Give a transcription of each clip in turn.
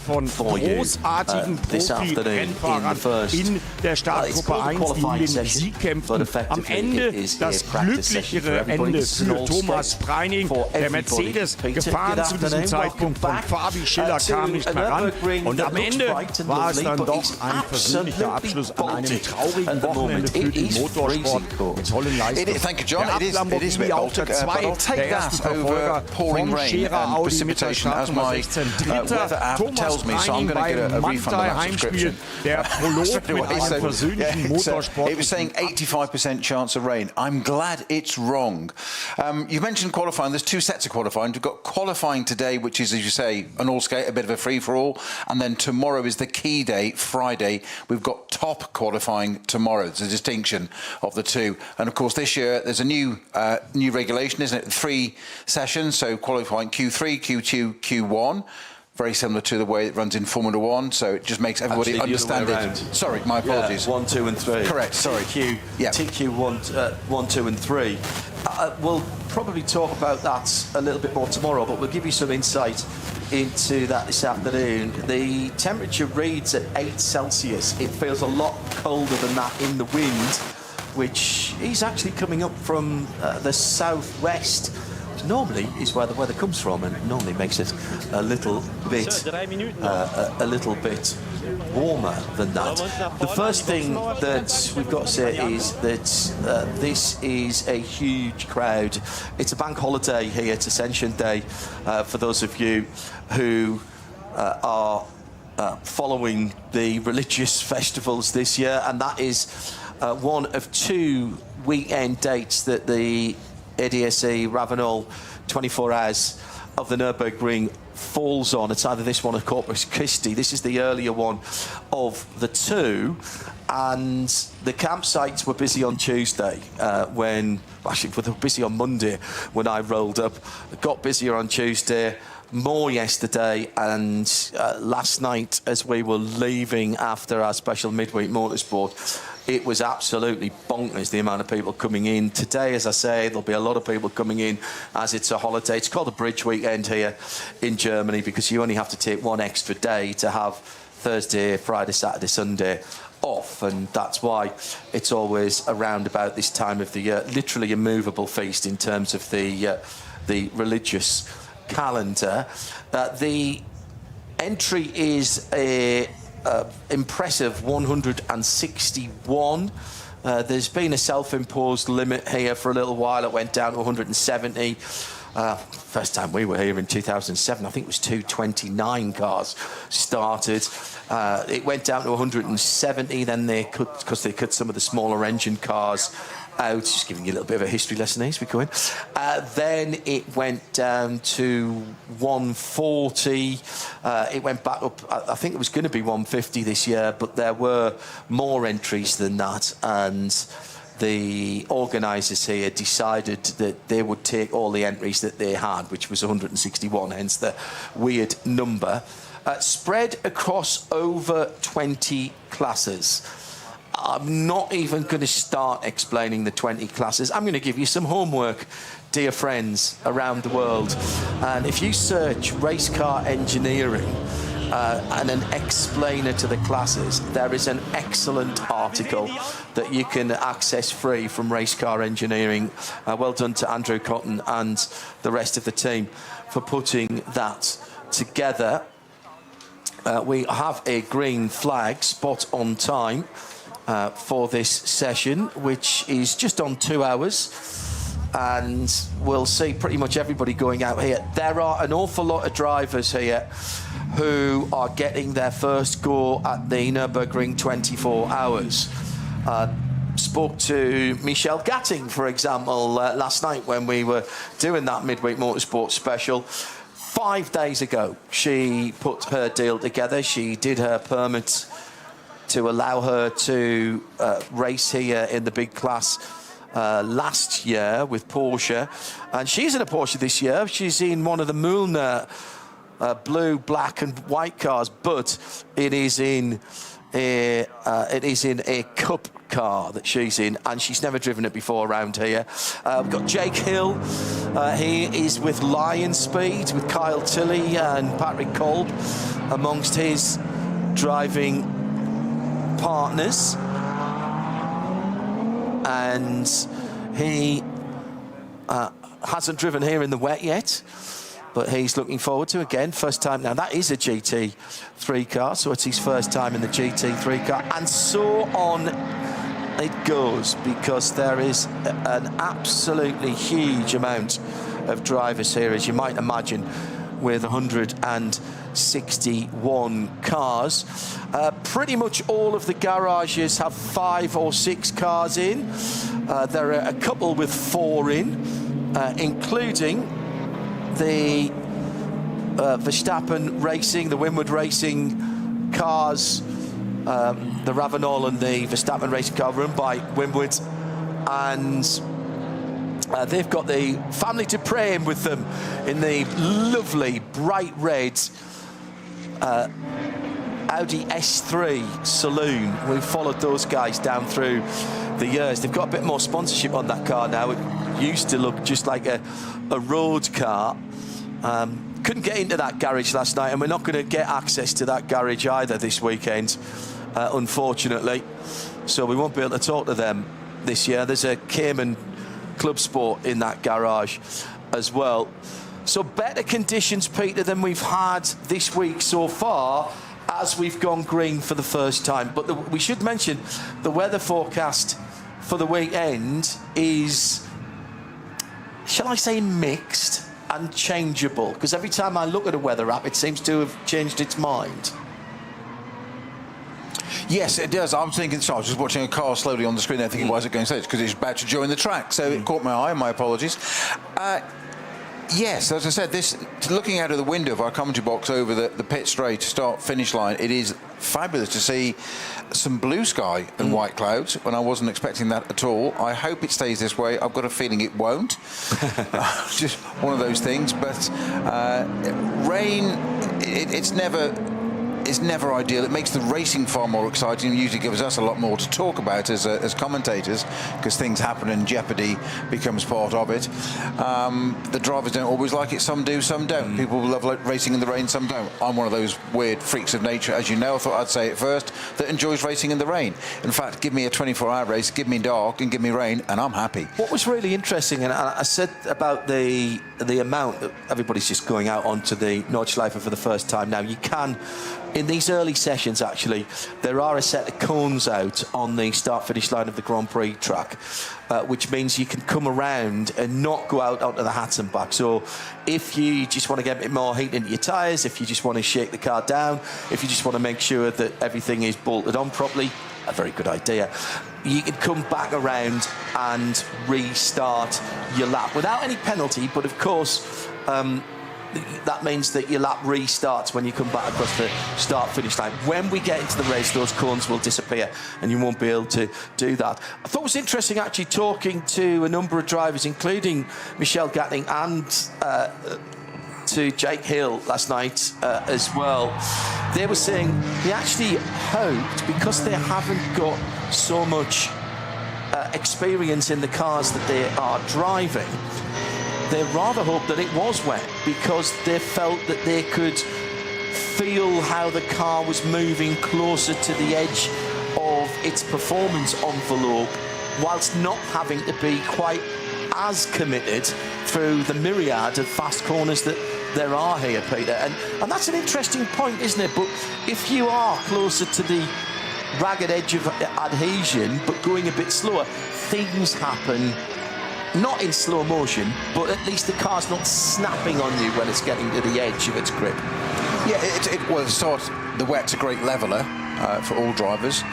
von großartigen Profi-Rennfahrern in der Startgruppe 1, die um den Sieg kämpfen. Am Ende das glücklichere Ende für Thomas Preining. Der Mercedes gefahren zu diesem Zeitpunkt von Fabi Schiller kam nicht mehr ran. Und am Ende war es dann doch ein persönlicher Abschluss an einem traurigen Wochenende für den Motorsport mit tollen Leistungen. Der Lamborghini auf der 2, der erste Verfolger vom Scherer Audi mit der Startnummer 16. Dritter Thomas Preining beim Mantai-Heimspiel, der Prolog mit einem persönlichen Motorsport. It was saying 85% chance of rain. I'm glad it's wrong. You mentioned qualifying. There's two sets of qualifying. We've got qualifying today, which is, as you say, an all-skate, a bit of a free-for-all. And then tomorrow is the key day, Friday. We've got top qualifying tomorrow. There's a distinction of the two. And, of course, this year there's a new regulation, isn't it? 3 sessions, so qualifying Q3, Q2, Q1. Very similar to the way it runs in Formula 1, so it just makes everybody understand it. Sorry, my apologies. Yeah, 1, 2 and 3. Correct, sorry. TQ 1, 2 and 3. We'll probably talk about that a little bit more tomorrow, but we'll give you some insight into that this afternoon. The temperature reads at 8 Celsius. It feels a lot colder than that in the wind, which is actually coming up from the southwest. Normally is where the weather comes from, and normally makes it a little bit warmer than that. The first thing that we've got to say is that this is a huge crowd. It's a bank holiday here. It's Ascension Day for those of you who are following the religious festivals this year, and that is one of 2 weekend dates that the ADAC RAVENOL 24H of the Nürburgring falls on. It's either this one or Corpus Christi. This is the earlier one of the 2, and the campsites were busy on Tuesday actually they were busy on Monday when I rolled up. It got busier on Tuesday, more yesterday, and last night as we were leaving after our special midweek motorsport, it was absolutely bonkers, the amount of people coming in. Today, as I say, there'll be a lot of people coming in as it's a holiday. It's called a bridge weekend here in Germany because you only have to take 1 extra day to have Thursday, Friday, Saturday, Sunday off, and that's why it's always around about this time of the year. Literally a movable feast in terms of the religious calendar. The entry is a impressive 161. There's been a self-imposed limit here for a little while. It went down to 170. First time we were here in 2007, I think it was 229 cars started. It went down to 170. Then because they cut some of the smaller engine cars out, just giving you a little bit of a history lesson as we go in. Then it went down to 140. It went back up. I think it was going to be 150 this year, but there were more entries than that, and the organisers here decided that they would take all the entries that they had, which was 161, hence the weird number, spread across over 20 classes. I'm not even going to start explaining the 20 classes. I'm going to give you some homework, dear friends around the world. And if you search race car engineering and an explainer to the classes, there is an excellent article that you can access free from Race Car Engineering. Well done to Andrew Cotton and the rest of the team for putting that together. We have a green flag spot on time for this session, which is just on 2 hours, and we'll see pretty much everybody going out here. There are an awful lot of drivers here who are getting their first go at the Nürburgring 24 hours. Spoke to Michelle Gatting, for example, last night when we were doing that midweek motorsport special. 5 days ago, she put her deal together. She did her permit to allow her to race here in the big class last year with Porsche, and she's in a Porsche this year. She's in one of the Mühlner blue, black and white cars, but it is in It is in a Cup car that she's in, and she's never driven it before around here. We've got Jake Hill. He is with Lion Speed, with Kyle Tilley and Patrick Kolb amongst his driving partners. And he hasn't driven here in the wet yet, but he's looking forward to, again, first time. Now, that is a GT3 car, so it's his first time in the GT3 car. And so on it goes, because there is an absolutely huge amount of drivers here, as you might imagine, with 161 cars. Pretty much all of the garages have 5 or 6 cars in. There are a couple with 4 in, including the Verstappen Racing, the Winward Racing cars, the Ravenol and the Verstappen Racing car run by Winward, and they've got the family to pray with them in the lovely bright red Audi S3 saloon. We've followed those guys down through the years. They've got a bit more sponsorship on that car now. It used to look just like a road car. Couldn't get into that garage last night, and we're not going to get access to that garage either this weekend, unfortunately. So we won't be able to talk to them this year. There's a Cayman Club Sport in that garage as well. So better conditions, Peter, than we've had this week so far, as we've gone green for the first time. But we should mention the weather forecast for the weekend is, shall I say, mixed and changeable, because every time I look at a weather app, it seems to have changed its mind. Yes, it does. I'm thinking, so I was just watching a car slowly on the screen there thinking, why is it going so? It's because it's about to join the track, so it caught my eye, my apologies. Yes, as I said, this, looking out of the window of our commentary box over the pit straight start-finish line, it is fabulous to see some blue sky and white clouds, when I wasn't expecting that at all. I hope it stays this way. I've got a feeling it won't. Just one of those things. But rain, it's never ideal. It makes the racing far more exciting and usually gives us a lot more to talk about as commentators, because things happen and jeopardy becomes part of it. The drivers don't always like it. Some do, some don't. People love racing in the rain, some don't. I'm one of those weird freaks of nature, as you know. I thought I'd say it first, that enjoys racing in the rain. In fact, give me a 24-hour race, give me dark and give me rain, and I'm happy. What was really interesting, and I said about the amount that everybody's just going out onto the Nordschleife for the first time now. You can, in these early sessions, actually, there are a set of cones out on the start-finish line of the Grand Prix track, which means you can come around and not go out onto the hats and back. So if you just want to get a bit more heat into your tyres, if you just want to shake the car down, if you just want to make sure that everything is bolted on properly, a very good idea, you can come back around and restart your lap without any penalty. But of course, that means that your lap restarts when you come back across the start-finish line. When we get into the race, those cones will disappear and you won't be able to do that. I thought it was interesting actually talking to a number of drivers, including Michelle Gatling and to Jake Hill last night as well. They were saying they actually hoped, because they haven't got so much experience in the cars that they are driving, they rather hoped that it was wet, because they felt that they could feel how the car was moving closer to the edge of its performance envelope, whilst not having to be quite as committed through the myriad of fast corners that there are here, Peter. And that's an interesting point, isn't it? But if you are closer to the ragged edge of adhesion, but going a bit slower, things happen. Not in slow motion, but at least the car's not snapping on you when it's getting to the edge of its grip. Yeah, the wet's a great leveller for all drivers.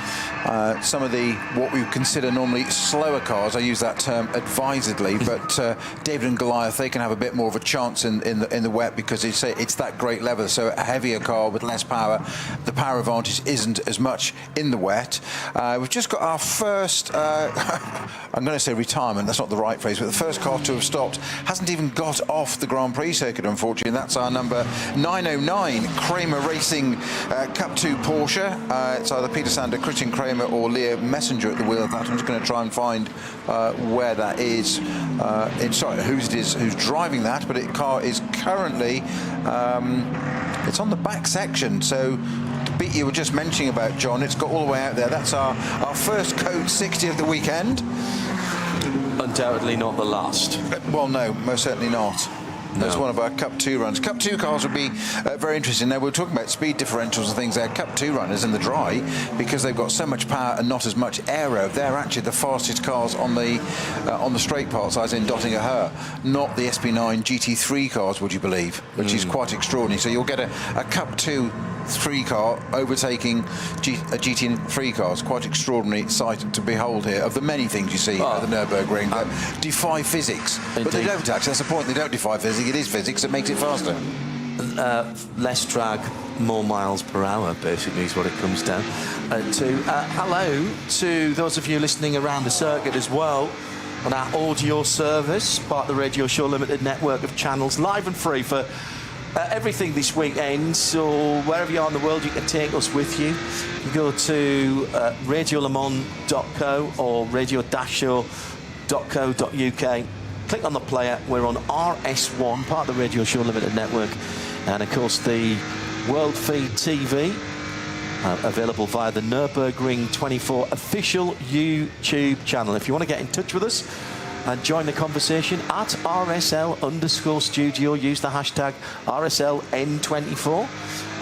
Some of what we would consider normally slower cars, I use that term advisedly, but David and Goliath, they can have a bit more of a chance in the wet, because it's that great level. So a heavier car with less power, the power advantage isn't as much in the wet. We've just got our first, I'm going to say retirement, that's not the right phrase, but the first car to have stopped hasn't even got off the Grand Prix circuit, unfortunately. That's our number 909 Kramer Racing Cup 2 Porsche. It's either Peter Sander, Christian Kramer, or Leo Messenger at the wheel of that. I'm just going to try and find where that is. Sorry, who it is who's driving that, but the car is currently it's on the back section. So the bit you were just mentioning about, John, it's got all the way out there. That's our first Code 60 of the weekend. Undoubtedly not the last. Well, no, most certainly not. That's one of our Cup 2 runs. Cup 2 cars would be very interesting. Now, we're talking about speed differentials and things there. Cup 2 runners in the dry, because they've got so much power and not as much aero, they're actually the fastest cars on the straight parts, as in dotting a her, not the SP9 GT3 cars, would you believe, which is quite extraordinary. So you'll get a Cup 2 3 car overtaking a GT3 car. It's quite extraordinary sight to behold here, of the many things you see at the Nürburgring that defy physics. Indeed. But they don't actually. That's the point. They don't defy physics. It is physics that makes it faster. Less drag, more miles per hour, basically, is what it comes down to. Hello to those of you listening around the circuit as well on our audio service, part of the Radio Show Limited network of channels, live and free for everything this weekend. So wherever you are in the world, you can take us with you. You go to radiolemans.co or radio-show.co.uk. Click on the player. We're on RS1, part of the Radio Show Limited network, and of course the World Feed TV, available via the Nürburgring 24 official YouTube channel. If you want to get in touch with us and join the conversation at RSL_studio, use the hashtag RSLN24.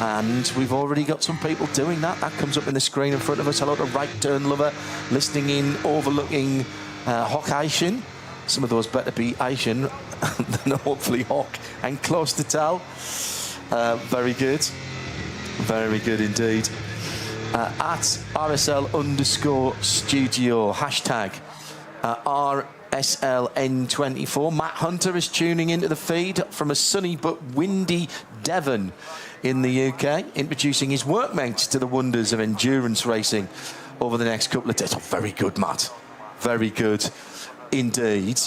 And we've already got some people doing that. That comes up in the screen in front of us. Hello to Right Turn Lover, listening in, overlooking Hock Asian. Some of those better be Asian than hopefully Hock and close to Tal. Very good. Very good indeed. At RSL_studio, hashtag RSLN24. Matt Hunter is tuning into the feed from a sunny but windy Devon in the UK, introducing his workmates to the wonders of endurance racing over the next couple of days. Oh, very good, Matt. Very good indeed.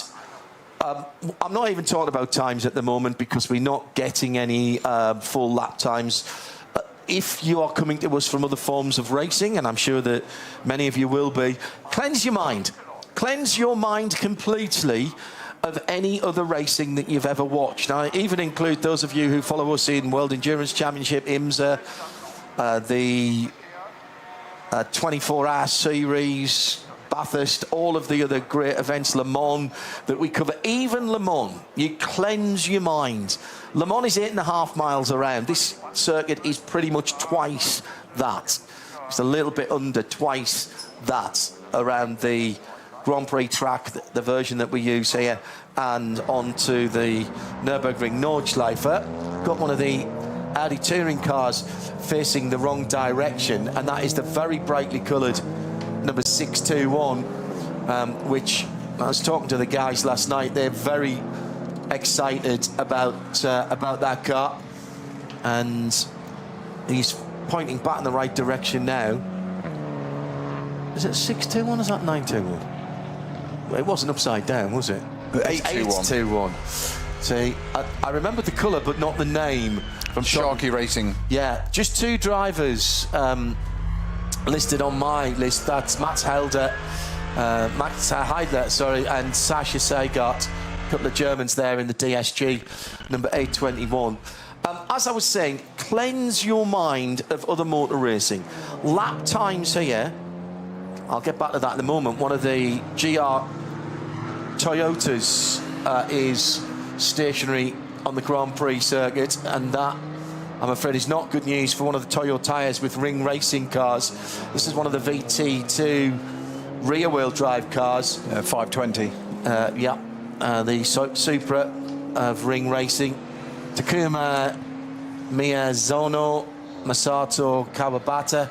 I'm not even talking about times at the moment because we're not getting any full lap times. If you are coming to us from other forms of racing, and I'm sure that many of you will be, cleanse your mind. Cleanse your mind completely of any other racing that you've ever watched. I even include those of you who follow us in World Endurance Championship, IMSA, the 24-hour series, Bathurst, all of the other great events, Le Mans, that we cover. Even Le Mans, you cleanse your mind. Le Mans is 8.5 miles around. This circuit is pretty much twice that. It's a little bit under twice that around the Grand Prix track, the version that we use here, and onto the Nürburgring Nordschleife. Got one of the Audi touring cars facing the wrong direction, and that is the very brightly coloured number 621, which I was talking to the guys last night. They're very excited about that car, and he's pointing back in the right direction now. Is it 621 or is that 921? Well, it wasn't upside down, was it? 821. See, I remember the colour, but not the name. From Sharky Racing. Yeah, just two drivers listed on my list. That's Max Heidler, and Sasha Seigert. A couple of Germans there in the DSG, number 821. As I was saying, cleanse your mind of other motor racing. Lap times here, I'll get back to that in a moment. One of the GR Toyotas is stationary on the Grand Prix circuit, and that, I'm afraid, is not good news for one of the Toyo tyres with Ring Racing cars. This is one of the VT2 rear-wheel drive cars. 520. The Supra of Ring Racing. Takuma Miyazono, Masato Kawabata,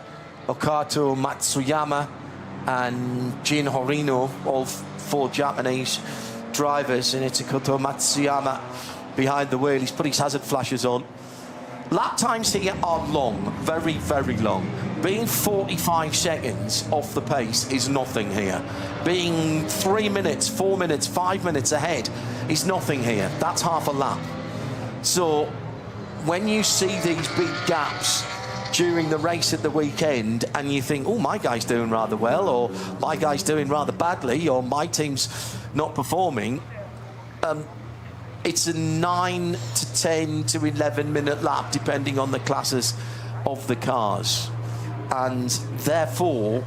Okato Matsuyama, and Jin Horino, all four Japanese drivers, and Itsukoto Matsuyama behind the wheel. He's put his hazard flashes on. Lap times here are long, very, very long. Being 45 seconds off the pace is nothing here. Being 3 minutes, 4 minutes, 5 minutes ahead is nothing here. That's half a lap. So when you see these big gaps during the race at the weekend and you think, oh, my guy's doing rather well, or my guy's doing rather badly, or my team's not performing, it's a 9 to 10 to 11 minute lap, depending on the classes of the cars. And therefore,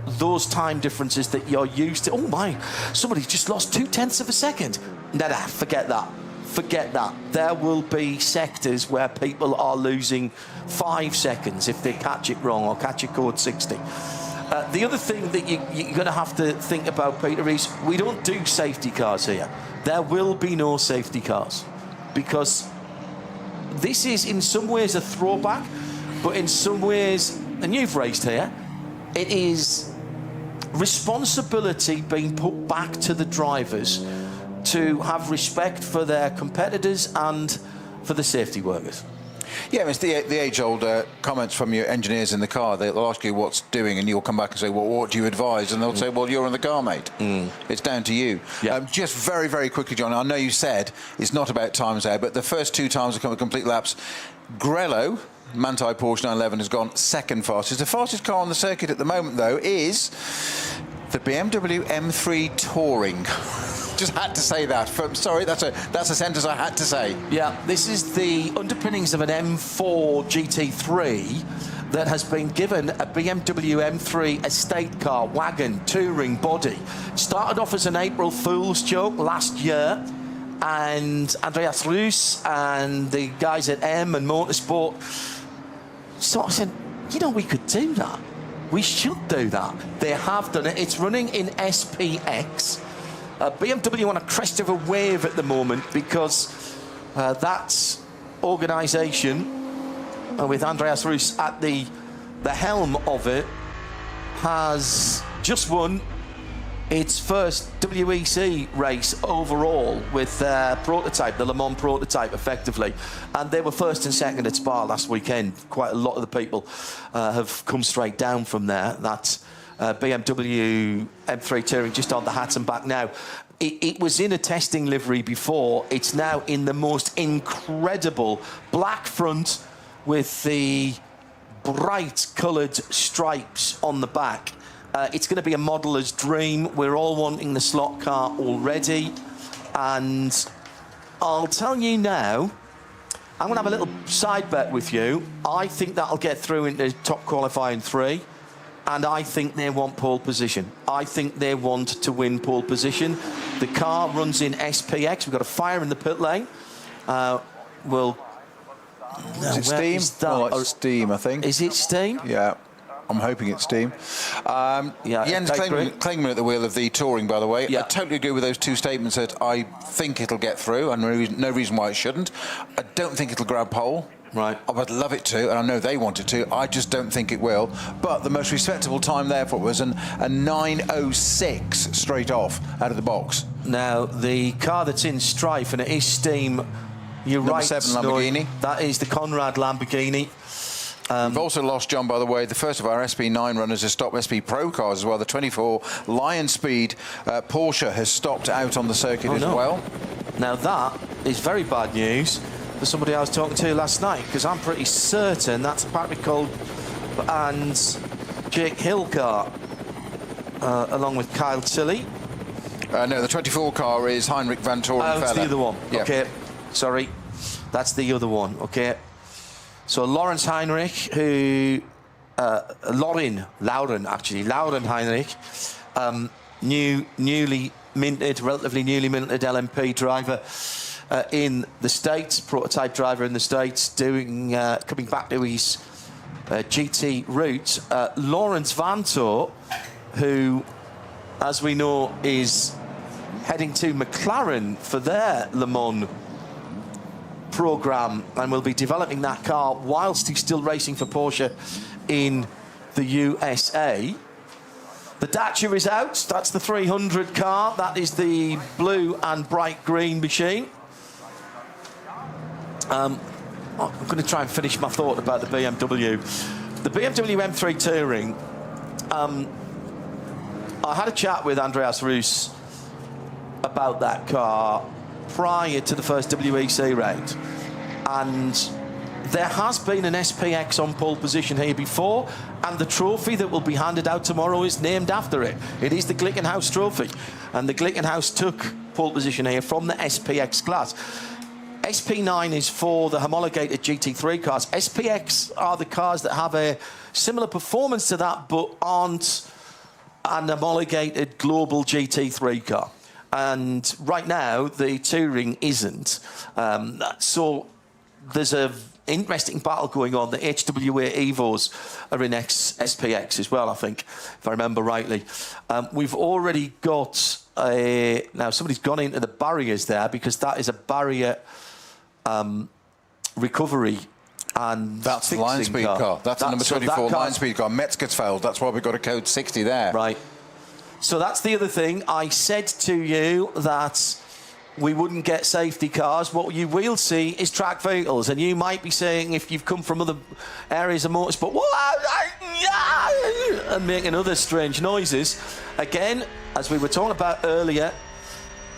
those time differences that you're used to, oh my, somebody just lost 0.2 of a second. Nah, forget that. Forget that. There will be sectors where people are losing 5 seconds if they catch it wrong or catch a code 60. The other thing that you're going to have to think about, Peter, is we don't do safety cars here. There will be no safety cars, because this is in some ways a throwback, but in some ways, and you've raced here, it is responsibility being put back to the drivers to have respect for their competitors and for the safety workers. Yeah, it's the age-old comments from your engineers in the car. They'll ask you what's doing, and you'll come back and say, well, what do you advise? And they'll say, well, you're in the car, mate. It's down to you. Yeah. Just very, very quickly, John, I know you said it's not about times there, but the first 2 times have come at complete laps. Grello, Manti Porsche 911, has gone second fastest. The fastest car on the circuit at the moment, though, is the BMW M3 Touring. Just had to say that. Sorry, that's a sentence I had to say. Yeah, this is the underpinnings of an M4 GT3 that has been given a BMW M3 estate car, wagon, touring body. Started off as an April Fool's joke last year, and Andreas Reuss and the guys at M and Motorsport sort of said, you know, we could do that. We should do that. They have done it. It's running in SPX. BMW on a crest of a wave at the moment, because that organisation, with Andreas Reuss at the helm of it, has just won its first WEC race overall with their prototype, the Le Mans prototype, effectively. And they were first and second at Spa last weekend. Quite a lot of the people have come straight down from there. That's BMW M3 Touring just on the hat and back now. It was in a testing livery before. It's now in the most incredible black front with the bright coloured stripes on the back. It's going to be a modeller's dream. We're all wanting the slot car already. And I'll tell you now, I'm going to have a little side bet with you. I think that'll get through into top qualifying 3. And I think they want pole position. I think they want to win pole position. The car runs in SPX. We've got a fire in the pit lane. Is it steam? Oh, it's steam, I think. Is it steam? Yeah. I'm hoping it's steam. Jens Klingman at the wheel of the Touring, by the way. Yeah. I totally agree with those 2 statements that I think it'll get through, and no reason why it shouldn't. I don't think it'll grab pole. Right. I would love it to, and I know they want it to. I just don't think it will. But the most respectable time therefore was a 9:06 straight off out of the box. Now, the car that's in strife, and it is steam, you're Number right. 7 Lamborghini. That is the Conrad Lamborghini. We've also lost, John, by the way, the first of our SP9 runners has stopped. SP Pro cars as well. The 24 Lion Speed Porsche has stopped out on the circuit well. Now, that is very bad news for somebody I was talking to last night, because I'm pretty certain that's Patrick Cole and Jake Hill car, along with Kyle Tilley. No, the 24 car is Heinrich Van Toren. Oh, it's the other one. Yeah. Okay, sorry. That's the other one, okay. So Lawrence Heinrich, who... Lauren Heinrich, relatively newly minted LMP driver in the States, prototype driver in the States, coming back to his GT roots. Lawrence Vanto, who, as we know, is heading to McLaren for their Le Mans program, and will be developing that car whilst he's still racing for Porsche in the USA. The Dacia is out. That's the 300 car. That is the blue and bright green machine. I'm going to try and finish my thought about the BMW. The BMW M3 Touring. I had a chat with Andreas Reuss about that car prior to the first WEC race, and there has been an SPX on pole position here before, and the trophy that will be handed out tomorrow is named after it. It is the Glickenhaus Trophy, and the Glickenhaus took pole position here from the SPX class. SP9 is for the homologated GT3 cars. SPX are the cars that have a similar performance to that, but aren't an homologated global GT3 car. And right now, the Touring isn't. So there's a interesting battle going on. The HWA Evos are in SPX as well, I think, if I remember rightly. We've already got now somebody's gone into the barriers there, because that is a barrier recovery. And that's the line speed car. That's the number 24 line speed car. Metzgerfeld. That's why we've got a code 60 there. Right. So that's the other thing. I said to you that we wouldn't get safety cars. What you will see is track vehicles, and you might be saying, if you've come from other areas of motorsport, and making other strange noises. Again, as we were talking about earlier,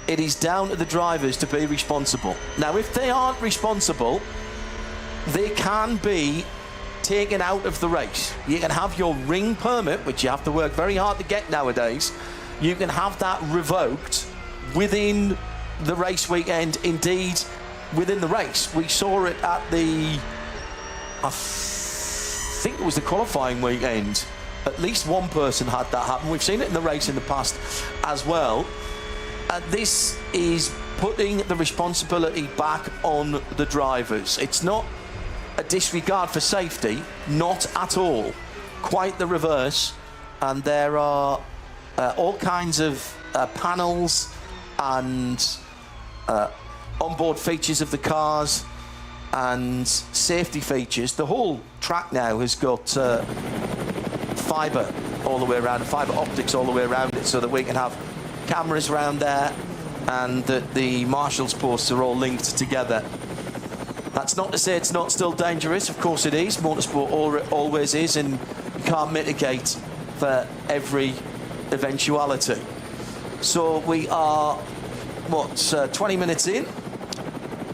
it is down to the drivers to be responsible. Now, if they aren't responsible, they can be taken out of the race. You can have your ring permit, which you have to work very hard to get nowadays. You can have that revoked within the race weekend, indeed within the race. We saw it at the, I think it was the qualifying weekend. At least one person had that happen. We've seen it in the race in the past as well. And this is putting the responsibility back on the drivers. It's not a disregard for safety, not at all. Quite the reverse. And there are all kinds of panels and onboard features of the cars and safety features. The whole track now has got fibre all the way around, fibre optics all the way around it, so that we can have cameras around there, and that the marshals posts are all linked together. That's not to say it's not still dangerous. Of course it is. Motorsport always is, and you can't mitigate for every eventuality. So we are, what, 20 minutes in?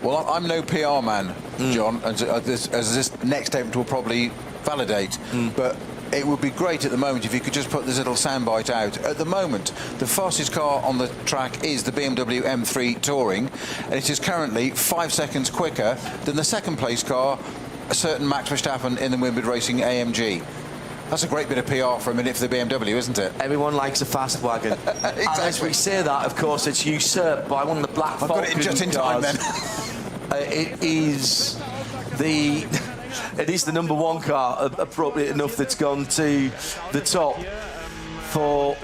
Well, I'm no PR man, John, as this next statement will probably validate, but it would be great at the moment if you could just put this little soundbite out. At the moment, the fastest car on the track is the BMW M3 Touring, and it is currently 5 seconds quicker than the second place car, a certain Max Verstappen in the Wimbledon Racing AMG. That's a great bit of PR for a minute for the BMW, isn't it? Everyone likes a fast wagon. Exactly. And as we say that, of course, it's usurped by one of the Black Falcon cars. I've got it just in time, then. It is the number one car, appropriate enough, that's gone to the top for...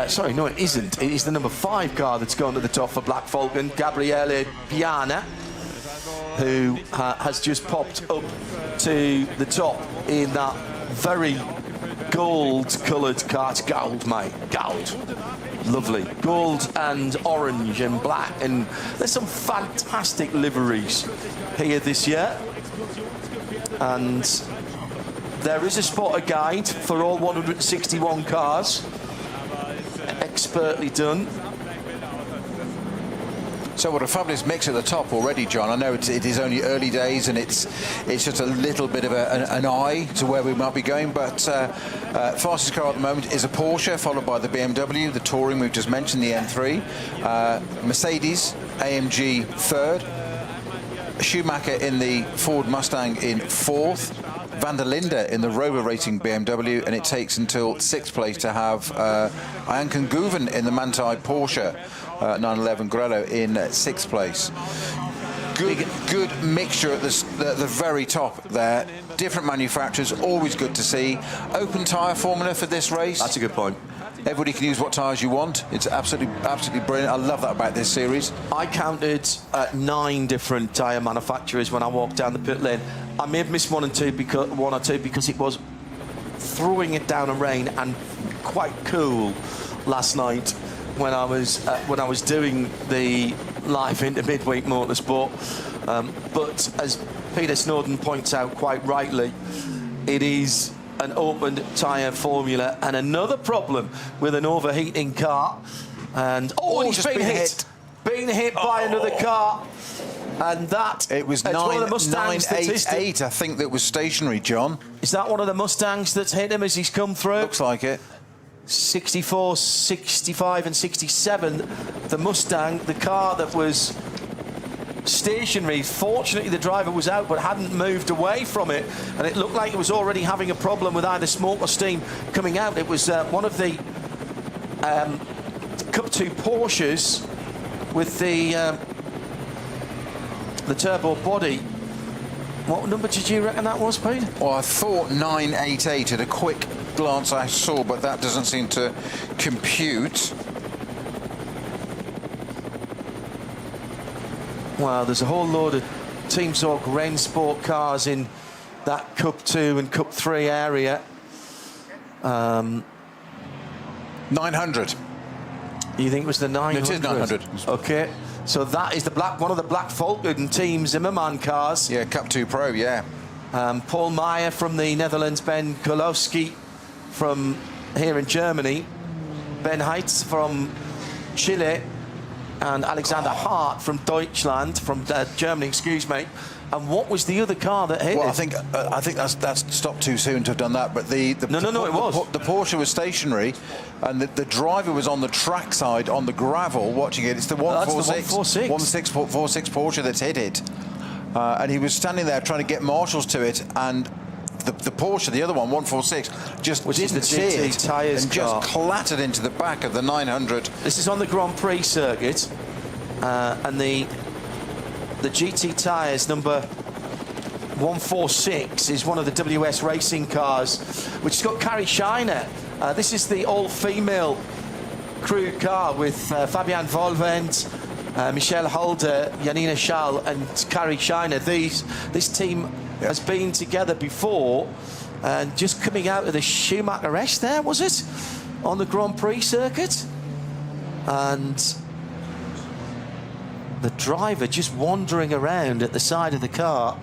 sorry, no, it isn't. It is the number 5 car that's gone to the top for Black Falcon, Gabriele Piana, who has just popped up to the top in that very gold-coloured car. It's gold, mate, gold. Lovely. Gold and orange and black, and there's some fantastic liveries here this year. And there is a spotter guide for all 161 cars, expertly done. So what a fabulous mix at the top already, John. I know it is only early days, and it's just a little bit of an eye to where we might be going, but fastest car at the moment is a Porsche, followed by the BMW, the Touring we've just mentioned, the M3, Mercedes AMG third, Schumacher in the Ford Mustang in 4th, Van der Linde in the Rover Racing BMW, and it takes until 6th place to have Iancan Guven in the Manthey Porsche 911 Grello in 6th place. Good mixture at the very top there. Different manufacturers, always good to see. Open tyre formula for this race. That's a good point. Everybody can use what tyres you want. It's absolutely brilliant. I love that about this series. I counted 9 different tyre manufacturers when I walked down the pit lane. I may have missed one or two because it was throwing it down in rain and quite cool last night when I was doing the live into midweek motorsport. But as Peter Snowden points out quite rightly, it is an open tyre formula, and another problem with an overheating car. And he's been hit by another car. And that... It was one of the Mustangs 988, I think, that was stationary, John. Is that one of the Mustangs that's hit him as he's come through? Looks like it. 64, 65 and 67, the Mustang, the car that was stationary. Fortunately, the driver was out but hadn't moved away from it, and it looked like it was already having a problem with either smoke or steam coming out. It was one of the Cup 2 Porsches with the turbo body. What number did you reckon that was, Pete? Well, I thought 988 at a quick glance I saw, but that doesn't seem to compute. Well, there's a whole load of Team Zork Rennsport cars in that Cup 2 and Cup 3 area. 900. You think it was the 900? It is 900. Okay, so that is the one of the Black Falcon Team Zimmerman cars. Yeah, Cup 2 Pro, yeah. Paul Meyer from the Netherlands, Ben Kolowski from here in Germany, Ben Heitz from Chile, and Alexander Hart from Deutschland, from Germany, excuse me. And what was the other car that hit it? Well, I think that's stopped too soon to have done that. But it was. The Porsche was stationary, and the driver was on the track side on the gravel watching it. It's the 146, 146 Porsche that's hit it, and he was standing there trying to get marshals to it, and the Porsche, the other one, 146, just which is the GT tyres and car, just clattered into the back of the 900. This is on the Grand Prix circuit, and the GT tyres number 146 is one of the WS racing cars, which has got Carrie Shiner. This is the all-female crew car with Fabian Volvent, Michelle Holder, Janina Schall and Carrie Shiner. This team has been together before, and just coming out of the Schumacher-esque there, was it? On the Grand Prix circuit. And the driver just wandering around at the side of the car.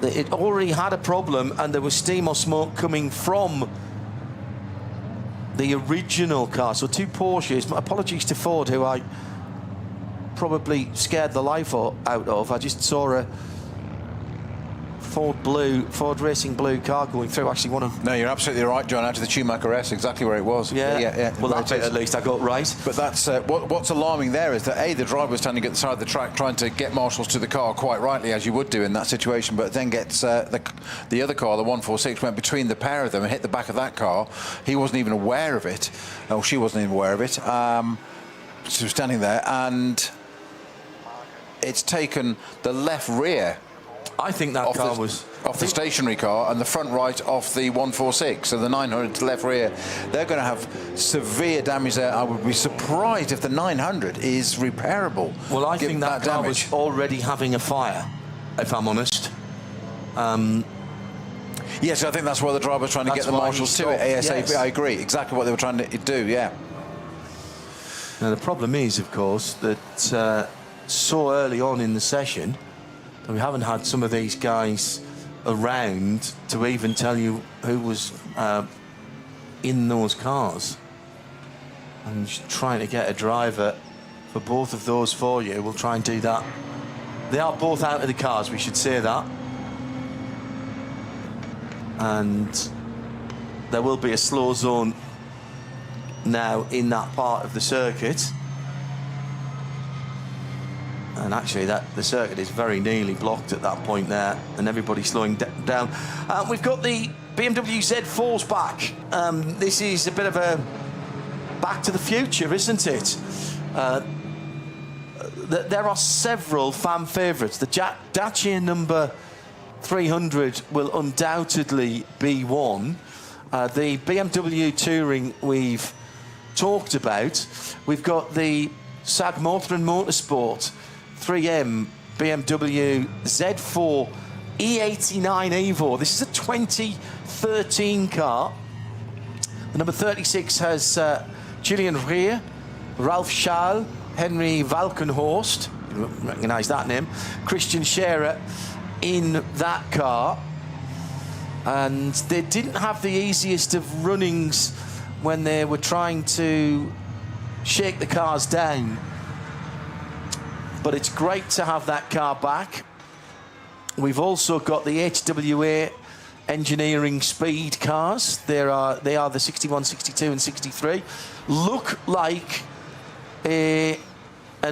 It already had a problem, and there was steam or smoke coming from the original car. So two Porsches. Apologies to Ford, who I probably scared the life out of. I just saw a Ford Racing Blue car going through. Actually, one of... No, you're absolutely right, John. Out to the Schumacher-esque, exactly where it was. Yeah. Well, that bit at least I got right. But that's what's alarming there is that the driver was standing at the side of the track trying to get marshals to the car, quite rightly, as you would do in that situation. But then gets the other car, the 146, went between the pair of them and hit the back of that car. He wasn't even aware of it. Oh, she wasn't even aware of it. She was standing there, and it's taken the left rear. I think that car was off the stationary car, and the front right off the 146. So the 900 left rear, they're going to have severe damage there. I would be surprised if the 900 is repairable. Well, I think that car was already having a fire, if I'm honest. Yes, I think that's why the driver was trying to get the marshals to it ASAP. Yes. I agree, exactly what they were trying to do. Yeah. Now the problem is, of course, that so early on in the session, we haven't had some of these guys around to even tell you who was in those cars. I'm just trying to get a driver for both of those for you. We'll try and do that. They are both out of the cars, we should say that. And there will be a slow zone now in that part of the circuit. And actually, the circuit is very nearly blocked at that point there, and everybody's slowing down. We've got the BMW Z4s back. This is a bit of a back to the future, isn't it? There are several fan favourites. The Dacia number 300 will undoubtedly be one. The BMW Touring we've talked about. We've got the SAG Motor and Motorsport 3M BMW Z4 E89 Evo. This is a 2013 car. The number 36 has Julian Reer, Ralf Schall, Henry Valkenhorst, you recognise that name, Christian Scherer in that car. And they didn't have the easiest of runnings when they were trying to shake the cars down. but it's great to have that car back. We've also got the HWA engineering speed cars. They are the 61, 62 and 63. Look like an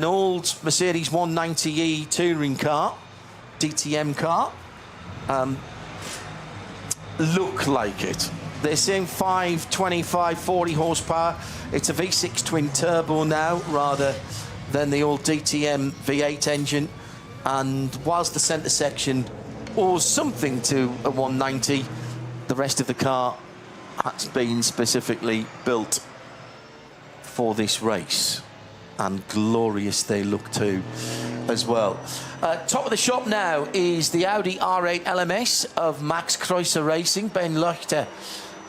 old Mercedes 190E touring car, DTM car. Look like it. They're saying 525, 40 horsepower. It's a V6 twin turbo now rather than the old DTM V8 engine. And whilst the centre section owes something to a 190, the rest of the car has been specifically built for this race. And glorious they look too as well. Top of the shop now is the Audi R8 LMS of Max Kreuzer Racing. Ben Löchter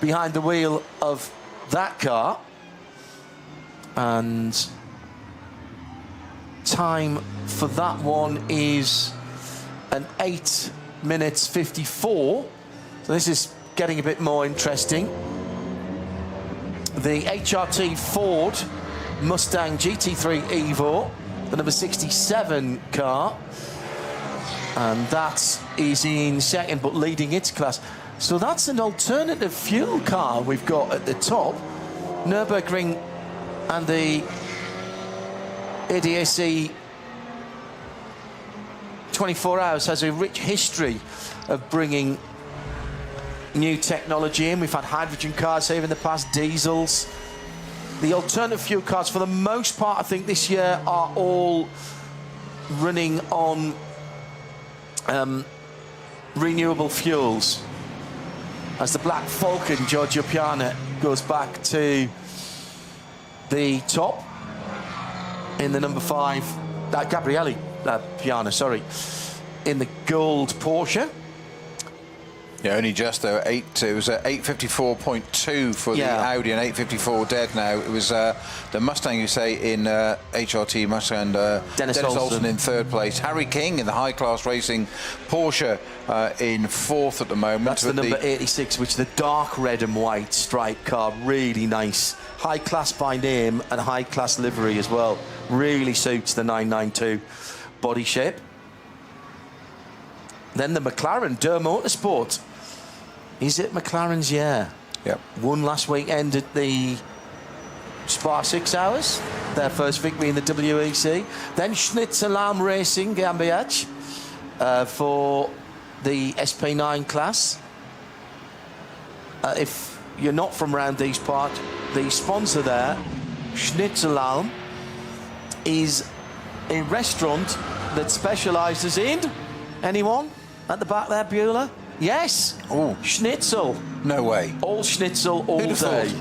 behind the wheel of that car. And time for that one is an 8 minutes 54. So this is getting a bit more interesting. The HRT Ford Mustang GT3 Evo, the number 67 car, and that is in second but leading its class. So that's an alternative fuel car we've got at the top. Nürburgring and the ADAC 24 Hours has a rich history of bringing new technology in. We've had hydrogen cars here in the past, diesels. The alternative fuel cars, for the most part, I think this year are all running on renewable fuels. As the Black Falcon, Giorgio Piana, goes back to the top in the number 5, Gabriele Piana, sorry, in the gold Porsche. Yeah, only just though. It was 854.2 for the Audi and 854 dead now. It was the Mustang, you say, in HRT Mustang, Dennis Olsen in third place. Harry King in the high-class racing Porsche in fourth at the moment. That's the number 86, which is the dark red and white striped car. Really nice. High-class by name and high-class livery as well. Really suits the 992 body shape. Then the McLaren Der Motorsport. Is it McLaren's? Yeah. Yep. Won last weekend at the Spa 6 Hours. Their first victory in the WEC. Then Schnitzerlam Racing GmbH for the SP9 class. If you're not from around these parts, the sponsor there, Schnitzerlam, is a restaurant that specialises in... Anyone? At the back there, Bueller? Yes. Oh, Schnitzel. No way. All schnitzel all day.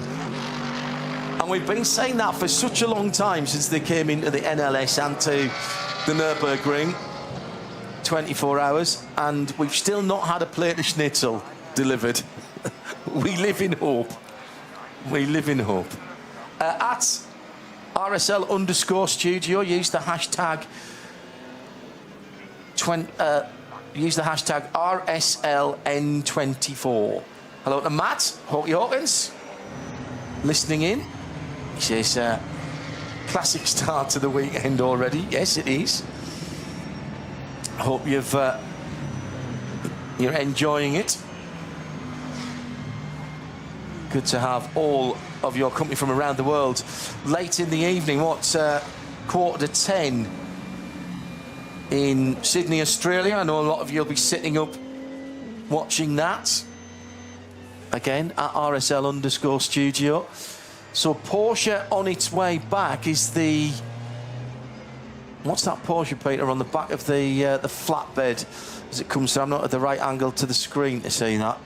And we've been saying that for such a long time since they came into the NLS and to the Nürburgring 24 Hours, and we've still not had a plate of schnitzel delivered. We live in hope. We live in hope. At RSL_studio, use the hashtag use the hashtag RSLN24. Hello to Matt Hawkins, listening in. He says, classic start to the weekend already. Yes, it is. I hope you're enjoying it. Good to have all of your company from around the world. Late in the evening, what's 9:45 in Sydney, Australia. I know a lot of you will be sitting up watching that. Again, at RSL_studio. So Porsche on its way back is the... What's that Porsche, Peter, on the back of the flatbed as it comes through? I'm not at the right angle to the screen to see that.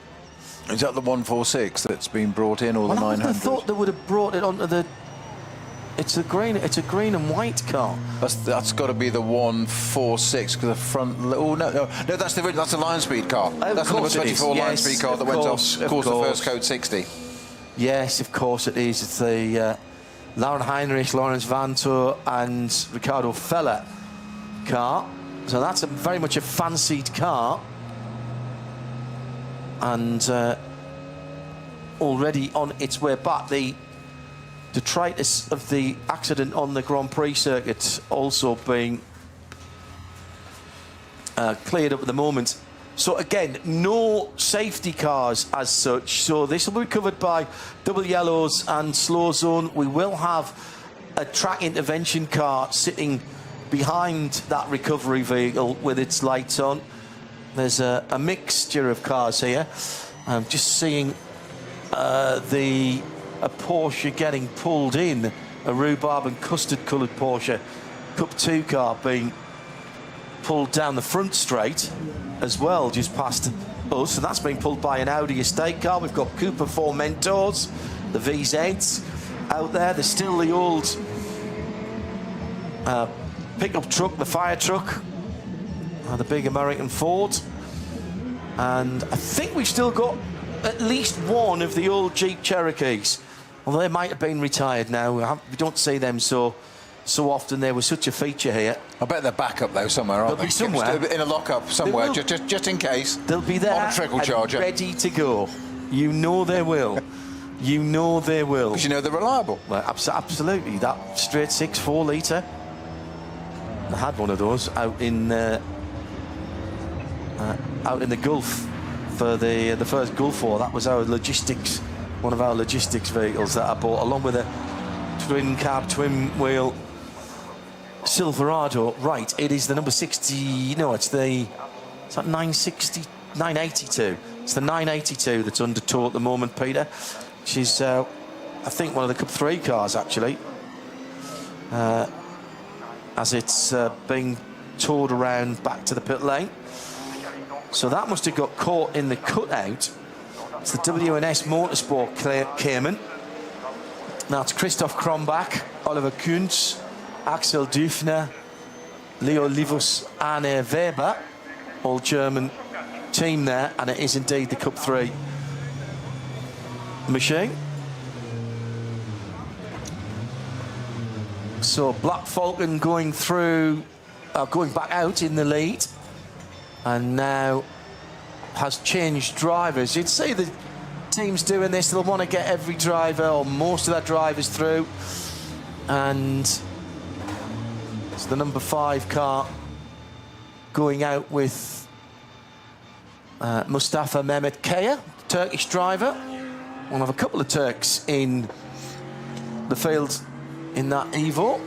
Is that the 146 that's been brought in, or the 900? I thought they would have brought it onto the... It's a green and white car. That's got to be the 146 because the front. Oh no, that's the Lion Speed car. That's the number 24 Lion Speed car that went off. Of course, the first code 60. Yes, of course it is. It's the Lauren Heinrich, Lawrence Vantour, and Ricardo Feller car. So that's very much a fancied car, and already on its way back. The detritus of the accident on the Grand Prix circuit also being cleared up at the moment. So again, no safety cars as such. So this will be covered by double yellows and slow zone. We will have a track intervention car sitting behind that recovery vehicle with its lights on. There's a mixture of cars here. I'm just seeing a Porsche getting pulled in, a rhubarb and custard coloured Porsche Cup 2 car being pulled down the front straight as well, just past us. So that's been pulled by an Audi estate car. We've got Cooper 4 Mentors, the VZs out there. There's still the old pickup truck, the fire truck, the big American Ford. And I think we've still got at least one of the old Jeep Cherokees, although they might have been retired now. We don't see them so often. There was such a feature here. I bet they're back up though somewhere, aren't they? They'll be somewhere. In a lock-up somewhere, just in case. They'll be there on a trickle charger, ready to go. You know they will. You know they will. Because you know they're reliable. Well, absolutely. That straight 6 4-litre. I had one of those out in the Gulf for the first Gulf War. That was our logistics, one of our logistics vehicles that I bought, along with a twin cab, twin wheel Silverado. Right, it is the number 60. No, it's that 982. It's the 982 that's under tow at the moment, Peter. Which is, I think, one of the Cup 3 cars actually. As it's being towed around back to the pit lane. So that must have got caught in the cutout. It's the WNS Motorsport Cayman. Now it's Christoph Krombach, Oliver Kuntz, Axel Dufner, Leo Livus, Arne Weber, all German team there, and it is indeed the Cup 3 machine. So Black Falcon going back out in the lead, and now has changed drivers. You'd say the team's doing this, they'll want to get every driver or most of their drivers through, and it's the number 5 car going out with Mustafa Mehmet Kaya, Turkish driver, one of a couple of Turks in the field in that Evo.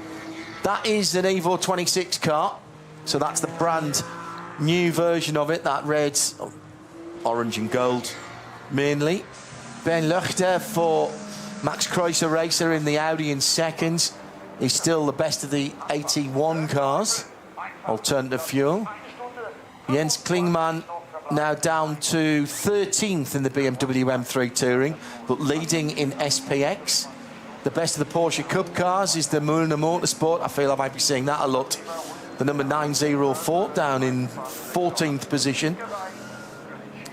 That is an Evo 26 car, so that's the brand new version of it, that red, orange and gold mainly. Ben Luchter for Max Kreuzer Racer in the Audi in second. He's still the best of the 81 cars, alternative fuel. Jens Klingmann now down to 13th in the BMW M3 Touring, but leading in SPX. The best of the Porsche Cup cars is the Müllner Motorsport. I feel I might be saying that a lot. The number 904 down in 14th position.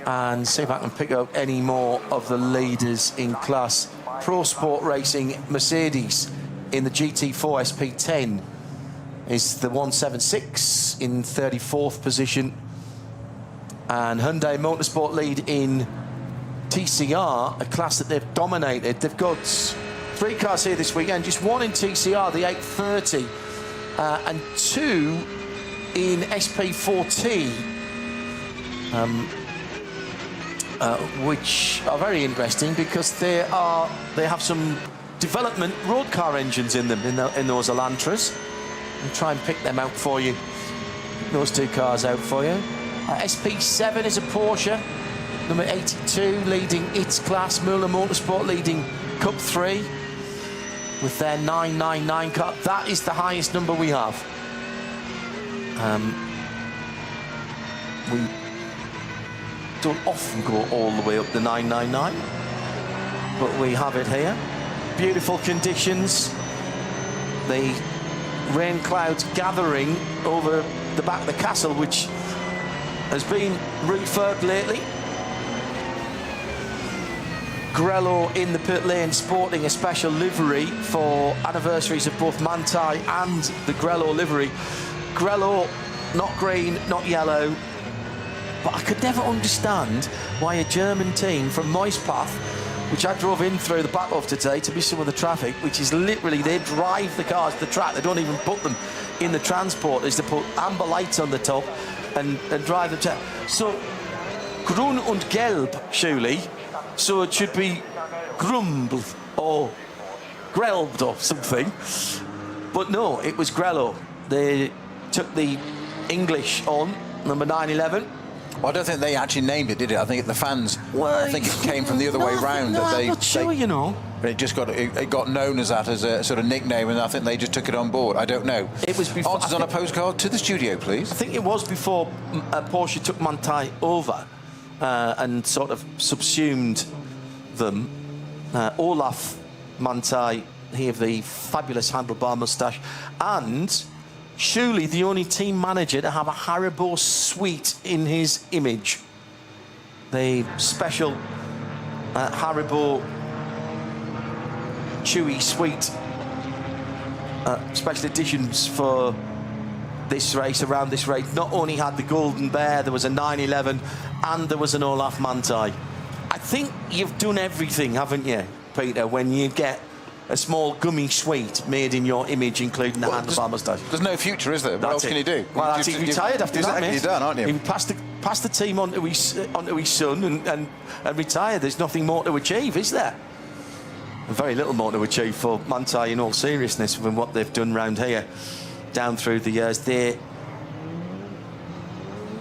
And see if I can pick up any more of the leaders in class. Pro Sport Racing Mercedes in the GT4 SP10 is the 176 in 34th position. And Hyundai Motorsport lead in TCR, a class that they've dominated. They've got 3 cars here this weekend, just 1 in TCR, the 830, and 2 in SP4T, which are very interesting because they have some development road car engines in them, in those Elantras. I'll try and pick them out for you, those 2 cars out for you. SP7 is a Porsche, number 82 leading its class. Müllner Motorsport leading Cup 3 with their 999 car. That is the highest number we have. We don't often go all the way up the 999, but we have it here. Beautiful conditions. The rain clouds gathering over the back of the castle, which has been refurbed lately. Grello in the pit lane sporting a special livery for anniversaries of both Manthey and the Grello livery. Grello, not green, not yellow, but I could never understand why a German team from Moispath, which I drove in through the back of today to miss some of the traffic, which is literally, they drive the cars to the track, they don't even put them in the transport is to put amber lights on the top and drive them to. So, grün und gelb, surely. So it should be grumbled or grelbed or something. But no, it was Grello. They took the English on, number 911. Well, I don't think they actually named it, did it? I think the fans. Well, I think it came from the other way round. No, I'm not sure, you know. But it just got known as that, as a sort of nickname, and I think they just took it on board. I don't know. It was before. Answers on a postcard to the studio, please. I think it was before Porsche took Manthey over and sort of subsumed them. Olaf Manthey, he of the fabulous handlebar moustache, and surely the only team manager to have a Haribo sweet in his image. The special Haribo chewy sweet special editions for this race, around this race. Not only had the Golden Bear, there was a 911 and there was an Olaf Manthey. I think you've done everything, haven't you, Peter, when you get a small gummy sweet made in your image, including the handlebar moustache. There's no future, is there? What else can you do? Well, he's retired after that, mate. You're done, aren't you? He passed the team on to his son and retired. There's nothing more to achieve, is there? Very little more to achieve for Manthey, in all seriousness, from what they've done round here down through the years. They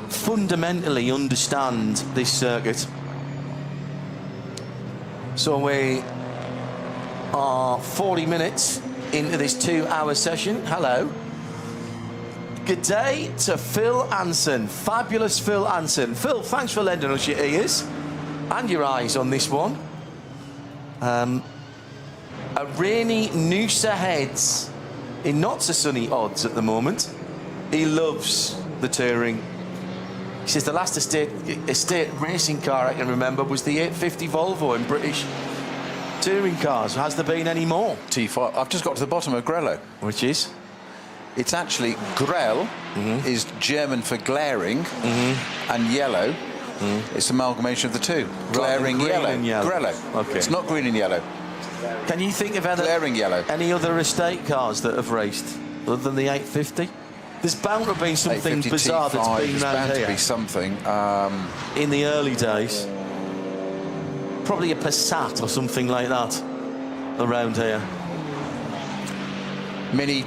fundamentally understand this circuit. So we are 40 minutes into this 2-hour session. Hello. Good day to Phil Anson. Fabulous Phil Anson. Phil, thanks for lending us your ears and your eyes on this one. A rainy Noosa Heads in not so sunny odds at the moment. He loves the touring. He says the last estate racing car I can remember was the 850 Volvo in British touring cars. Has there been any more? T5. I've just got to the bottom of Grello. Which is? It's actually Grell is German for glaring, and yellow. It's an amalgamation of the two. Glaring yellow. Grello. Okay. It's not green and yellow. Can you think of glaring yellow. Any other estate cars that have raced other than the 850? There's bound to be something bizarre that's been around here. To be something. In the early days. Probably a Passat or something like that around here. Mini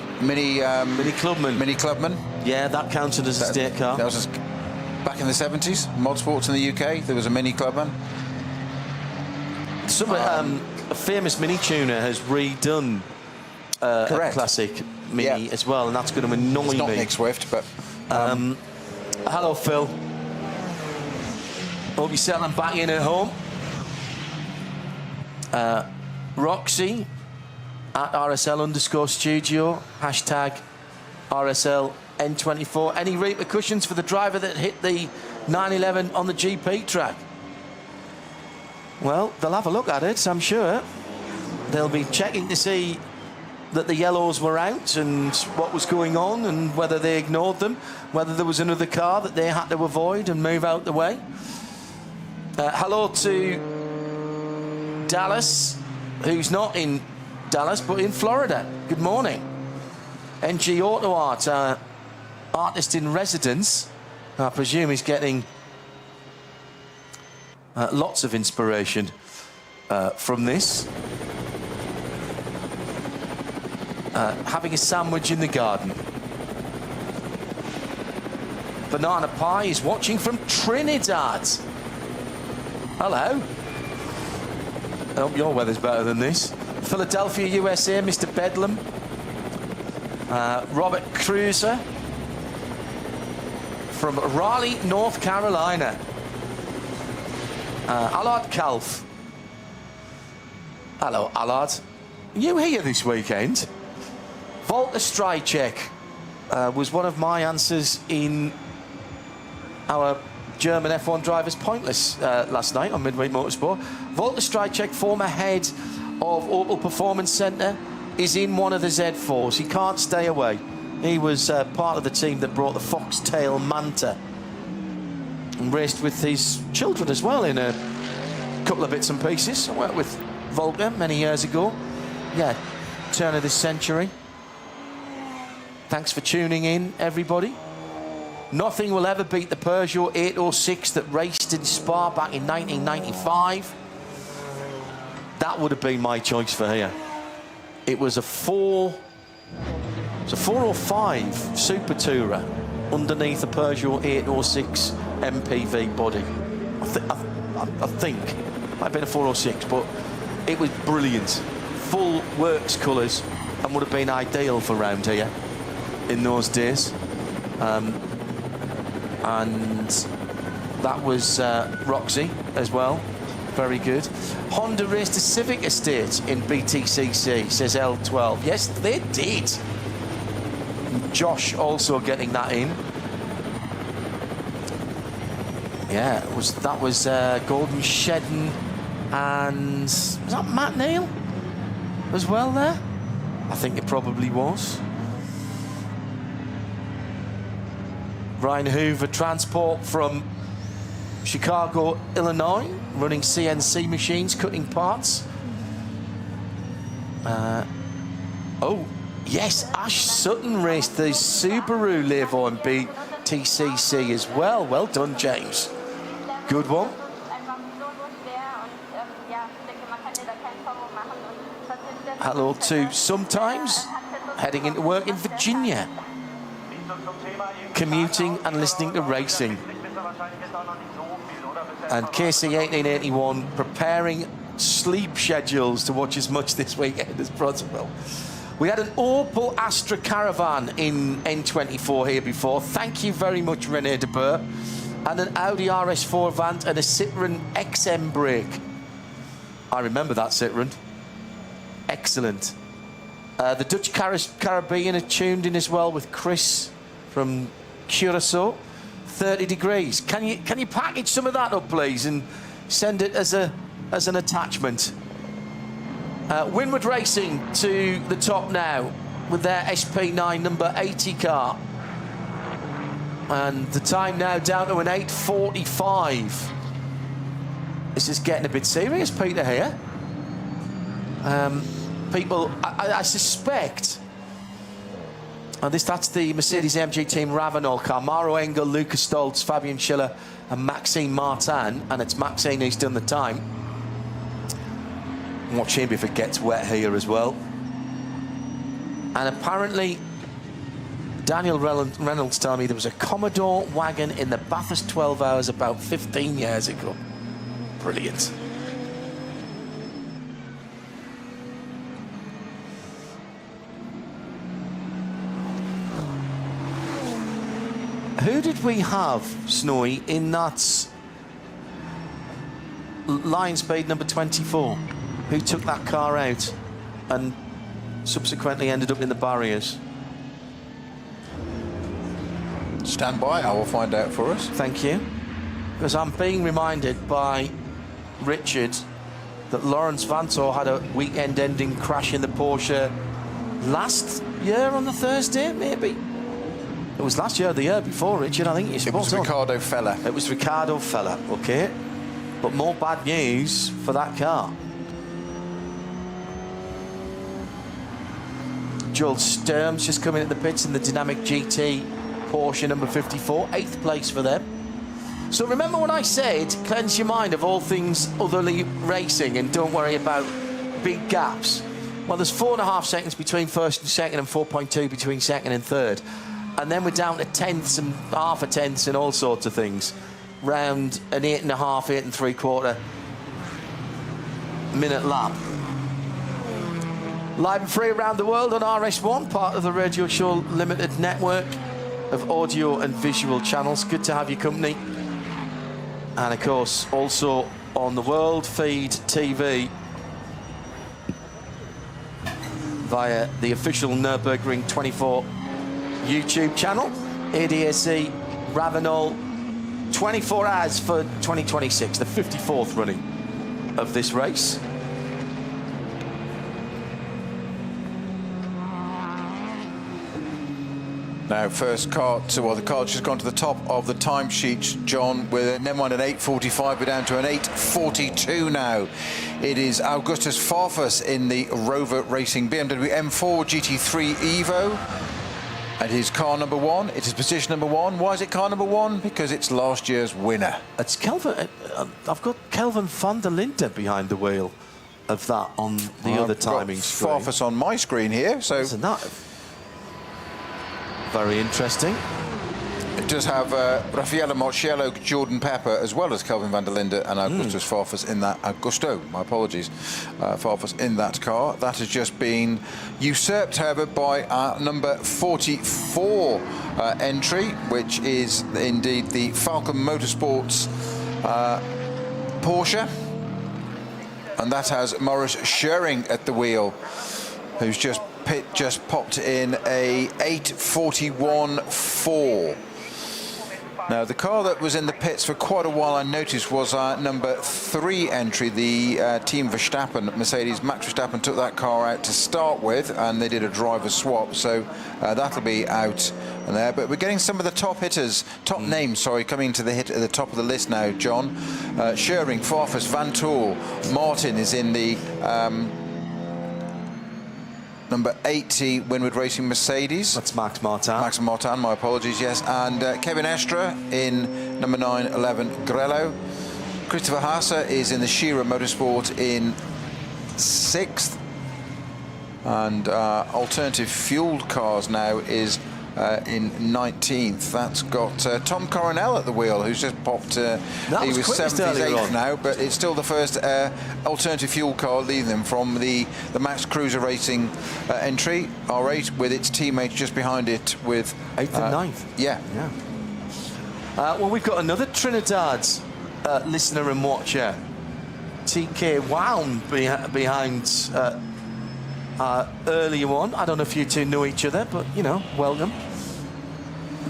Clubman. Mini Clubman. Yeah, that counted as a estate car. That was back in the 70s. Modsports in the UK. There was a Mini Clubman. A famous mini tuner has redone a classic Mini as well, and that's going to annoy me. It's not Nick Swift, but... Hello, Phil. Hope you're settling back in at home. Roxy at RSL_studio, hashtag RSL N24. Any repercussions for the driver that hit the 911 on the GP track? Well, they'll have a look at it, I'm sure. They'll be checking to see that the yellows were out and what was going on and whether they ignored them, whether there was another car that they had to avoid and move out the way. Hello to Dallas, who's not in Dallas but in Florida. Good morning. NG Auto Art, artist in residence. I presume he's getting lots of inspiration from this. Having a sandwich in the garden. Banana Pie is watching from Trinidad. Hello. I hope your weather's better than this. Philadelphia, USA, Mr. Bedlam. Robert Cruiser from Raleigh, North Carolina. Allard Calf. Hello, Allard. You here this weekend? Walter Strycek was one of my answers in our German F1 drivers pointless last night on Midweek Motorsport. Walter Strycek, former head of Opel Performance Centre, is in one of the Z4s. He can't stay away. He was part of the team that brought the Foxtail Manta and raced with his children as well in a couple of bits and pieces. I worked with Volker many years ago. Yeah, turn of this century. Thanks for tuning in, everybody. Nothing will ever beat the Peugeot 806 that raced in Spa back in 1995. That would have been my choice for here. It was a 405 Super Tourer underneath a Peugeot 806 MPV body. I think might have been a 406, but it was brilliant. Full works colours, and would have been ideal for round here in those days. And that was Roxy as well. Very good. Honda raced a Civic Estate in BTCC, says L12. Yes, they did. Josh also getting that in. Yeah, that was Gordon Shedden, and was that Matt Neal as well there? I think it probably was. Ryan Hoover Transport from Chicago, Illinois, running CNC machines, cutting parts. Oh, yes, Ash Sutton raced the Subaru Levo in BTCC as well. Well done, James. Good one. Hello to Sometimes, heading into work in Virginia. Commuting and listening to racing. And KC1881 preparing sleep schedules to watch as much this weekend as possible. We had an Opel Astra Caravan in N24 here before. Thank you very much, René de Boer. And an Audi RS4 Avant and a Citroën XM brake. I remember that Citroën. Excellent. The Dutch Caribbean are tuned in as well with Chris from Curacao. 30 degrees. Can you package some of that up, please, and send it as an attachment? Winward Racing to the top now with their SP9 number 80 car. And the time now down to an 8:45. This is getting a bit serious, Peter, here. People, I suspect, and that's the Mercedes AMG Team Ravenol car. Maro Engel, Lucas Stoltz, Fabian Schiller and Maxime Martin. And it's Maxime who's done the time. Watch him if it gets wet here as well. And apparently, Daniel Reynolds telling me there was a Commodore wagon in the Bathurst 12 Hours about 15 years ago. Brilliant. Who did we have, Snowy, in that Lion Spade number 24? Who took that car out and subsequently ended up in the barriers? Stand by, I will find out for us. Thank you. Because I'm being reminded by Richard that Lawrence Vantor had a weekend-ending crash in the Porsche last year on the Thursday, maybe? It was last year or the year before, Richard, I think. It was Ricardo Fella. It was Ricardo Fella, OK. But more bad news for that car. Joel Sturm's just coming in the pits in the Dynamic GT Porsche number 54, 8th place for them. So remember when I said cleanse your mind of all things otherly racing and don't worry about big gaps? Well, there's 4.5 seconds between first and second and 4.2 between second and third. And then we're down to tenths and half a tenths and all sorts of things. Round an 8.5, 8.75 minute lap. Live and free around the world on RS1, part of the Radio Show Limited network of audio and visual channels. Good to have your company. And of course, also on the World Feed TV via the official Nürburgring 24 YouTube channel, ADAC RAVENOL 24H for 2026, the 54th running of this race. Now, first car the car's just gone to the top of the timesheet, John, with never mind an 8:45, we're down to an 8:42 now. It is Augustus Farfus in the Rover Racing BMW M4 GT3 Evo. It is car number one. It is position number one. Why is it car number one? Because it's last year's winner. It's Kelvin. I've got Kelvin van der Linde behind the wheel of that on the other timing screen. Farfus on my screen here, so isn't that very interesting? It does have Raffaele Marciello, Jordan Pepper, as well as Kelvin van der Linde and Augustus Farfus in that. My apologies, Farfus in that car. That has just been usurped, however, by our number 44 entry, which is indeed the Falcon Motorsports Porsche, and that has Maurice Schering at the wheel, who's just popped in a 8:41.4. Now, the car that was in the pits for quite a while, I noticed, was number 3 entry, the Team Verstappen, Mercedes. Max Verstappen took that car out to start with, and they did a driver swap, so that'll be out and there. But we're getting some of the top hitters, top names, sorry, coming to the hit at the top of the list now, John. Schering, Farfus, Van Tool, Martin is in the number 80 Winward Racing Mercedes. That's Max Martin. Max Martin, my apologies, yes. And Kevin Estra in number 9, 11 Grello. Christopher Haase is in the Shearer Motorsport in 6th. And alternative fueled cars now is in 19th. That's got Tom Coronel at the wheel, who's just popped. He was 7th, he's 8th now, but it's still the first alternative fuel car leaving them from the Max Cruiser Racing entry, R8, with its teammates just behind it with 8th and 9th. Yeah. Well, we've got another Trinidad listener and watcher, TK Wound, behind earlier on. I don't know if you two know each other, but, you know, welcome.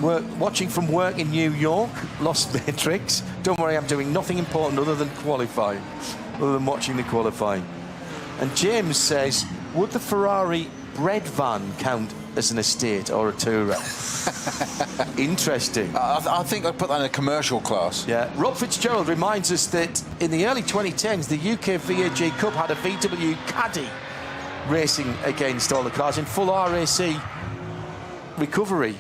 Watching from work in New York, Lost Matrix. Don't worry, I'm doing nothing important other than qualifying, other than watching the qualifying. And James says, would the Ferrari bread van count as an estate or a tourer? Interesting. I think I'd put that in a commercial class. Yeah. Rob Fitzgerald reminds us that in the early 2010s, the UK VAG Cup had a VW Caddy racing against all the cars in full RAC recovery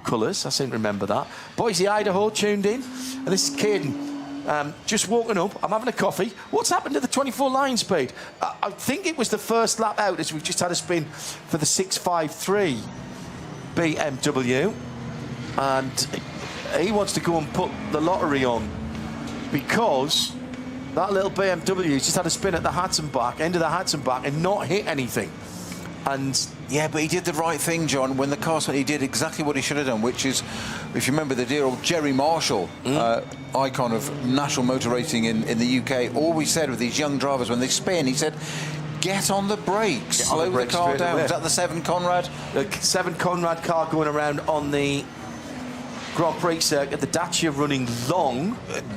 colours. I seem to remember that. Boise, Idaho tuned in, and this is Caden. Just woken up, I'm having a coffee. What's happened to the 24 line speed? I think it was the first lap out, as we've just had a spin for the 653 BMW, and he wants to go and put the lottery on, because that little BMW just had a spin at the Hudson back, end of the Hudson back, and not hit anything. And yeah, but he did the right thing, John. When the car spent, he did exactly what he should have done, which is, if you remember, the dear old Jerry Marshall, icon of national motor racing in the UK, always said with these young drivers when they spin, he said, get on the brakes, slow the car down. Was that the 7 Conrad? The 7 Conrad car going around on the Grand Prix circuit, the Dacia running long.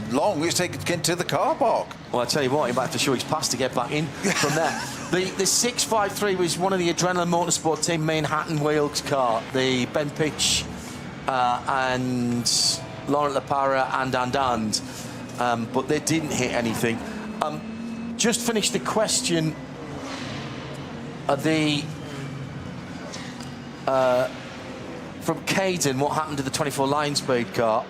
Long? It's taken to the car park. Well, I tell you what, he might have to show his pass to get back in from there. The 653 was one of the Adrenaline Motorsport Team Manhattan Wales car. The Ben Pitch and Laurent Lapara and. But they didn't hit anything. Just finished the question of the... from Caden, what happened to the 24 line speed car?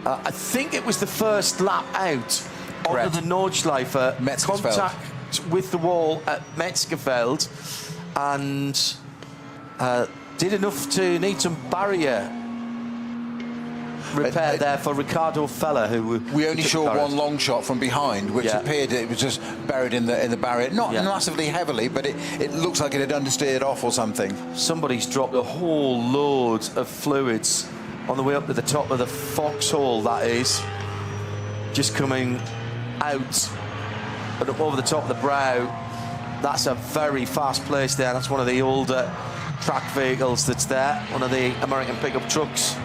I think it was the first lap out onto the Nordschleife, contact with the wall at Metzgerfeld, and did enough to need some barrier repair there for Ricardo Feller, who we only saw one long shot from behind, which appeared it was just buried in the barrier, not massively heavily, but it looks like it had understeered off or something. Somebody's dropped a whole load of fluids on the way up to the top of the foxhole, that is, just coming out and up over the top of the brow. That's a very fast place there. That's one of the older track vehicles that's there, one of the American pickup trucks.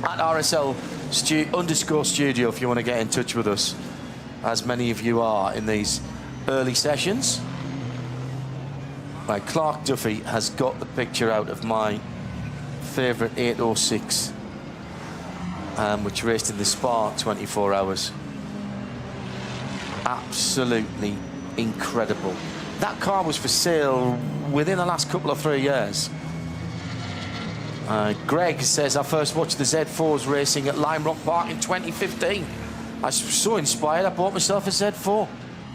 At RSL _studio if you want to get in touch with us, as many of you are in these early sessions. Right, Clark Duffy has got the picture out of my favourite 806, which raced in the Spa 24 hours. Absolutely incredible that car was for sale within the last couple of 3 years. Greg says, I first watched the Z4s racing at Lime Rock Park in 2015. I was so inspired, I bought myself a Z4.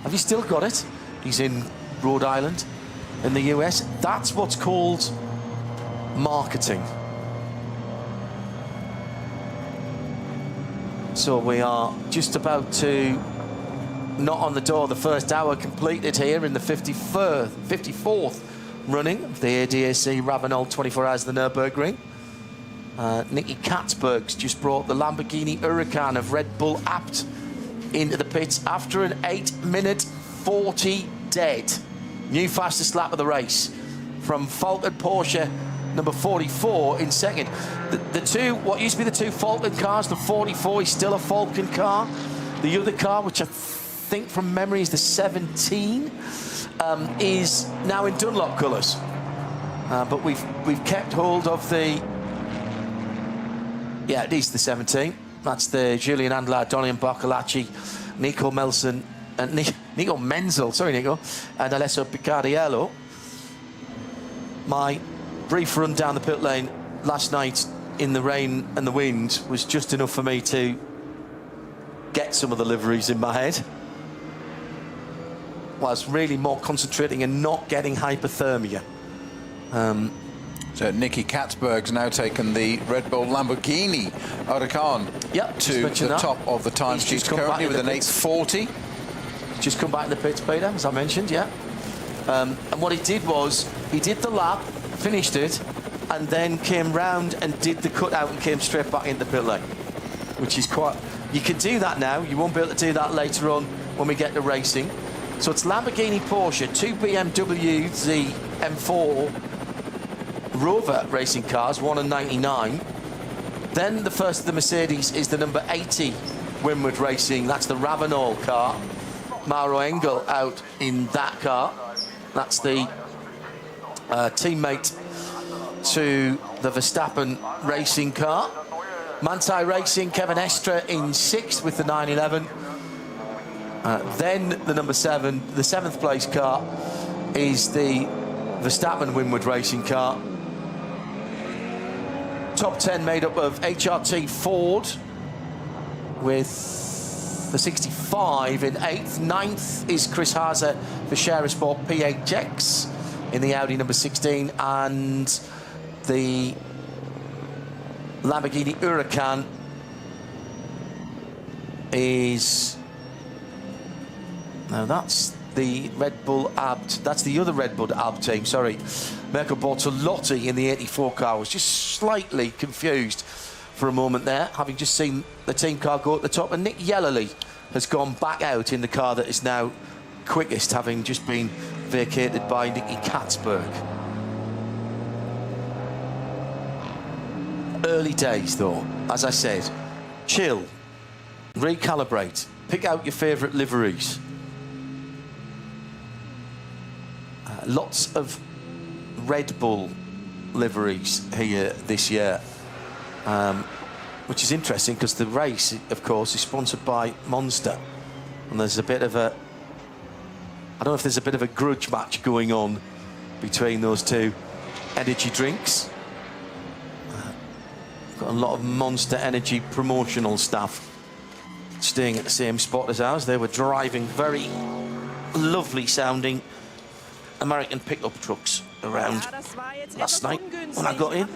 Have you still got it? He's in Rhode Island, in the US. That's what's called marketing. So we are just about to knock on the door. The first hour completed here in the 54th running of the ADAC RAVENOL 24H the Nürburgring. Nicky Katzberg's just brought the Lamborghini Huracan of Red Bull Abt into the pits after an 8-minute 40 dead. New fastest lap of the race from Falcon Porsche number 44 in second. The two, what used to be the two Falcon cars, the 44 is still a Falcon car. The other car, which I think from memory is the 17, is now in Dunlop colours. But we've kept hold of the, yeah, it is the 17. That's the Julian Andlar, Donian Barcolacci, Nico Menzel, sorry Nico, and Alessio Picardiello. My brief run down the pit lane last night in the rain and the wind was just enough for me to get some of the liveries in my head. Was really more concentrating and not getting hypothermia. So Nicky Katzberg's now taken the Red Bull Lamborghini Huracan to the top of the time sheet currently with an 8:40. Just come back in the pits, Peter, as I mentioned, yeah. And what he did was, he did the lap, finished it, and then came round and did the cutout and came straight back into the pit lane, which is quite... You can do that now. You won't be able to do that later on when we get to racing. So it's Lamborghini, Porsche, 2 BMW, the M4 Rover racing cars, 1 and 99. Then the first of the Mercedes is the number 80 Winward Racing. That's the Ravenol car. Mauro Engel out in that car. That's the teammate to the Verstappen racing car. Manthey Racing, Kevin Estre in 6th with the 911. Then the number 7, the 7th place car is the Verstappen Winward Racing car. Top 10 made up of HRT Ford with the 65 in 8th. 9th is Chris Haase for Share Sport PHX in the Audi number 16, and the Lamborghini Huracan is... Now that's the Red Bull Abt, that's the other Red Bull Abt team, sorry. Mirko Bortolotti in the 84 car. Was just slightly confused for a moment there, having just seen the team car go at the top. And Nick Yellerly has gone back out in the car that is now quickest, having just been vacated by Nicky Katzberg. Early days though, as I said. Chill, recalibrate, pick out your favourite liveries. Lots of Red Bull liveries here this year, which is interesting because the race, of course, is sponsored by Monster, and there's a bit of a, I don't know if there's a bit of a grudge match going on between those two energy drinks. Got a lot of Monster Energy promotional staff staying at the same spot as ours. They were driving very lovely sounding American pickup trucks around last night when I got in.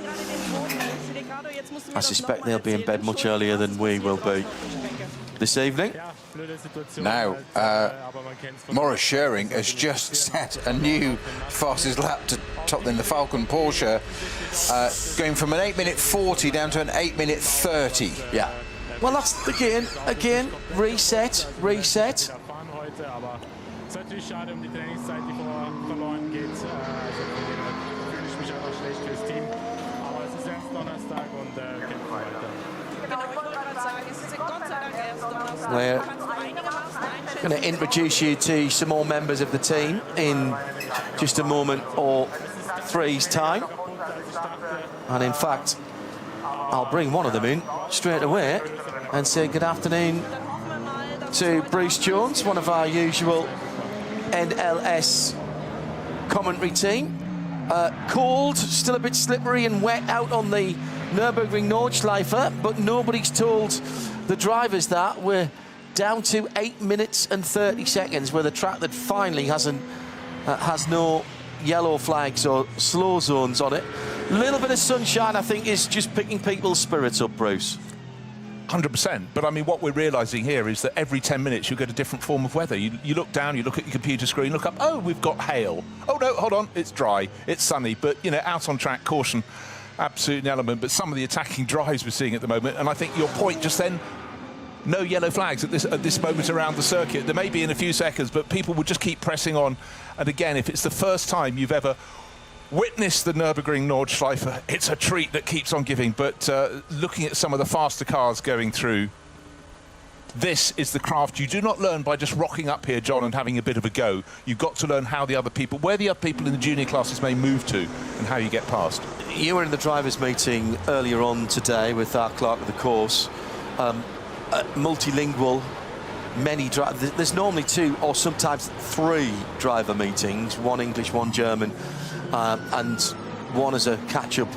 I suspect they'll be in bed much earlier than we will be this evening. Now, Maurice Schering has just set a new fastest lap to top than the Falcon Porsche, going from an 8-minute 40 down to an 8-minute 30. Yeah. Well, that's again, reset. Es ist natürlich schade die Trainingszeit, die verloren geht. Also fühle ich mich einfach schlecht fürs Team. Aber es ist erst Donnerstag und kämpfen weiter. We're going to introduce you to some more members of the team in just a moment or three's time. And in fact, I'll bring one of them in straight away and say good afternoon to Bruce Jones, one of our usual NLS commentary team. Cold, still a bit slippery and wet out on the Nürburgring Nordschleife, but nobody's told the drivers that we're down to 8 minutes and 30 seconds with a track that finally has no yellow flags or slow zones on it. A little bit of sunshine, I think, is just picking people's spirits up, Bruce. 100%. But I mean, what we're realising here is that every 10 minutes you get a different form of weather. You look down, you look at your computer screen, look up, oh, we've got hail. Oh, no, hold on, it's dry, it's sunny. But, you know, out on track, caution, absolute element. But some of the attacking drives we're seeing at the moment, and I think your point just then, no yellow flags at this moment around the circuit. There may be in a few seconds, but people will just keep pressing on. And again, if it's the first time you've ever witnessed the Nürburgring Nordschleife, it's a treat that keeps on giving. But looking at some of the faster cars going through, this is the craft you do not learn by just rocking up here, John, and having a bit of a go. You've got to learn how the other people, where the other people in the junior classes may move to, and how you get past. You were in the drivers' meeting earlier on today with our clerk of the course. Multilingual, there's normally 2 or sometimes 3 driver meetings, 1 English, 1 German, and 1 as a catch-up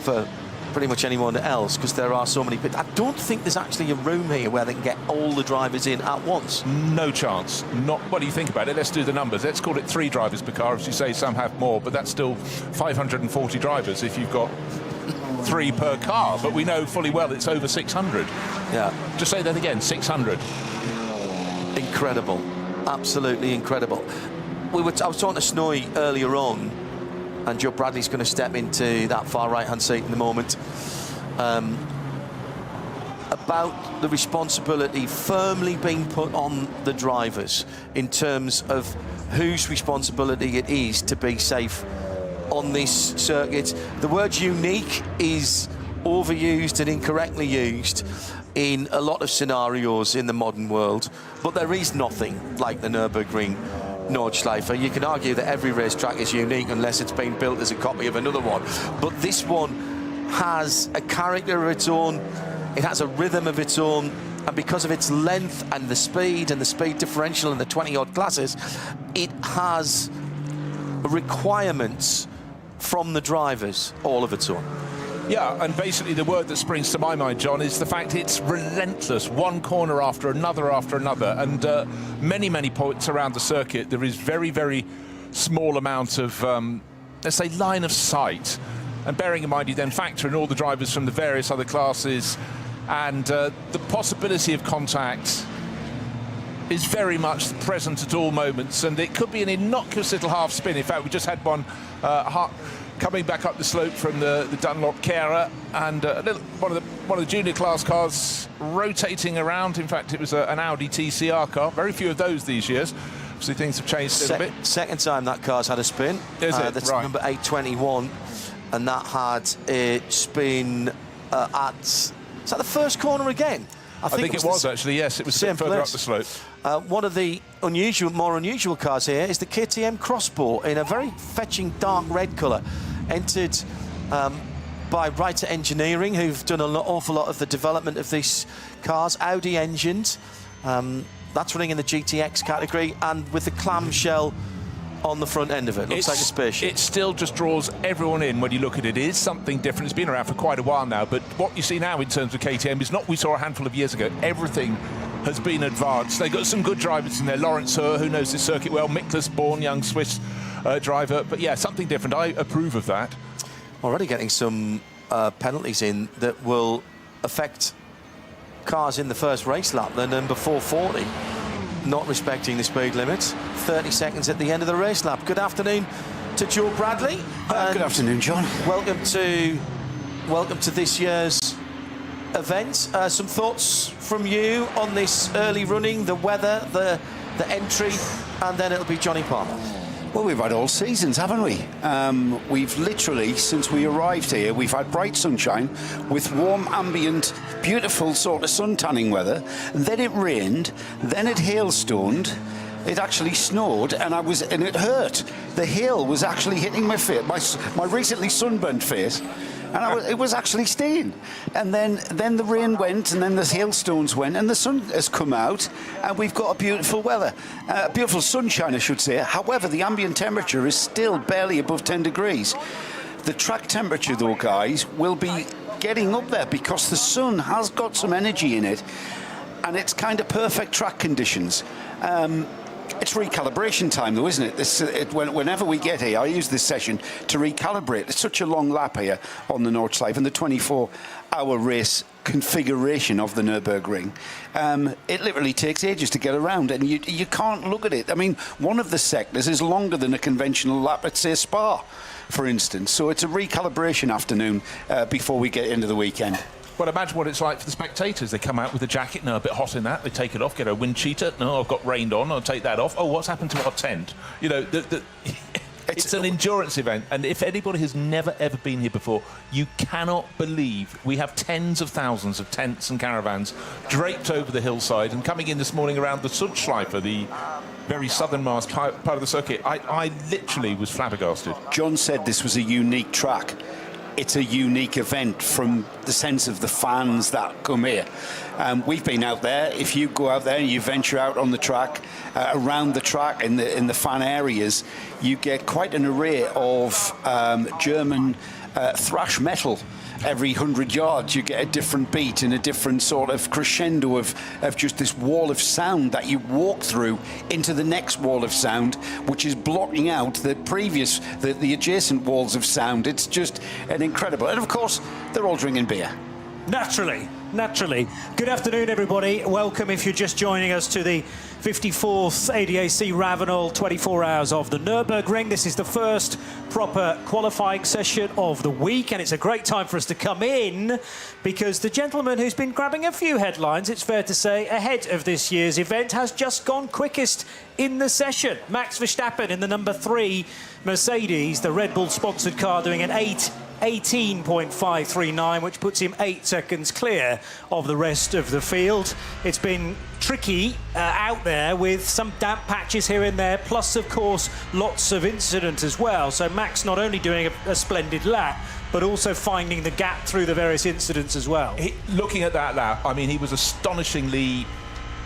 for pretty much anyone else, because there are so many. But I don't think there's actually a room here where they can get all the drivers in at once. No chance. Not. What do you think about it? Let's do the numbers. Let's call it 3 drivers per car. As you say, some have more, but that's still 540 drivers if you've got 3 per car. But we know fully well it's over 600. Yeah. Just say that again, 600. Incredible. Absolutely incredible. I was talking to Snowy earlier on, and Joe Bradley's going to step into that far right-hand seat in a moment, about the responsibility firmly being put on the drivers in terms of whose responsibility it is to be safe on this circuit. The word unique is overused and incorrectly used in a lot of scenarios in the modern world, but there is nothing like the Nürburgring Nordschleife. You can argue that every racetrack is unique unless it's been built as a copy of another one, but this one has a character of its own, it has a rhythm of its own, and because of its length and the speed differential and the 20-odd classes, it has requirements from the drivers all of its own. Yeah, and basically the word that springs to my mind, John, is the fact it's relentless, one corner after another, and many points around the circuit there is very small amount of, let's say, line of sight. And bearing in mind you then factor in all the drivers from the various other classes, and the possibility of contact is very much present at all moments, and it could be an innocuous little half spin. In fact, we just had one coming back up the slope from the Dunlop Carer, and one of the junior class cars rotating around. In fact, it was an Audi TCR car. Very few of those these years. Obviously, things have changed a little bit. Second time that car's had a spin. Is it? That's right. Number 821, and that had a spin is that the first corner again? I think it was actually, yes. It was a bit further up the slope. One of the more unusual cars here is the KTM Crossbow in a very fetching dark red colour, entered by Writer Engineering, who've done an awful lot of the development of these cars. Audi engines, that's running in the GTX category, and with the clamshell on the front end of it. Looks like a spaceship. It still just draws everyone in when you look at it. It is something different. It's been around for quite a while now, but what you see now in terms of KTM is not what we saw a handful of years ago. Everything has been advanced. They've got some good drivers in there. Lawrence Hur, who knows this circuit well. Miklas Born, young Swiss driver. But yeah, something different. I approve of that. Already getting some penalties in that will affect cars in the first race lap. The number 440 not respecting the speed limits. 30 seconds at the end of the race lap. Good afternoon to Joe Bradley. Good afternoon, John. Welcome to this year's event. Some thoughts from you on this early running, the weather, the entry, and then it'll be Johnny Palmer. Well, we've had all seasons, haven't we? We've literally, since we arrived here, we've had bright sunshine with warm, ambient, beautiful sort of sun tanning weather. And then it rained, then it hailstormed, it actually snowed, and it hurt. The hail was actually hitting my face, my recently sunburnt face. And it was actually staying. And then the rain went, and then the hailstones went, and the sun has come out, and we've got a beautiful weather. Beautiful sunshine, I should say. However, the ambient temperature is still barely above 10 degrees. The track temperature, though, guys, will be getting up there because the sun has got some energy in it, and it's kind of perfect track conditions. It's recalibration time, though, isn't it? Whenever we get here, I use this session to recalibrate. It's such a long lap here on the Nordschleife and the 24-hour race configuration of the Nürburgring. It literally takes ages to get around, and you can't look at it. I mean, one of the sectors is longer than a conventional lap at, say, Spa, for instance. So it's a recalibration afternoon before we get into the weekend. Well, imagine what it's like for the spectators. They come out with a jacket, no, a bit hot in that. They take it off, get a wind cheater. No, I've got rained on. I'll take that off. Oh, what's happened to our tent? You know, it's an endurance event. And if anybody has never, ever been here before, you cannot believe we have tens of thousands of tents and caravans draped over the hillside. And coming in this morning around the Nordschleife, the very southernmost part of the circuit, I literally was flabbergasted. John said this was a unique track. It's a unique event from the sense of the fans that come here. We've been out there. If you go out there and you venture out on the track, around the track in the fan areas, you get quite an array of German thrash metal. Every 100 yards you get a different beat and a different sort of crescendo of just this wall of sound that you walk through into the next wall of sound, which is blocking out the adjacent walls of sound. It's just an incredible. And of course, they're all drinking beer. Naturally. Good afternoon, everybody. Welcome if you're just joining us to the 54th ADAC RAVENOL 24 hours of the Nürburgring. This is the first proper qualifying session of the week, and it's a great time for us to come in because the gentleman who's been grabbing a few headlines, it's fair to say, ahead of this year's event has just gone quickest in the session. Max Verstappen in the number 3 Mercedes, the Red Bull-sponsored car, doing an 18.539, which puts him 8 seconds clear of the rest of the field. It's been tricky out there with some damp patches here and there, plus, of course, lots of incident as well. So Max not only doing a splendid lap, but also finding the gap through the various incidents as well. Looking at that lap, I mean, he was astonishingly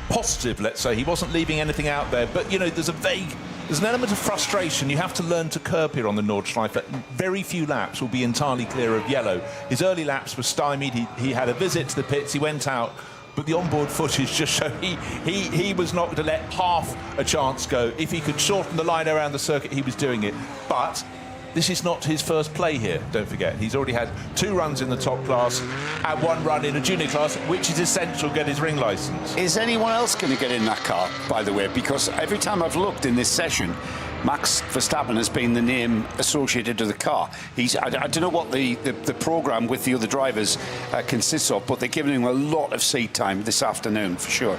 positive, let's say. He wasn't leaving anything out there, but, you know, there's an element of frustration you have to learn to curb here on the Nordschleife. Very few laps will be entirely clear of yellow. His early laps were stymied. He had a visit to the pits. He went out, but the onboard footage just showed he was not going to let half a chance go. If he could shorten the line around the circuit, he was doing it. But this is not his first play here, don't forget. He's already had 2 runs in the top class and 1 run in a junior class, which is essential to get his ring licence. Is anyone else going to get in that car, by the way? Because every time I've looked in this session, Max Verstappen has been the name associated to the car. I don't know what the programme with the other drivers consists of, but they're giving him a lot of seat time this afternoon, for sure.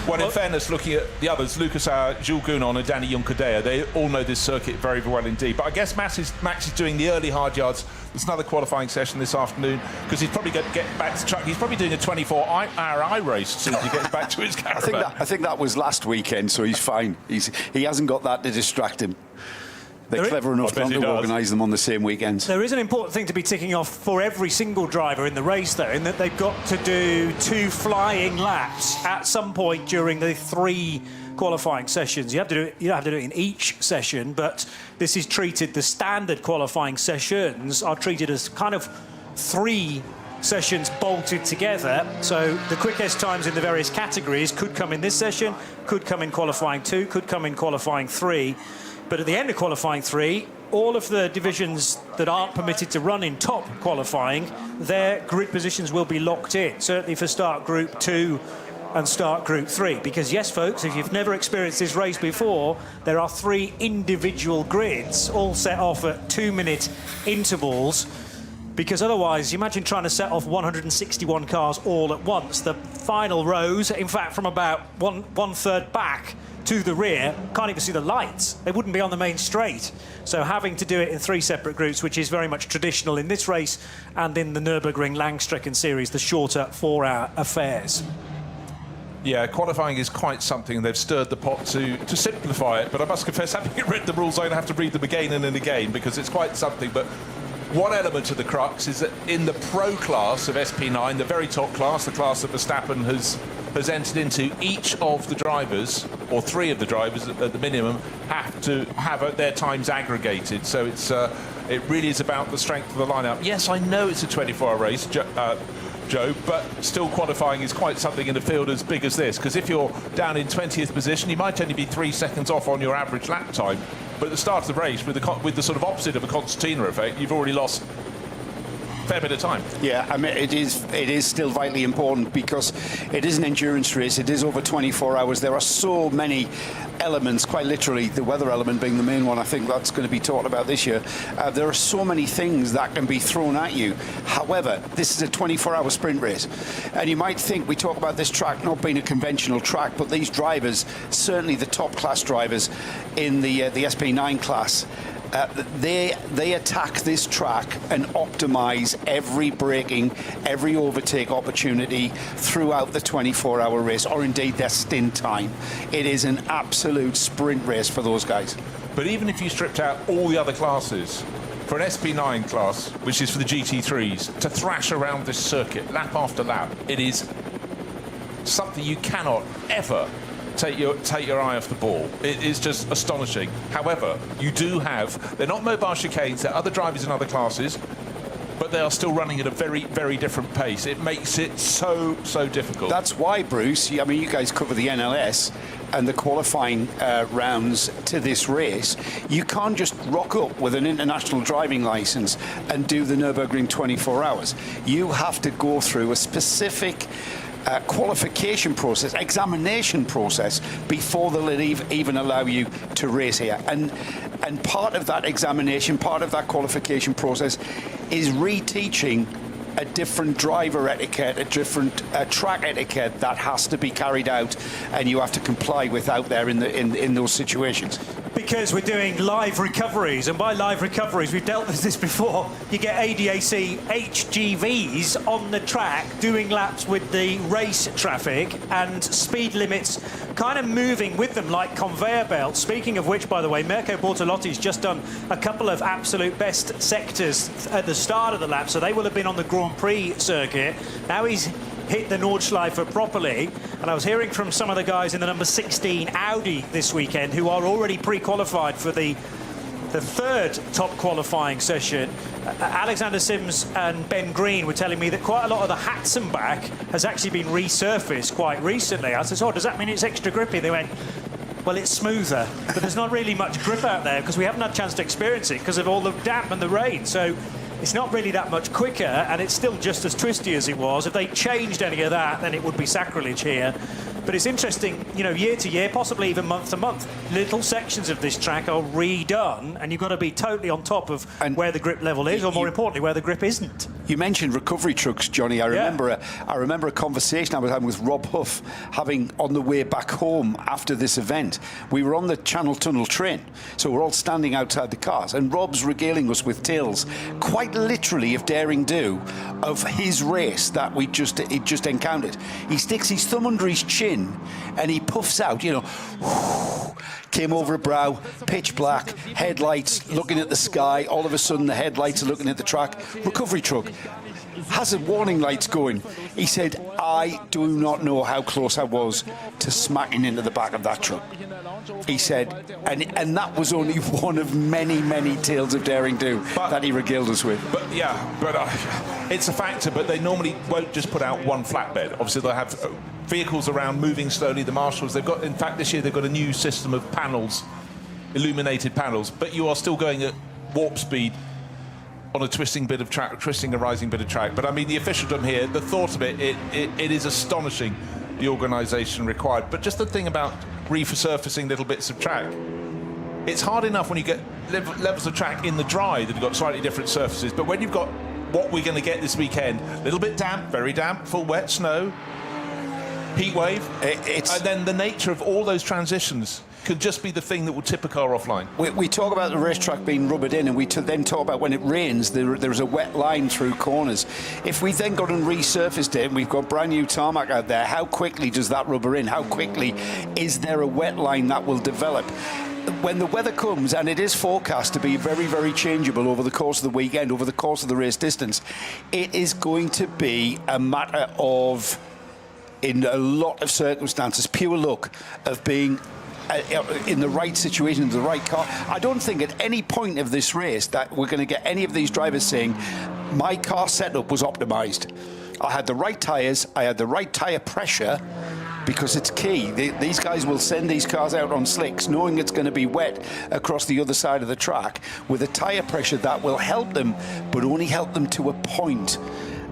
Well, in fairness, looking at the others, Lucas Jules Gounon and Danny Juncadea, they all know this circuit very, very well indeed. But I guess Max is doing the early hard yards. There's another qualifying session this afternoon because he's probably going to get back to the track. He's probably doing a 24-hour I-race as soon as he gets back to his caravan. I think that was last weekend, so he's fine. He hasn't got that to distract him. They're clever enough not to organise them on the same weekends. There is an important thing to be ticking off for every single driver in the race, though, in that they've got to do 2 flying laps at some point during the 3 qualifying sessions. You don't have to do it in each session, but this is treated, the standard qualifying sessions are treated as kind of 3 sessions bolted together. So the quickest times in the various categories could come in this session, could come in qualifying 2, could come in qualifying 3. But at the end of qualifying 3, all of the divisions that aren't permitted to run in top qualifying, their grid positions will be locked in, certainly for start group 2 and start group 3. Because yes, folks, if you've never experienced this race before, there are 3 individual grids all set off at 2-minute intervals. Because otherwise, you imagine trying to set off 161 cars all at once. The final rows, in fact, from about one third back to the rear, can't even see the lights. They wouldn't be on the main straight. So having to do it in 3 separate groups, which is very much traditional in this race and in the Nürburgring Langstrecken series, the shorter 4-hour affairs. Yeah, qualifying is quite something. They've stirred the pot to simplify it, but I must confess, having read the rules, I'm going to have to read them again and again because it's quite something. But one element of the crux is that in the pro class of SP9, the very top class, the class that Verstappen has entered into, each of the drivers, or 3 of the drivers at the minimum, have to have their times aggregated. So it really is about the strength of the lineup. Yes, I know it's a 24-hour race, Joe, but still qualifying is quite something in a field as big as this, because if you're down in 20th position, you might only be 3 seconds off on your average lap time, but at the start of the race, with the sort of opposite of a concertina effect, you've already lost a fair bit of time. Yeah, I mean, it is still vitally important because it is an endurance race. It is over 24 hours. There are so many elements, quite literally, the weather element being the main one. I think that's going to be talked about this year. There are so many things that can be thrown at you. However, this is a 24-hour sprint race. And you might think, we talk about this track not being a conventional track, but these drivers, certainly the top class drivers in the SP9 class, they attack this track and optimize every braking, every overtake opportunity throughout the 24-hour race, or indeed their stint time. It is an absolute sprint race for those guys. But even if you stripped out all the other classes, for an SP9 class, which is for the GT3s, to thrash around this circuit lap after lap, it is something you cannot ever take your eye off the ball. It is just astonishing. However, you do have, they're not mobile chicanes, they're other drivers in other classes, but they are still running at a very, very different pace. It makes it so difficult. That's why, Bruce, I mean, you guys cover the NLS and the qualifying rounds to this race. You can't just rock up with an international driving license and do the Nürburgring 24 hours. You have to go through a specific qualification process, examination process, before they'll even allow you to race here. And part of that examination, part of that qualification process is reteaching a different driver etiquette, a different track etiquette that has to be carried out, and you have to comply with out there in those situations. Because we're doing live recoveries, and by live recoveries, we've dealt with this before, you get ADAC HGVs on the track doing laps with the race traffic and speed limits kind of moving with them like conveyor belts. Speaking of which, by the way, Mirko Bortolotti's just done a couple of absolute best sectors at the start of the lap, so they will have been on the Grand Prix circuit. Now he's hit the Nordschleife properly, and I was hearing from some of the guys in the number 16 Audi this weekend who are already pre-qualified for the third top qualifying session. Alexander Sims and Ben Green were telling me that quite a lot of the Hatzenbach has actually been resurfaced quite recently. I said, oh, does that mean it's extra grippy? They went, well, it's smoother, but there's not really much grip out there because we haven't had a chance to experience it because of all the damp and the rain. So it's not really that much quicker, and it's still just as twisty as it was. If they changed any of that, then it would be sacrilege here. But it's interesting, you know, year to year, possibly even month to month, little sections of this track are redone, and you've got to be totally on top of where the grip level is, or more importantly, where the grip isn't. You mentioned recovery trucks, Johnny. I remember a conversation I was having with Rob Huff, having on the way back home after this event. We were on the Channel Tunnel train, so we're all standing outside the cars, and Rob's regaling us with tales, quite literally of daring do, of his race that he just encountered. He sticks his thumb under his chin and he puffs out, you know, came over a brow, pitch black, headlights looking at the sky. All of a sudden the headlights are looking at the track. Recovery truck, hazard warning lights going. He said, I do not know how close I was to smacking into the back of that truck. He said, and that was only one of many, many tales of daring do that he regaled us with. But it's a factor, but they normally won't just put out one flatbed. Obviously they'll have vehicles around moving slowly. The marshals, they've got, in fact this year they've got a new system of panels, illuminated panels, but you are still going at warp speed on a twisting a rising bit of track. But I mean, the officialdom here, the thought of it is astonishing, the organisation required. But just the thing about resurfacing little bits of track, it's hard enough when you get levels of track in the dry that have got slightly different surfaces, but when you've got what we're going to get this weekend, a little bit damp, very damp, full wet snow, heat wave, and then the nature of all those transitions could just be the thing that will tip a car offline. We talk about the racetrack being rubbered in, and we then talk about when it rains, there's a wet line through corners. If we then got and resurfaced it, and we've got brand new tarmac out there, how quickly does that rubber in? How quickly is there a wet line that will develop? when the weather comes, and it is forecast to be very, very changeable over the course of the weekend, over the course of the race distance, it is going to be a matter of, in a lot of circumstances, pure luck of being in the right situation, in the right car. I don't think at any point of this race that we're going to get any of these drivers saying, my car setup was optimised. I had the right tyres, I had the right tyre pressure, because it's key. These guys will send these cars out on slicks knowing it's going to be wet across the other side of the track with a tyre pressure that will help them, but only help them to a point.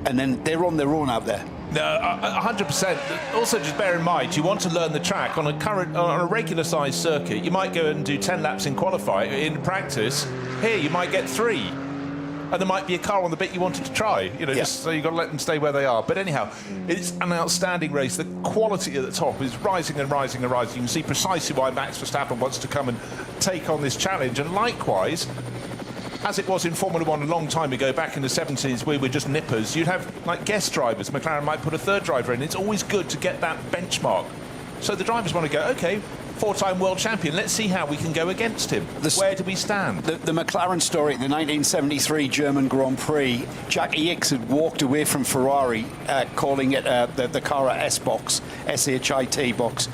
And then they're on their own out there. No, 100%. Also, just bear in mind, you want to learn the track on a regular-sized circuit. You might go and do 10 laps in practice. Here, you might get 3, and there might be a car on the bit you wanted to try. You know, just so you've got to let them stay where they are. But anyhow, it's an outstanding race. The quality at the top is rising and rising and rising. You can see precisely why Max Verstappen wants to come and take on this challenge. And likewise, as it was in Formula One a long time ago, back in the 70s, we were just nippers. You'd have, like, guest drivers. McLaren might put a third driver in. It's always good to get that benchmark. So the drivers want to go, OK, 4-time world champion, let's see how we can go against him. Where do we stand? The McLaren story, the 1973 German Grand Prix, Jackie Ickx had walked away from Ferrari, calling it the car a S-box, S-H-I-T box.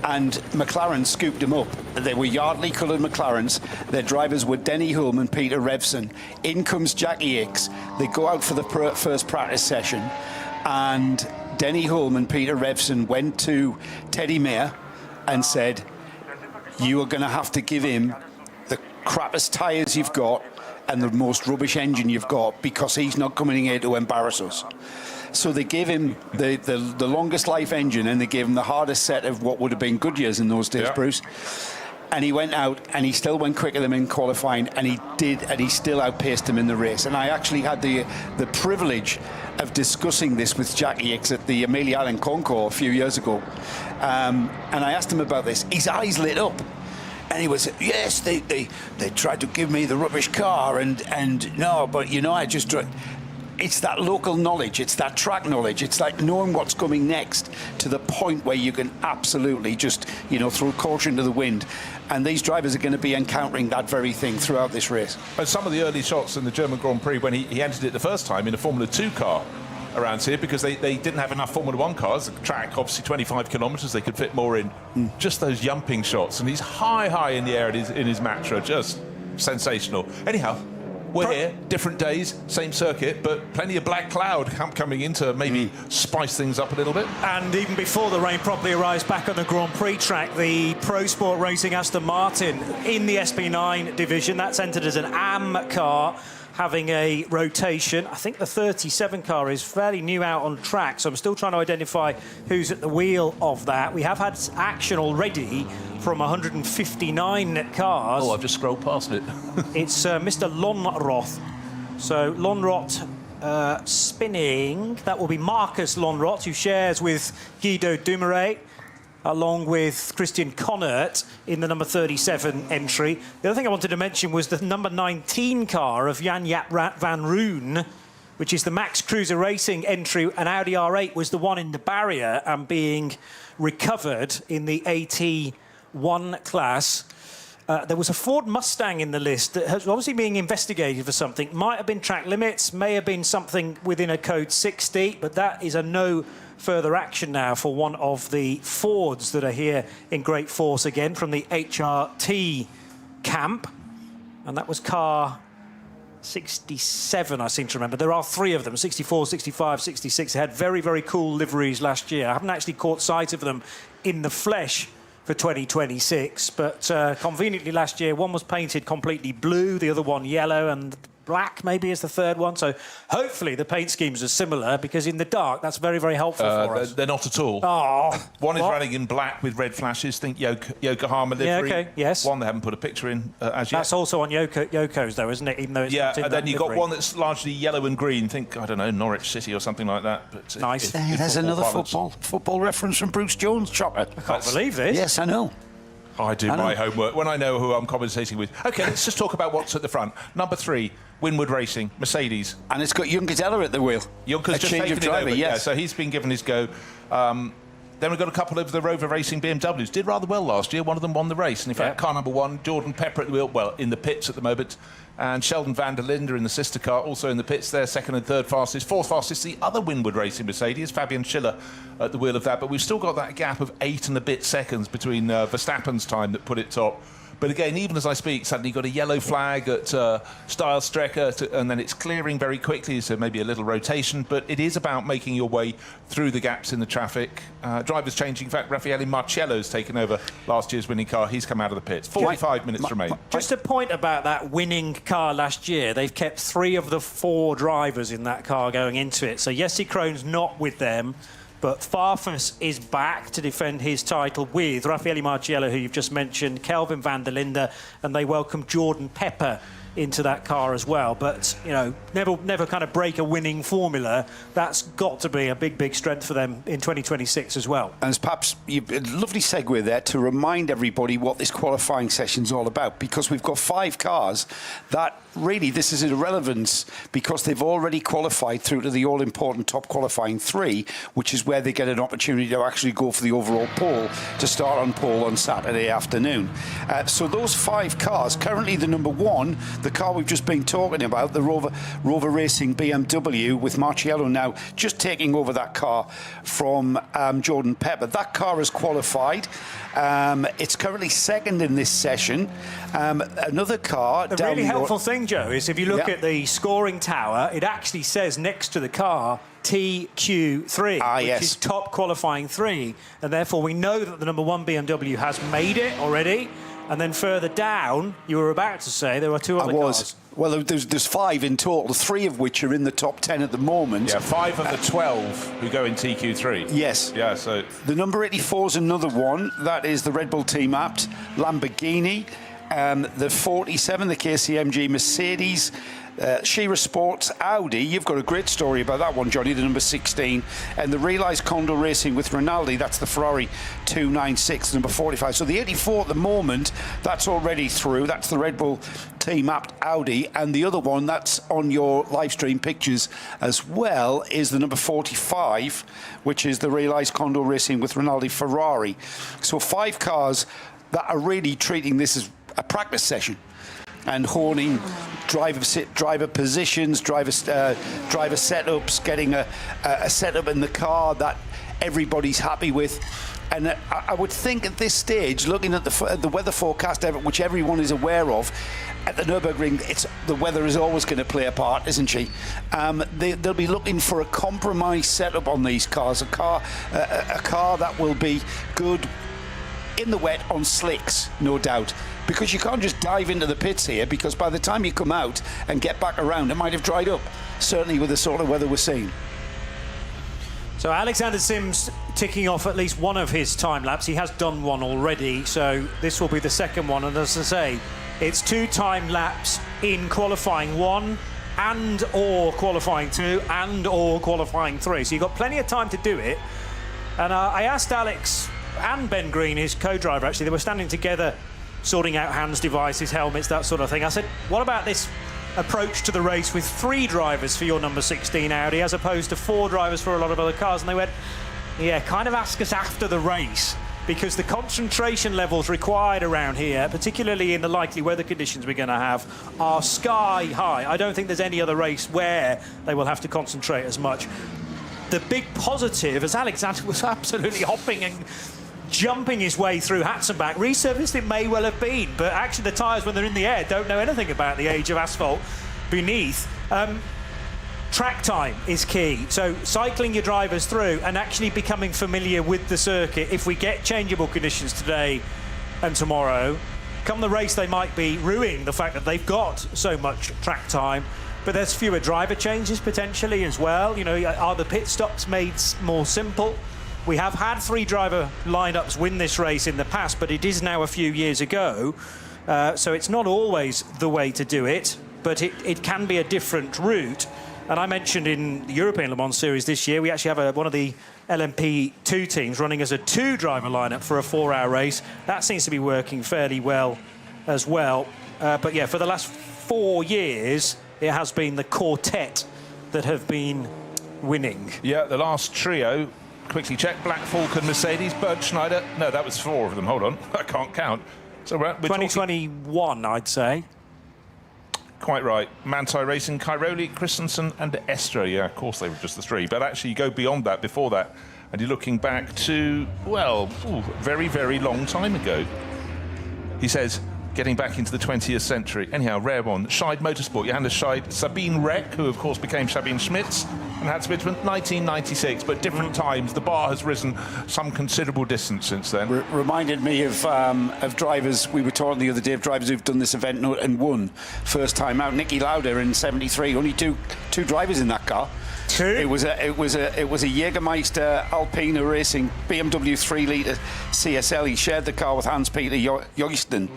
And McLaren scooped him up. They were Yardley coloured McLarens. Their drivers were Denny Hulme and Peter Revson. In comes Jackie Ickx. They go out for the first practice session, and Denny Hulme and Peter Revson went to Teddy Mayer and said, you are going to have to give him the crappiest tyres you've got and the most rubbish engine you've got, because he's not coming here to embarrass us. So they gave him the longest life engine, and they gave him the hardest set of what would have been Goodyears in those days, Bruce. And he went out, and he still went quicker than him in qualifying, and he still outpaced him in the race. And I actually had the privilege of discussing this with Jackie Ickx at the Amelia Island Concours a few years ago. And I asked him about this. His eyes lit up. And he was, yes, they tried to give me the rubbish car, and no, but, you know, I just... It's that local knowledge, it's that track knowledge, it's like knowing what's coming next to the point where you can absolutely just, you know, throw caution to the wind. And these drivers are going to be encountering that very thing throughout this race. And some of the early shots in the German Grand Prix when he entered it the first time in a Formula 2 car around here, because they didn't have enough Formula 1 cars. The track, obviously 25 kilometres, they could fit more in. Just those jumping shots. And he's high in the air in his Matra, just sensational. Anyhow, we're here, different days, same circuit, but plenty of black cloud coming in to maybe spice things up a little bit. And even before the rain properly arrives back on the Grand Prix track, the Pro Sport Racing Aston Martin in the SP9 division, that's entered as an AM car, having a rotation. I think the 37 car is fairly new out on track, so I'm still trying to identify who's at the wheel of that. We have had action already from 159 cars. Oh, I've just scrolled past it. It's Mr. Lonroth. So Lonroth spinning. That will be Marcus Lonroth, who shares with Guido Dumouriez, along with Christian Connert in the number 37 entry. The other thing I wanted to mention was the number 19 car of Jan-Jaap van Roon, which is the Max Cruiser Racing entry. An Audi R8 was the one in the barrier and being recovered in the AT1 class. There was a Ford Mustang in the list that was obviously being investigated for something. Might have been track limits, may have been something within a code 60, but that is a no further action now for one of the Fords that are here in great force again from the HRT camp. And that was car 67, I seem to remember. There are 3 of them, 64, 65, 66. They had very, very cool liveries last year. I haven't actually caught sight of them in the flesh for 2026, but conveniently last year, one was painted completely blue, the other one yellow, and black maybe is the third one. So hopefully the paint schemes are similar, because in the dark that's very, very helpful for us. They're not at all. Oh, one is running in black with red flashes. Think Yokohama livery. Yeah, okay, yes. One they haven't put a picture in as yet. That's also on Yoko's though, isn't it? Even though it's not in and then that you've got livery. one that's largely yellow and green. Think, I don't know, Norwich City or something like that. But nice. There's another football reference from Bruce Jones, Chopper. I can't believe this. Yes, I know. I do my homework when I know who I'm commentating with. OK, let's just talk about what's at the front. Number 3, Winwood Racing, Mercedes. And it's got Juncker Teller at the wheel. Juncker's just taken it over. Yes. Yeah, so he's been given his go. Then we've got a couple of the Rover Racing BMWs. Did rather well last year. One of them won the race. And in fact, car number 1, Jordan Pepper at the wheel, well, in the pits at the moment. And Sheldon van der Linde in the sister car, also in the pits there, second and third fastest. Fourth fastest, the other Winwood Racing Mercedes, Fabian Schiller at the wheel of that. But we've still got that gap of 8 and a bit seconds between Verstappen's time that put it top. But again, even as I speak, suddenly you've got a yellow flag at Stijlstrekker, and then it's clearing very quickly, so maybe a little rotation. But it is about making your way through the gaps in the traffic. Drivers changing. In fact, Raffaele Marciello's taken over last year's winning car. He's come out of the pits. 45 minutes remain. Just a point about that winning car last year. They've kept 3 of the 4 drivers in that car going into it. So Jesse Kroon's not with them. But Farfus is back to defend his title with Raffaele Marciello, who you've just mentioned, Kelvin van der Linde, and they welcome Jordan Pepper into that car as well. But, you know, never kind of break a winning formula. That's got to be a big strength for them in 2026 as well. And perhaps a lovely segue there to remind everybody what this qualifying session's all about, because we've got 5 cars that really this is irrelevant because they've already qualified through to the all-important top qualifying 3, which is where they get an opportunity to actually go for the overall pole to start on pole on Saturday afternoon. So those 5 cars, currently the number 1, the car we've just been talking about, the Rover Racing BMW, with Marciello now just taking over that car from Jordan Pepper. That car has qualified. It's currently second in this session. Another car. A really helpful thing, Joe, is if you look at the scoring tower, it actually says next to the car TQ3, which is top qualifying 3, and therefore we know that the number 1 BMW has made it already. And then further down, you were about to say there were 2 other cars. Well, there's 5 in total, 3 of which are in the top 10 at the moment. Yeah, 5 of the 12 who go in TQ3. Yes. Yeah, so... The number 84 is another one. That is the Red Bull Team Apt Lamborghini. The 47, the KCMG Mercedes. Shira Sports Audi. You've got a great story about that one, Johnny, the number 16. And the Realize Condor Racing with Rinaldi, that's the Ferrari 296, number 45. So the 84 at the moment, that's already through. That's the Red Bull Team Apt Audi. And the other one that's on your live stream pictures as well is the number 45, which is the Realize Condor Racing with Rinaldi Ferrari. So 5 cars that are really treating this as a practice session and honing driver positions, driver setups, getting a setup in the car that everybody's happy with. And I would think at this stage, looking at the weather forecast, which everyone is aware of, at the Nürburgring, the weather is always going to play a part, isn't she? They'll be looking for a compromise setup on these cars, a car that will be good in the wet on slicks, no doubt, because you can't just dive into the pits here, because by the time you come out and get back around, it might have dried up, certainly with the sort of weather we're seeing. So Alexander Sims ticking off at least one of his time laps. He has done one already, so this will be the second one. And as I say, it's 2 time laps in qualifying 1 and or qualifying 2 and or qualifying 3. So you've got plenty of time to do it. And I asked Alex and Ben Green, his co-driver, actually, they were standing together sorting out hands, devices, helmets, that sort of thing. I said, what about this approach to the race with 3 drivers for your number 16 Audi as opposed to 4 drivers for a lot of other cars? And they went, yeah, kind of ask us after the race, because the concentration levels required around here, particularly in the likely weather conditions we're going to have, are sky high. I don't think there's any other race where they will have to concentrate as much. The big positive, as Alexander was absolutely hopping and jumping his way through Hatzenbach, resurfaced it may well have been, but actually the tyres, when they're in the air, don't know anything about the age of asphalt beneath. Track time is key, so cycling your drivers through and actually becoming familiar with the circuit. If we get changeable conditions today and tomorrow, come the race they might be ruining the fact that they've got so much track time. But there's fewer driver changes potentially as well. You know, are the pit stops made more simple? We have had 3 driver lineups win this race in the past, but it is now a few years ago. So it's not always the way to do it, but it can be a different route. And I mentioned in the European Le Mans Series this year, we actually have one of the LMP2 teams running as a 2 driver lineup for a 4-hour race. That seems to be working fairly well as well. But yeah, for the last 4 years, it has been the quartet that have been winning. Yeah, the last trio quickly check. Black Falcon, Mercedes, Bernd Schneider. No, that was 4 of them. Hold on, I can't count. So we're 2021, I'd say. Quite right. Manti Racing, Cairoli, Christensen and Estra. Yeah, of course they were just the 3. But actually you go beyond that, before that, and you're looking back to, well, very, very long time ago. He says, getting back into the 20th century. Anyhow, rare one. Scheid Motorsport, Johannes Scheid, Sabine Reck, who of course became Sabine Schmitz, and Hans Wittmann, 1996, but different times. The bar has risen some considerable distance since then. Reminded me of drivers, we were talking the other day, of drivers who've done this event and won. First time out, Niki Lauda in 73, only two drivers in that car. It was a Jägermeister Alpina Racing BMW 3-litre CSL. He shared the car with Hans-Peter Joysten.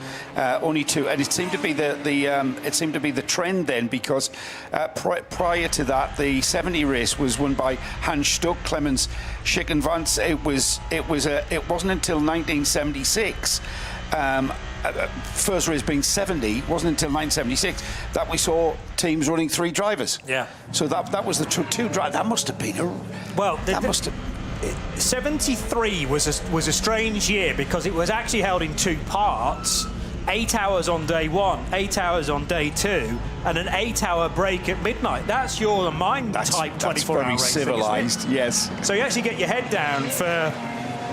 Only 2, and it seemed to be the trend then, because prior to that, the 70 race was won by Hans Stuck, Clemens Schickenvance. It wasn't until 1976. First race being 70, wasn't until 1976 that we saw teams running 3 drivers. Yeah. So that was the 2 drivers. That must have been a... 73 was a strange year, because it was actually held in 2 parts. 8 hours on day 1, 8 hours on day 2, and an 8-hour break at midnight. That's your mind type 24-hour racing. That's very civilised, yes. So you actually get your head down for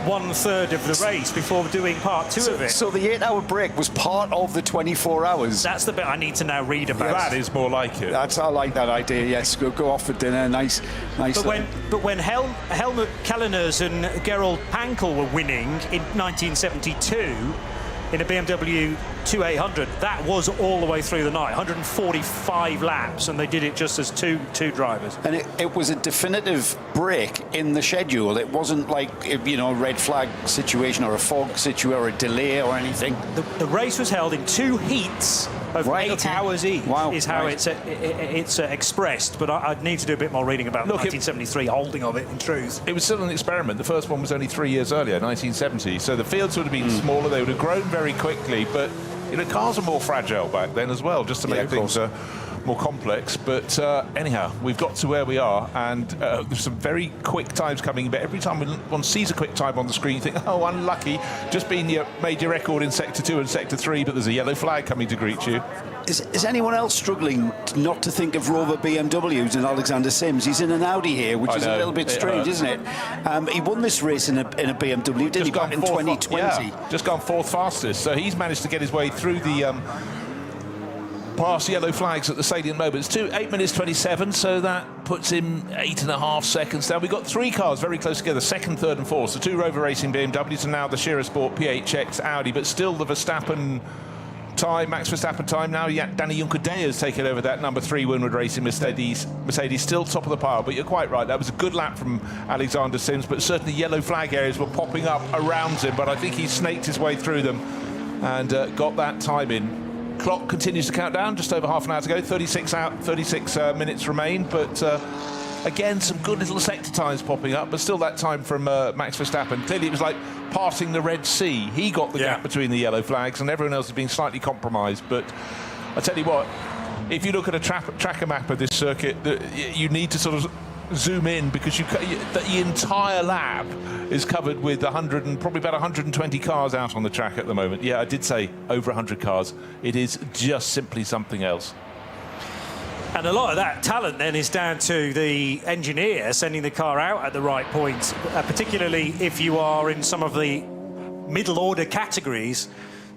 1/3 of the race before doing part 2 of it. So the 8-hour break was part of the 24 hours. That's the bit I need to now read about. That is more like it. I like that idea. Yes, go off for dinner. Nice. But when Helmut Kalleners and Gerald Pankel were winning in 1972 in a BMW 2800, that was all the way through the night, 145 laps, and they did it just as two drivers. And it was a definitive break in the schedule. It wasn't like, a red flag situation or a fog situation or a delay or anything. The race was held in 2 heats of 8 hours each. Wow, is how it's expressed. But I'd need to do a bit more reading about 1973 holding of it, in truth. It was still an experiment. The first one was only 3 years earlier, 1970. So the fields would have been smaller. They would have grown very quickly. But cars are more fragile back then as well, just to make things more complex. But anyhow, we've got to where we are, and there's some very quick times coming. But every time one sees a quick time on the screen, you think, oh, unlucky, just made your record in Sector 2 and Sector 3, but there's a yellow flag coming to greet you. Is anyone else struggling not to think of Rover BMWs and Alexander Sims? He's in an Audi here, which is a little bit strange, isn't it? He won this race in a BMW, didn't he, back in 2020? Yeah, just gone 4th fastest. So he's managed to get his way through the past yellow flags at the salient moments. 8 minutes 27, so that puts him 8.5 seconds down. We've got 3 cars very close together, 2nd, 3rd and 4th. So 2 Rover Racing BMWs and now the Scherer Sport PHX Audi, but still the Verstappen time, Max Verstappen time now. Danny Juncker-Day has taken over that number 3 Winward Racing Mercedes still top of the pile. But you're quite right, that was a good lap from Alexander Sims, but certainly yellow flag areas were popping up around him, but I think he snaked his way through them and got that time in. Clock continues to count down, just over half an hour to go, 36 minutes remain, but again, some good little sector times popping up, but still that time from Max Verstappen. Clearly it was like parting the Red Sea. He got the gap between the yellow flags and everyone else has been slightly compromised. But I tell you what, if you look at a tracker map of this circuit, you need to sort of zoom in, because the entire lap is covered with probably about 120 cars out on the track at the moment. Yeah, I did say over 100 cars. It is just simply something else. And a lot of that talent then is down to the engineer sending the car out at the right point, particularly if you are in some of the middle order categories,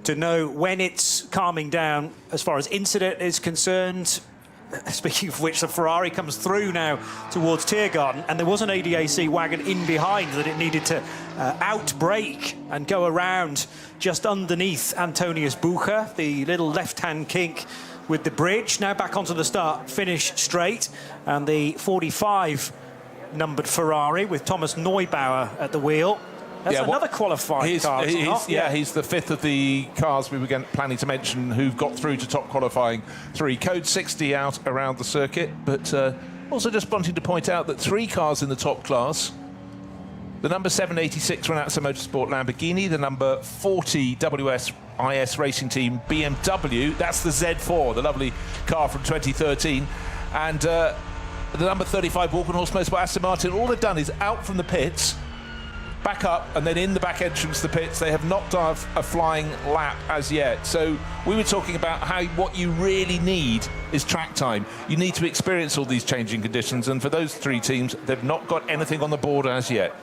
to know when it's calming down as far as incident is concerned. Speaking of which, the Ferrari comes through now towards Tiergarten, and there was an ADAC wagon in behind that it needed to outbrake and go around just underneath Antonius Bucher, the little left-hand kink with the bridge. Now back onto the start-finish straight, and the 45 numbered Ferrari with Thomas Neubauer at the wheel. That's another qualified car. He's the 5th of the cars we were planning to mention who've got through to top qualifying 3. Code 60 out around the circuit, but also just wanting to point out that 3 cars in the top class. The number 786 Renazza Motorsport Lamborghini, the number 40 WSIS Racing Team BMW, that's the Z4, the lovely car from 2013, and the number 35 Walkenhorst Motorsport Aston Martin. All they've done is out from the pits, back up, and then in the back entrance to the pits. They have not done a flying lap as yet. So we were talking about how what you really need is track time. You need to experience all these changing conditions, and for those three teams, they've not got anything on the board as yet.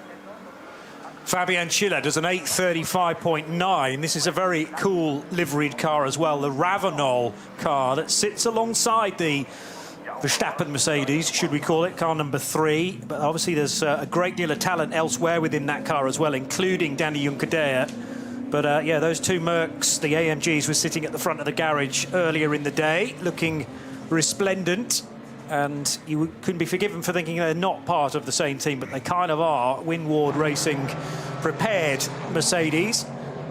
Fabian Schiller does an 8:35.9. This is a very cool liveried car as well, the Ravenol car that sits alongside the Verstappen Mercedes, should we call it, car number 3. But obviously there's a great deal of talent elsewhere within that car as well, including Danny Juncadella. But yeah, those two Mercs, the AMGs, were sitting at the front of the garage earlier in the day, looking resplendent. And you couldn't be forgiven for thinking they're not part of the same team, but they kind of are. Winward Racing prepared Mercedes.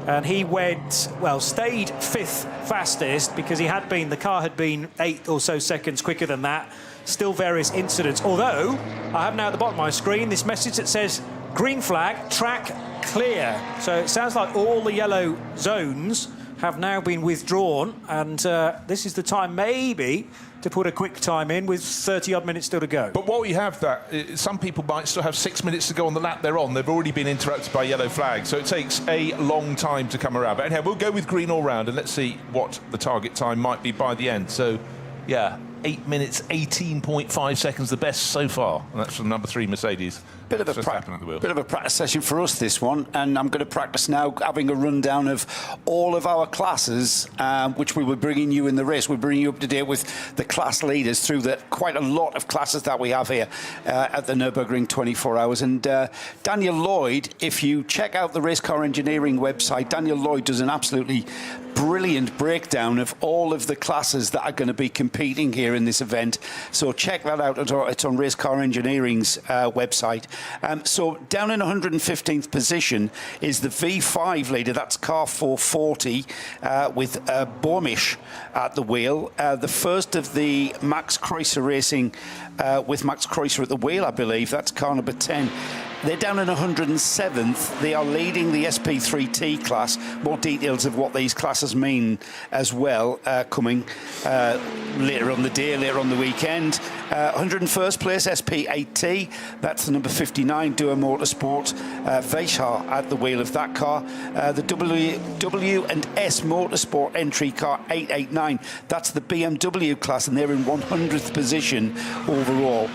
And he went, well, stayed 5th fastest because the car had been 8 or so seconds quicker than that. Still various incidents. Although, I have now at the bottom of my screen this message that says, green flag, track clear. So it sounds like all the yellow zones have now been withdrawn. And this is the time maybe to put a quick time in with 30-odd minutes still to go. But what we have some people might still have 6 minutes to go on the lap they're on. They've already been interrupted by yellow flags, so it takes a long time to come around. But anyhow, we'll go with green all round, and let's see what the target time might be by the end. So, yeah, 8 minutes, 18.5 seconds, the best so far. And that's from number 3 Mercedes. Bit of a practice session for us, this one, and I'm going to practice now having a rundown of all of our classes, which we were bringing you in the race. We're bringing you up to date with the class leaders through quite a lot of classes that we have here at the Nürburgring 24 hours. And Daniel Lloyd, if you check out the Race Car Engineering website, Daniel Lloyd does an absolutely brilliant breakdown of all of the classes that are going to be competing here in this event. So check that out. It's on Race Car Engineering's website. So down in 115th position is the V5 leader. That's car 440 with Bormisch at the wheel. The first of the Max Kreuzer Racing with Max Kreuzer at the wheel, I believe. That's car number 10. They're down in 107th. They are leading the SP3T class. More details of what these classes mean as well coming later on the day, later on the weekend. 101st place, SP8T. That's the number 59, Duo Motorsport. Weishar at the wheel of that car. The W&S Motorsport entry car 889. That's the BMW class, and they're in 100th position overall.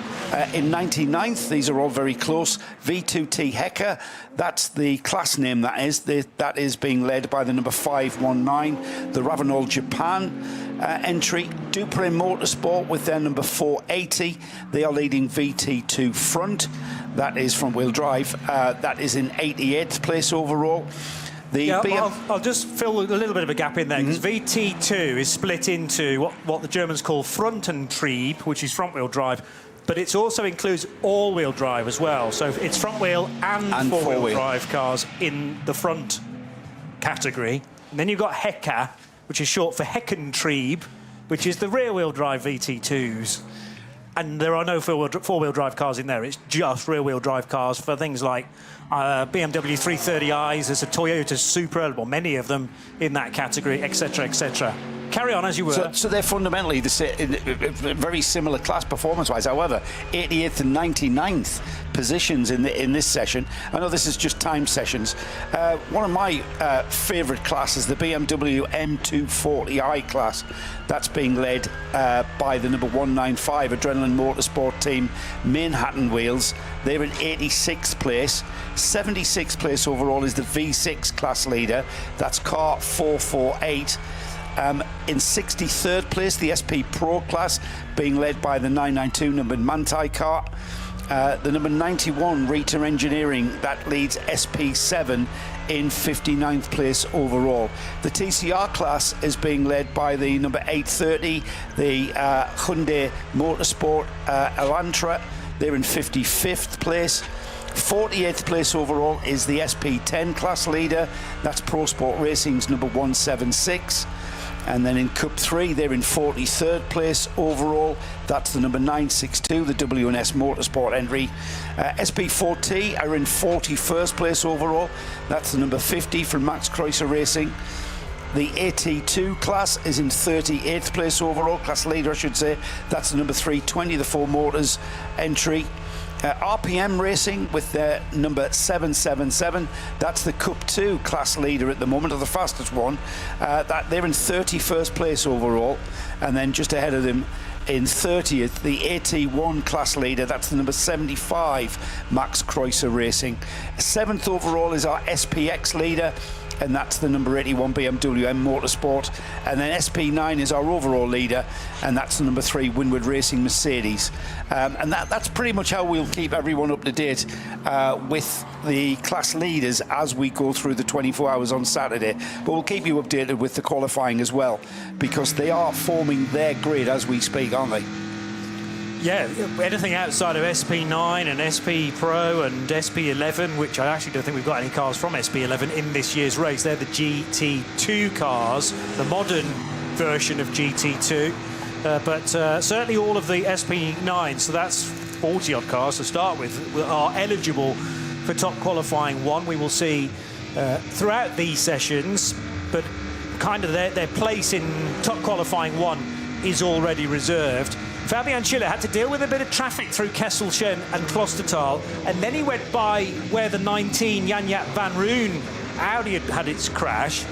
In 99th, these are all very close. V2T Hecker, that's the class name that is. That is being led by the number 519, the Ravenol Japan entry. Dupre Motorsport with their number 480. They are leading VT2 front. That is front-wheel drive. That is in 88th place overall. I'll just fill a little bit of a gap in there, because VT2 is split into what the Germans call Frontantrieb, which is front-wheel drive. But it also includes all-wheel drive as well. So it's front-wheel and four-wheel drive cars in the front category. And then you've got Hecker, which is short for Heckentrieb, which is the rear-wheel drive VT2s. And there are no four-wheel drive cars in there. It's just rear-wheel drive cars for things like BMW 330i's. There's a Toyota Supra, well, many of them in that category, etc., etc. Carry on as you were. So they're fundamentally very similar class performance-wise. However, 88th and 99th positions in this session. I know this is just time sessions. One of my favourite classes, the BMW M240i class. That's being led by the number 195 Adrenaline Motorsport team, Manhattan Wheels. They're in 86th place. 76th place overall is the V6 class leader. That's car 448. In 63rd place, the SP Pro class, being led by the 992 numbered Manthey car. The number 91 Rita Engineering, that leads SP7 in 59th place overall. The TCR class is being led by the number 830, the Hyundai Motorsport Elantra. They're in 55th place. 48th place overall is the SP10 class leader. That's Pro Sport Racing's number 176. And then in Cup 3, they're in 43rd place overall. That's the number 962, the W&S Motorsport entry. SP4T are in 41st place overall. That's the number 50 from Max Kreuzer Racing. The AT2 class is in 38th place overall, class leader I should say. That's the number 320, the 4 Motors entry. RPM Racing with their number 777. That's the Cup 2 class leader at the moment, or the fastest one. They're in 31st place overall, and then just ahead of them in 30th, the AT1 class leader. That's the number 75, Max Kreuzer Racing. 7th overall is our SPX leader, and that's the number 81 BMW M Motorsport. And then SP9 is our overall leader, and that's the number 3 Winward Racing Mercedes. And that's pretty much how we'll keep everyone up to date with the class leaders as we go through the 24 hours on Saturday. But we'll keep you updated with the qualifying as well, because they are forming their grid as we speak, aren't they? Yeah, anything outside of SP9 and SP Pro and SP11, which I actually don't think we've got any cars from SP11 in this year's race. They're the GT2 cars, the modern version of GT2. But certainly all of the SP9, so that's 40-odd cars to start with, are eligible for top qualifying 1. We will see throughout these sessions, but kind of their place in top qualifying 1 is already reserved. Fabian Schiller had to deal with a bit of traffic through Kesselchen and Klostertal, and then he went by where the 19 Jan-Jaap van Roon Audi had its crash,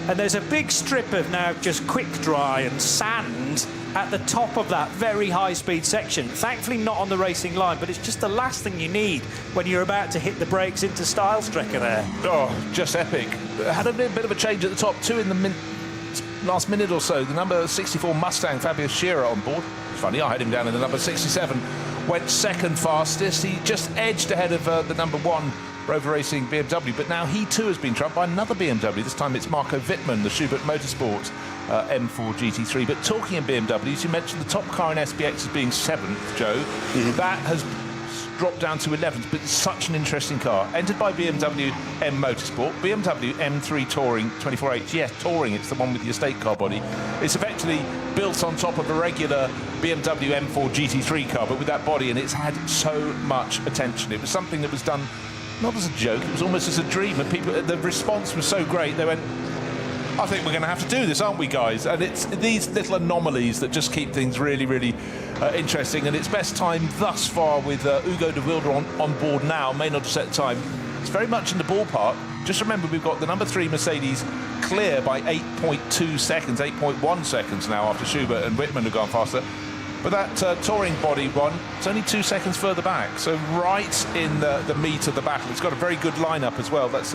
and there's a big strip of now just quick dry and sand at the top of that very high-speed section. Thankfully not on the racing line, but it's just the last thing you need when you're about to hit the brakes into Stylestrecker there. Oh, just epic. Had a bit of a change at the top, too, in the last minute or so. The number 64 Mustang, Fabian Schiller, on board. Funny, I had him down in the number 67. Went second fastest. He just edged ahead of the number 1 Rover Racing BMW, but now he too has been trumped by another BMW. This time it's Marco Wittmann, the Schubert Motorsport M4 GT3. But talking of BMWs, you mentioned the top car in SPX as being 7th, Joe. That has dropped down to 11th, but it's such an interesting car. Entered by BMW M Motorsport, BMW M3 Touring 24H. Yes, Touring, it's the one with the estate car body. It's effectively built on top of a regular BMW M4 GT3 car, but with that body, and it's had so much attention. It was something that was done not as a joke, it was almost as a dream, and people, the response was so great, they went, I think we're going to have to do this, aren't we, guys? And it's these little anomalies that just keep things really, really interesting. And it's best time thus far with Hugo de Wilde on board now. May not have set time. It's very much in the ballpark. Just remember, we've got the number 3 Mercedes clear by 8.2 seconds, 8.1 seconds now after Schubert and Wittmann have gone faster. But that touring body one, it's only 2 seconds further back. So right in the meat of the battle. It's got a very good lineup as well. That's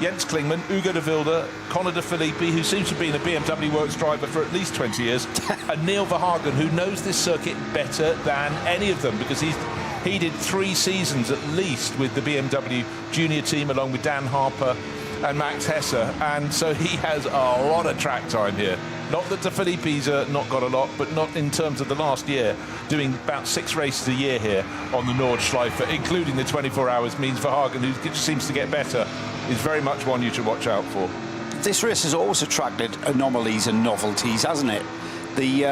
Jens Klingmann, Hugo de Wilde, Conor de Filippi, who seems to have been a BMW Works driver for at least 20 years, and Neil Verhagen, who knows this circuit better than any of them, because he did 3 seasons at least with the BMW junior team, along with Dan Harper and Max Hesse, and so he has a lot of track time here. Not that De Filippi's not got a lot, but not in terms of the last year, doing about 6 races a year here on the Nordschleife, including the 24 hours, means Verhagen, who just seems to get better, is very much one you should watch out for. This race has always attracted anomalies and novelties, hasn't it? The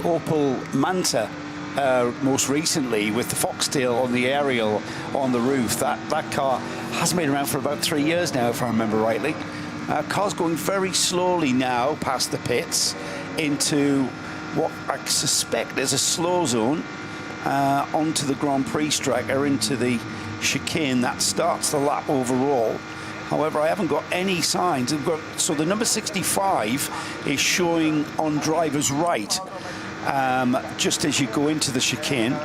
Opel Manta, most recently, with the foxtail on the aerial on the roof, that car hasn't been around for about 3 years now, if I remember rightly. Car's going very slowly now past the pits into what I suspect is a slow zone onto the Grand Prix striker, into the chicane that starts the lap overall. However, I haven't got any signs. So the number 65 is showing on driver's right, just as you go into the chicane.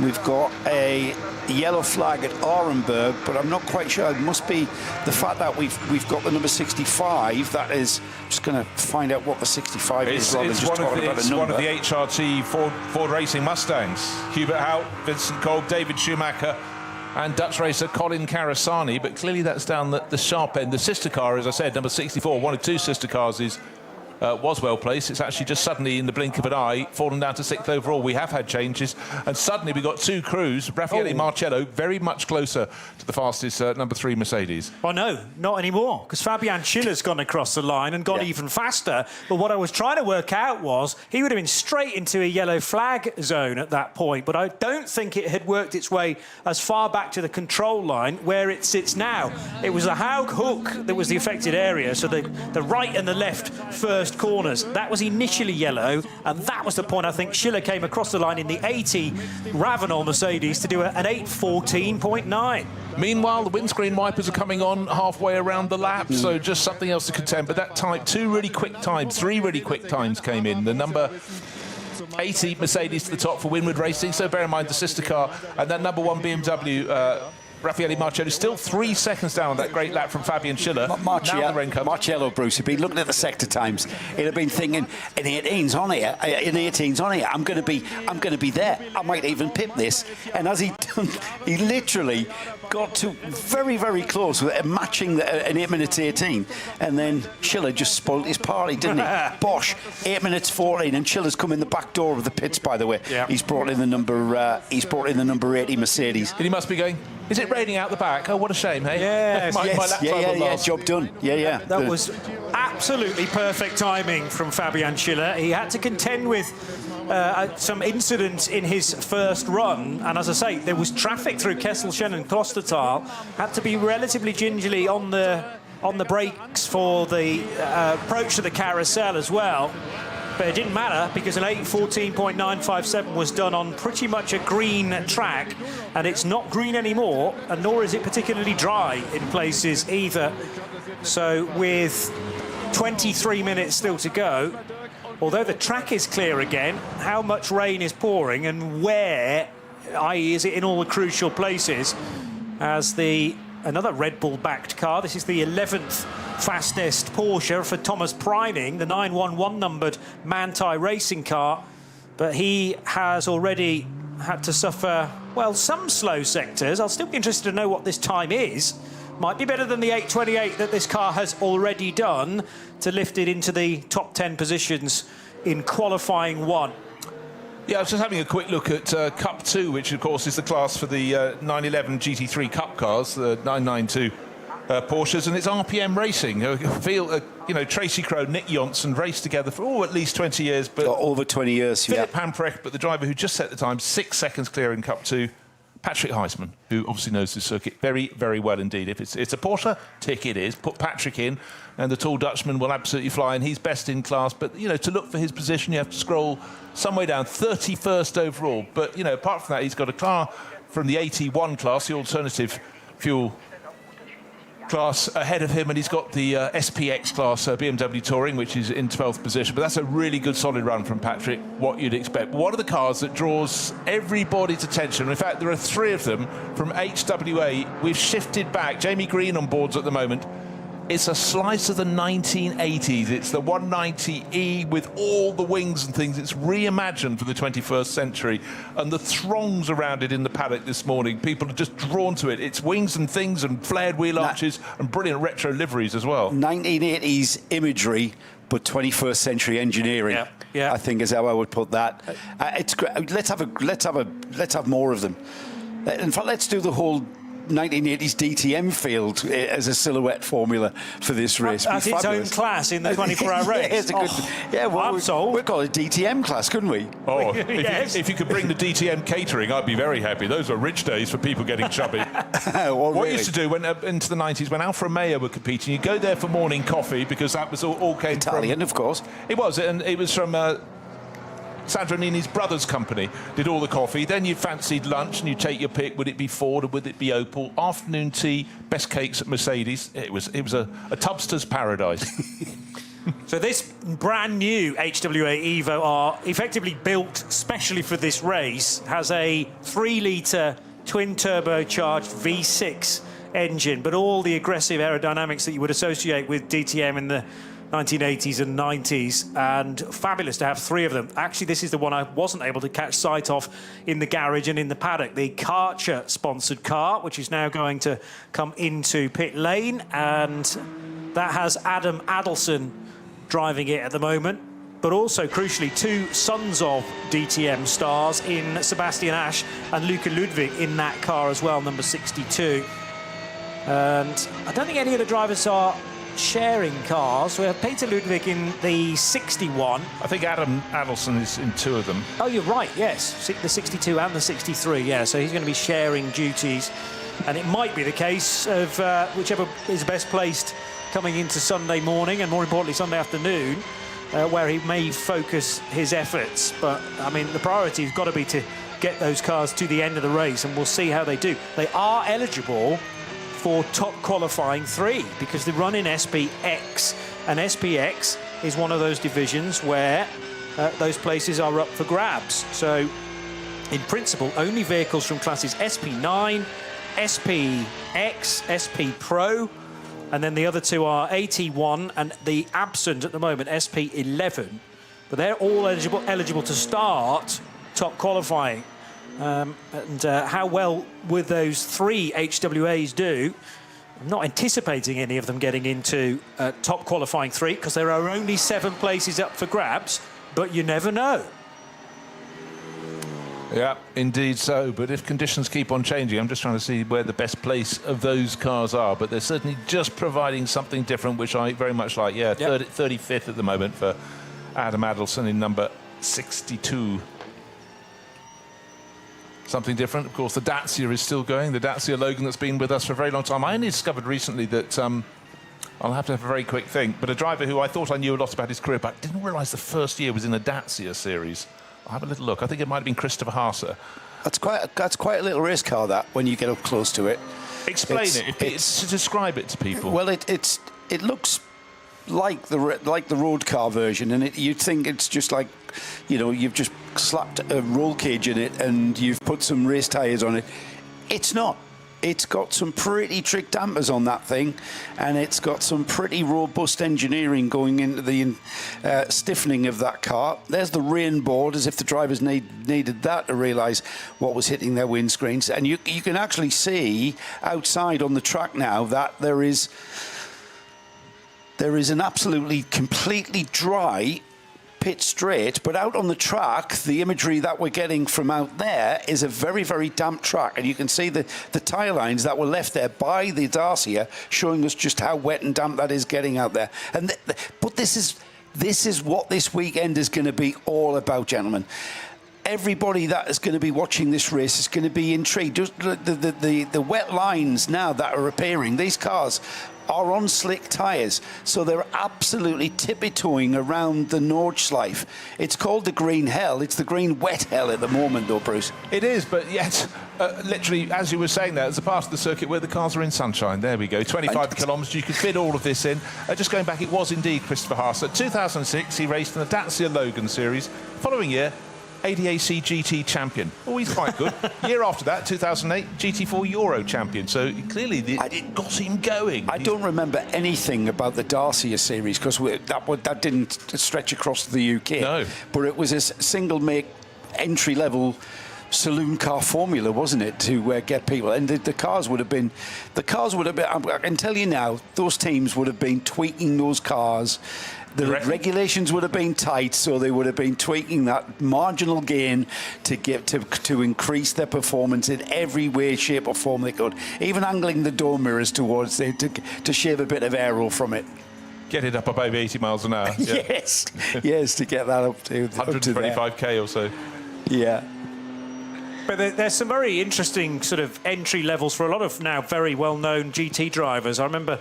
We've got a yellow flag at Arenberg, but I'm not quite sure. It must be the fact that we've got the number 65. That is, I'm just going to find out what the 65 is. It's one of the HRT Ford Racing Mustangs. Hubert Hout, Vincent Kolb, David Schumacher, and Dutch racer Colin Carasani. But clearly that's down the sharp end. The sister car, as I said, number 64, one of 2 sister cars, was well placed. It's actually just suddenly, in the blink of an eye, fallen down to 6th overall. We have had changes, and suddenly we've got 2 crews. Raffaele Marcello very much closer to the fastest number 3 Mercedes. Oh no, not anymore, because Fabian Schiller's gone across the line and gone even faster. But what I was trying to work out was he would have been straight into a yellow flag zone at that point, but I don't think it had worked its way as far back to the control line where it sits now. It was the Haug hook that was the affected area, so the right and the left first first corners. That was initially yellow, and that was the point I think Schiller came across the line in the 80 Ravenol Mercedes to do an 8:14.9. Meanwhile, the windscreen wipers are coming on halfway around the lap, so just something else to contend. But that time, 2 really quick times, 3 really quick times came in. The number 80 Mercedes to the top for Winward Racing, so bear in mind the sister car, and that number 1 BMW, Raffaele Marcello, still 3 seconds down on that great lap from Fabian Schiller. Marcello, Bruce, he'd been looking at the sector times. He'd have been thinking, in 18's on here, I'm going to be there. I might even pip this. And as he done, he literally got to very, very close with matching an 8 minutes 18. And then Schiller just spoiled his party, didn't he? Bosch, 8 minutes 14, and Schiller's come in the back door of the pits, by the way. Yep. He's brought in the number 80 Mercedes. And he must be going, is it raining out the back? Oh, what a shame, hey? Yes, my lap time will last. job done. Yeah. That was absolutely perfect timing from Fabian Schiller. He had to contend with some incidents in his first run, and as I say, there was traffic through Kesselchen and Klostertal. Had to be relatively gingerly on the brakes for the approach to the carousel as well. But it didn't matter because an 8:14.957 was done on pretty much a green track, and it's not green anymore, and nor is it particularly dry in places either. So with 23 minutes still to go, although the track is clear again, how much rain is pouring and where, i.e. is it in all the crucial places, as another Red Bull-backed car. This is the 11th fastest Porsche for Thomas Preining, the 911 numbered Manthey racing car. But he has already had to suffer, well, some slow sectors. I'll still be interested to know what this time is. Might be better than the 8:28 that this car has already done to lift it into the top 10 positions in qualifying 1. Yeah, I was just having a quick look at Cup 2, which of course is the class for the 911 GT3 Cup cars, the 992 Porsches, and it's RPM Racing. Tracy Crowe, Nick Johnson raced together for at least 20 years. But over 20 years, Philip Hamprecht, but the driver who just set the time, 6 seconds clear in Cup 2, Patrick Heisman, who obviously knows the circuit very, very well indeed. If it's a Porsche, tick it is. Put Patrick in, and the tall Dutchman will absolutely fly, and he's best in class. But, to look for his position, you have to scroll some way down, 31st overall. But, apart from that, he's got a car from the 81 class, the alternative fuel class, ahead of him, and he's got the SPX class BMW Touring, which is in 12th position. But that's a really good solid run from Patrick, what you'd expect. One of the cars that draws everybody's attention, in fact there are 3 of them from HWA. We've shifted back, Jamie Green on boards at the moment. It's a slice of the 1980s. It's the 190E with all the wings and things. It's reimagined for the 21st century. And the throngs around it in the paddock this morning, people are just drawn to it. It's wings and things and flared wheel arches and brilliant retro liveries as well. 1980s imagery, but 21st century engineering. Yeah. I think is how I would put that. It's great. Let's have more of them. In fact, let's do the whole 1980s DTM field as a silhouette formula for this race. As its own class in the 24-hour race. It's a good, I'm sold. We'd call it DTM class, couldn't we? Oh, Yes. if you could bring the DTM catering, I'd be very happy. Those were rich days for people getting chubby. What we used to do into the 90s, when Alfa Romeo were competing, you go there for morning coffee, because that was all came Italian, of course. It was, and it was from Sandro Nini's brother's company, did all the coffee. Then you fancied lunch and you take your pick. Would it be Ford or would it be Opel? Afternoon tea, best cakes at Mercedes. It was a tubster's paradise. So this brand new HWA Evo R, effectively built specially for this race, has a 3-litre twin turbocharged V6 engine, but all the aggressive aerodynamics that you would associate with DTM in the 1980s and 90s, and fabulous to have 3 of them. Actually, this is the one I wasn't able to catch sight of in the garage and in the paddock. The Karcher sponsored car, which is now going to come into pit lane, and that has Adam Adelson driving it at the moment. But also, crucially, 2 sons of DTM stars in Sebastian Asch and Luca Ludwig in that car as well, number 62. And I don't think any of the drivers are sharing cars. We have Peter Ludwig in the 61. I think Adam Adelson is in 2 of them. Oh, you're right, yes. The 62 and the 63, yeah. So he's going to be sharing duties. And it might be the case of whichever is best placed coming into Sunday morning and, more importantly, Sunday afternoon. where he may focus his efforts. But, I mean, the priority has got to be to get those cars to the end of the race, and we'll see how they do. They are eligible for top qualifying 3 because they run in SPX, and SPX is one of those divisions where those places are up for grabs. So, in principle, only vehicles from classes SP9, SPX, SP Pro, and then the other 2 are AT1 and the absent at the moment, SP11. But they're all eligible to start top qualifying. And how well would those 3 HWAs do? I'm not anticipating any of them getting into top qualifying 3 because there are only 7 places up for grabs, but you never know. Yeah, indeed so. But if conditions keep on changing, I'm just trying to see where the best place of those cars are. But they're certainly just providing something different, which I very much like. Yeah, yep. 35th at the moment for Adam Adelson in number 62. Something different. Of course, the Dacia is still going. The Dacia Logan that's been with us for a very long time. I only discovered recently that... I'll have to have a very quick think. But a driver who I thought I knew a lot about his career, but didn't realise the first year was in a Dacia series. I'll have a little look. I think it might have been Christopher Haase. That's quite a little race car, that, when you get up close to it. Explain it. To describe it to people. Well, it looks like the road car version, and you'd think it's just like, you know, you've just slapped a roll cage in it and you've put some race tyres on it. It's not. It's got some pretty trick dampers on that thing, and it's got some pretty robust engineering going into the stiffening of that car. There's the rain board, as if the drivers needed that to realise what was hitting their windscreens. And you can actually see outside on the track now that there is an absolutely completely dry pit straight, but out on the track, the imagery that we're getting from out there is a very, very damp track, and you can see the tyre lines that were left there by the Dacia showing us just how wet and damp that is getting out there. And but this is what this weekend is going to be all about, gentlemen. Everybody that is going to be watching this race is going to be intrigued. The wet lines now that are appearing, these cars are on slick tyres, so they're absolutely tippy-toeing around the Nordschleife. It's called the green hell. It's the green wet hell at the moment, though, Bruce. It is, but yet, literally, as you were saying there, there's a part of the circuit where the cars are in sunshine. There we go, 25 kilometres. You could fit all of this in. Just going back, it was indeed Christopher Haase. 2006, he raced in the Dacia Logan Series. Following year, ADAC GT champion. Oh, he's quite good. Year after that, 2008, GT4 Euro champion. So clearly, it got him going. I don't remember anything about the Dacia series because that didn't stretch across the UK. No. But it was a single-make entry-level saloon car formula, wasn't it, to get people? And the cars would have been. I can tell you now, those teams would have been tweaking those cars. The regulations would have been tight, so they would have been tweaking that marginal gain to increase their performance in every way, shape or form they could. Even angling the door mirrors towards it to shave a bit of aero from it. Get it up above 80 miles an hour. Yeah. yes, to get that up to 125k or so. Yeah. But there's some very interesting sort of entry levels for a lot of now very well-known GT drivers. I remember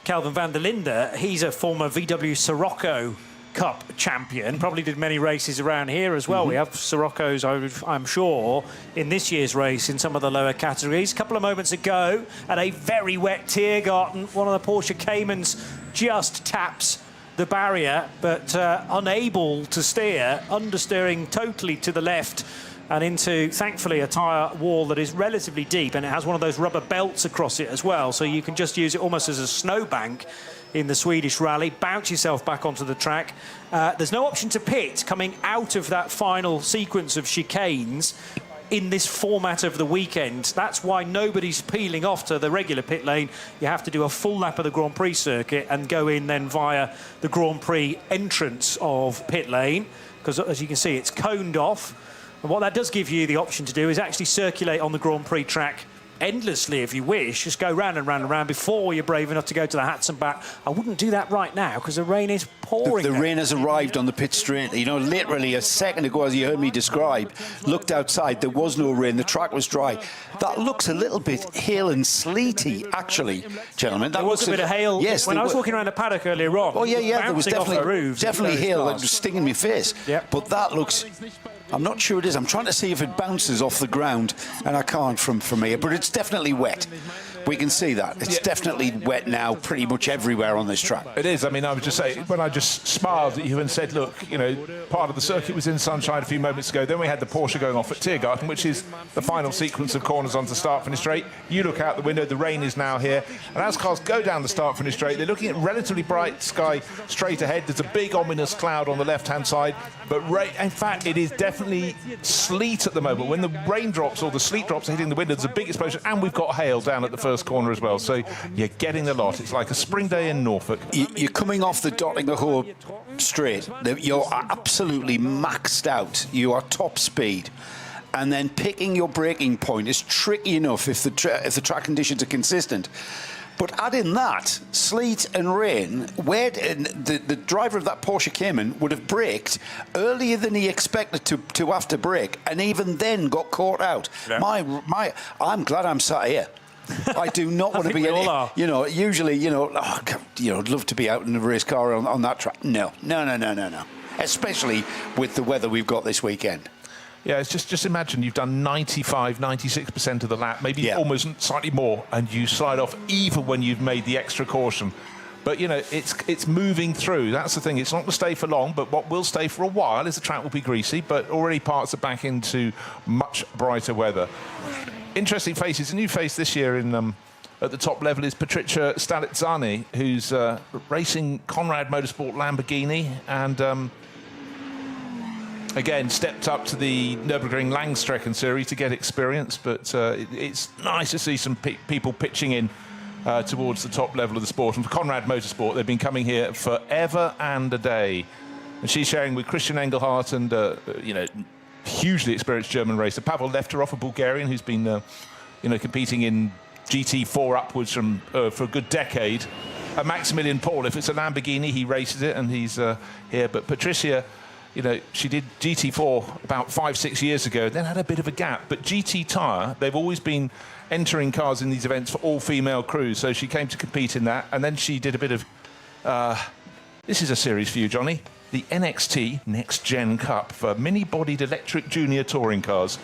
Calvin van der Linde, he's a former VW Sirocco Cup champion, probably did many races around here as well. We have Siroccos, I'm sure, in this year's race in some of the lower categories. A couple of moments ago, at a very wet Tiergarten, one of the Porsche Caymans just taps the barrier, but unable to steer, understeering totally to the left and into, thankfully, a tyre wall that is relatively deep, and it has one of those rubber belts across it as well, so you can just use it almost as a snowbank in the Swedish rally, bounce yourself back onto the track. There's no option to pit coming out of that final sequence of chicanes in this format of the weekend. That's why nobody's peeling off to the regular pit lane. You have to do a full lap of the Grand Prix circuit and go in then via the Grand Prix entrance of pit lane, because as you can see, it's coned off. And what that does give you the option to do is actually circulate on the Grand Prix track endlessly if you wish. Just go round and round and round before you're brave enough to go to the hats and back. I wouldn't do that right now because the rain is pouring. The rain has arrived on the pit straight. You know, literally a second ago, as you heard me describe, looked outside, there was no rain, the track was dry. That looks a little bit hail and sleety, actually, gentlemen. That there was a bit of hail. Yes, when I was walking around the paddock earlier on. Oh, yeah, there was definitely hail that cars. was stinging my face. Yep. But that looks... I'm not sure it is. I'm trying to see if it bounces off the ground, and I can't from here. But it's definitely wet. We can see that. It's definitely wet now pretty much everywhere on this track. It is. I mean, I would just say, when I just smiled at you and said, look, you know, part of the circuit was in sunshine a few moments ago. Then we had the Porsche going off at Tiergarten, which is the final sequence of corners onto start-finish straight. You look out the window, the rain is now here. And as cars go down the start-finish straight, they're looking at relatively bright sky straight ahead. There's a big ominous cloud on the left-hand side. But in fact, it is definitely sleet at the moment. When the raindrops or the sleet drops are hitting the window, there's a big explosion. And we've got hail down at the first corner as well. So you're getting the lot. It's like a spring day in Norfolk. You're coming off the Dottingerhoe straight. You're absolutely maxed out. You are top speed. And then picking your braking point is tricky enough if the track conditions are consistent. But add in that, sleet and rain, where the driver of that Porsche Cayman would have braked earlier than he expected to have to brake, and even then got caught out. Yeah. I'm glad I'm sat here. I do not want to be in it. You know, usually, I'd love to be out in a race car on that track. No. Especially with the weather we've got this weekend. Yeah, it's just imagine you've done 95, 96% of the lap, maybe almost slightly more, and you slide off even when you've made the extra caution. But, you know, it's moving through. That's the thing. It's not going to stay for long, but what will stay for a while is the track will be greasy, but already parts are back into much brighter weather. Interesting faces. A new face this year at the top level is Patricia Stalizzani, who's racing Conrad Motorsport Lamborghini and... again, stepped up to the Nürburgring Langstrecken series to get experience, but it's nice to see some people pitching in towards the top level of the sport. And for Conrad Motorsport, they've been coming here forever and a day. And she's sharing with Christian Engelhardt and, hugely experienced German racer Pavel Lefterov, a Bulgarian who's been, competing in GT4 upwards for a good decade. And Maximilian Paul, if it's a Lamborghini, he races it, and he's here. But Patricia... she did GT4 about 5-6 years ago, then had a bit of a gap. But GT Tyre, they've always been entering cars in these events for all-female crews. So she came to compete in that. And then she did a bit of... this is a series for you, Johnny. The NXT Next Gen Cup for mini-bodied electric junior touring cars.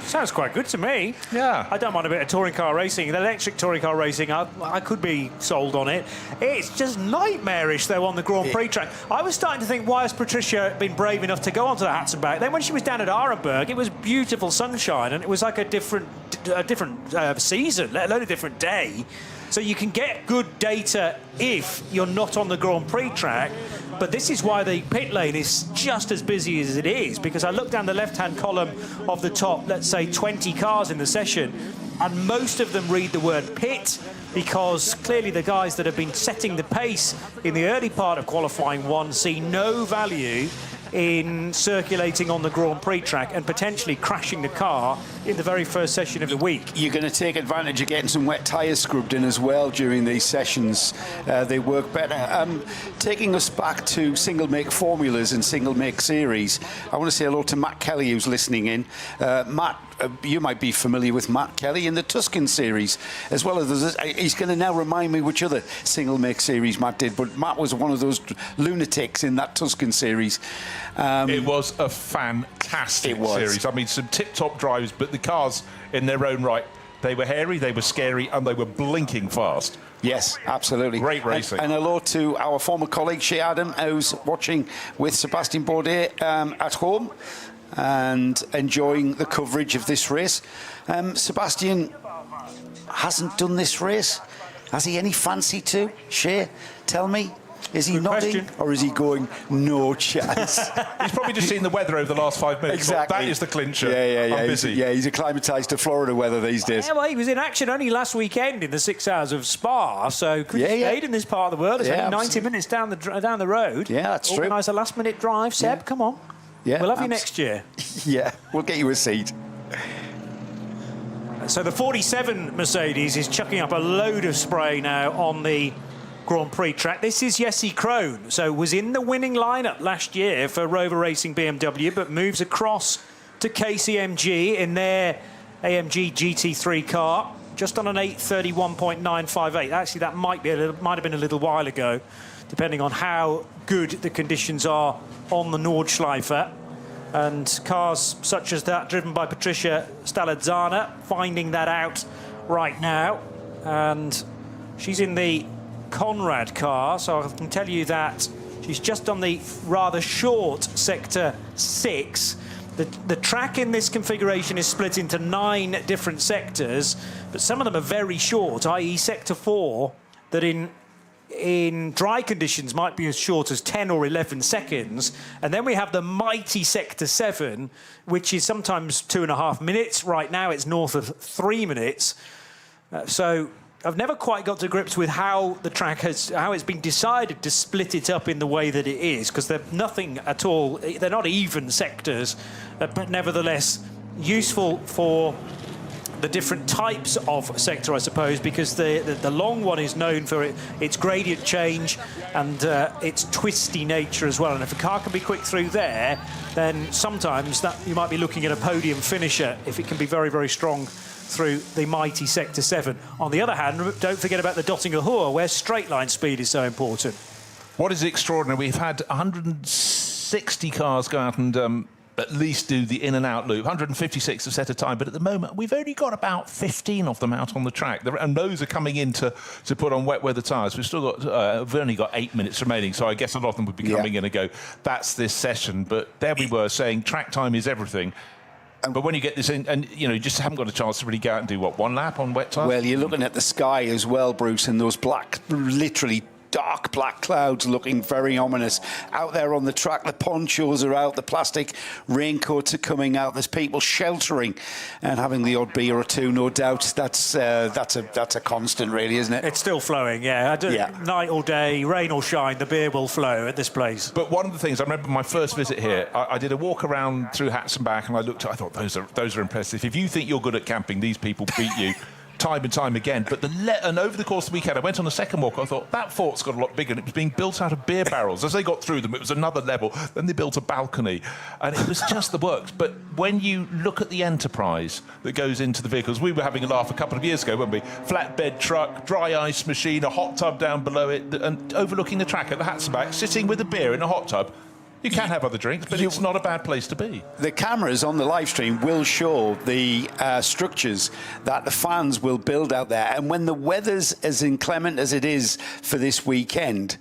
Sounds quite good to me. Yeah. I don't mind a bit of touring car racing. The electric touring car racing, I could be sold on it. It's just nightmarish, though, on the Grand Prix track. I was starting to think, why has Patricia been brave enough to go onto the hats and back? Then when she was down at Arenberg, it was beautiful sunshine, and it was like a different season, let alone a different day. So you can get good data if you're not on the Grand Prix track. But this is why the pit lane is just as busy as it is, because I look down the left-hand column of the top, let's say 20 cars in the session, and most of them read the word pit, because clearly the guys that have been setting the pace in the early part of qualifying one see no value in circulating on the Grand Prix track and potentially crashing the car in the very first session of the week. You're going to take advantage of getting some wet tyres scrubbed in as well during these sessions. They work better. Taking us back to single-make formulas and single-make series, I want to say hello to Matt Kelly, who's listening in. Matt, you might be familiar with Matt Kelly in the Tuscan series, as well as he's going to now remind me which other single-make series Matt did, but Matt was one of those lunatics in that Tuscan series. It was a fantastic series. I mean, some tip-top drives, but the cars in their own right, they were hairy, they were scary, and they were blinking fast. Yes, absolutely. Great racing. And hello to our former colleague, Shea Adam, who's watching with Sebastian Bourdais at home and enjoying the coverage of this race. Sebastian hasn't done this race. Has he any fancy to? Shea, tell me. Is he nodding, or is he going, no chance? He's probably just seen the weather over the last 5 minutes. Exactly. That is the clincher. Yeah. I'm busy. He's acclimatised to Florida weather these days. Yeah, well, he was in action only last weekend in the 6 hours of Spa, so could have stayed in this part of the world. It's only 90 minutes down the road. Yeah, that's true. Organise a last-minute drive. Seb, come on. Yeah, we'll have you next year. Yeah, we'll get you a seat. So the 47 Mercedes is chucking up a load of spray now on the Grand Prix track. This is Jesse Krohn, so was in the winning lineup last year for Rover Racing BMW, but moves across to KCMG in their AMG GT3 car, just on an 8:31.958. Actually, that might have been a little while ago, depending on how good the conditions are on the Nordschleife. And cars such as that, driven by Patricia Stalazzana, finding that out right now. And she's in the Conrad car, so I can tell you that she's just on the rather short Sector 6. The track in this configuration is split into 9 different sectors, but some of them are very short, i.e. Sector 4, that in dry conditions might be as short as 10 or 11 seconds. And then we have the mighty Sector 7, which is sometimes 2.5 minutes. Right now it's north of 3 minutes. So I've never quite got to grips with how the track how it's been decided to split it up in the way that it is, because they're nothing at all, they're not even sectors, but nevertheless useful for the different types of sector, I suppose, because the long one is known for its gradient change and its twisty nature as well. And if a car can be quick through there, then sometimes that you might be looking at a podium finisher if it can be very, very strong through the mighty Sector 7. On the other hand, don't forget about the Dottinger Hohe, where straight line speed is so important. What is extraordinary, we've had 160 cars go out and at least do the in and out loop. 156 have set a time, but at the moment we've only got about 15 of them out on the track, and those are coming in to put on wet weather tyres. We've still got we've only got 8 minutes remaining, so I guess a lot of them would be coming in and go, that's this session. But there we were saying track time is everything. But when you get this in, and you know, you just haven't got a chance to really go out and do what, 1 lap on wet tyres? Well, you're looking at the sky as well, Bruce, and those black, literally dark black clouds looking very ominous out there on the track. The ponchos are out, the plastic raincoats are coming out. There's people sheltering and having the odd beer or two, no doubt. That's a constant, really, isn't it? It's still flowing, yeah. Night or day, rain or shine, the beer will flow at this place. But one of the things I remember my first visit here, I did a walk around through Hats and Back, and I thought those are impressive. If you think you're good at camping, these people beat you. Time and time again, but and over the course of the weekend I went on a second walk. I thought that fort's got a lot bigger, and it was being built out of beer barrels. As they got through them, it was another level. Then they built a balcony, and it was just the works. But when you look at the enterprise that goes into the vehicles, we were having a laugh a couple of years ago, weren't we? Flatbed truck, dry ice machine, a hot tub down below it, and overlooking the track at the Hats and Back, sitting with a beer in a hot tub. You can have other drinks, but it's not a bad place to be. The cameras on the live stream will show the structures that the fans will build out there. And when the weather's as inclement as it is for this weekend,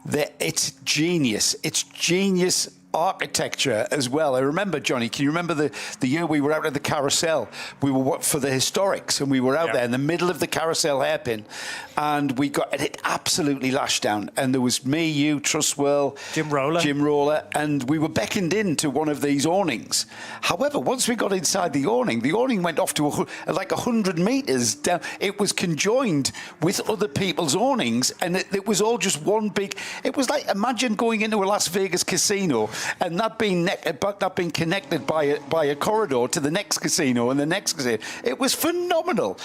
it's genius. It's genius architecture as well. I remember, Johnny, can you remember the year we were out at the carousel? We were for the historics, and we were out there in the middle of the carousel hairpin, and we got it absolutely lashed down. And there was me, you, Trustwell, Jim Roller, and we were beckoned into one of these awnings. However, once we got inside the awning went off to like 100 metres down. It was conjoined with other people's awnings, and it was all just one big. It was like, imagine going into a Las Vegas casino and that being connected by a corridor to the next casino and the next casino. It was phenomenal.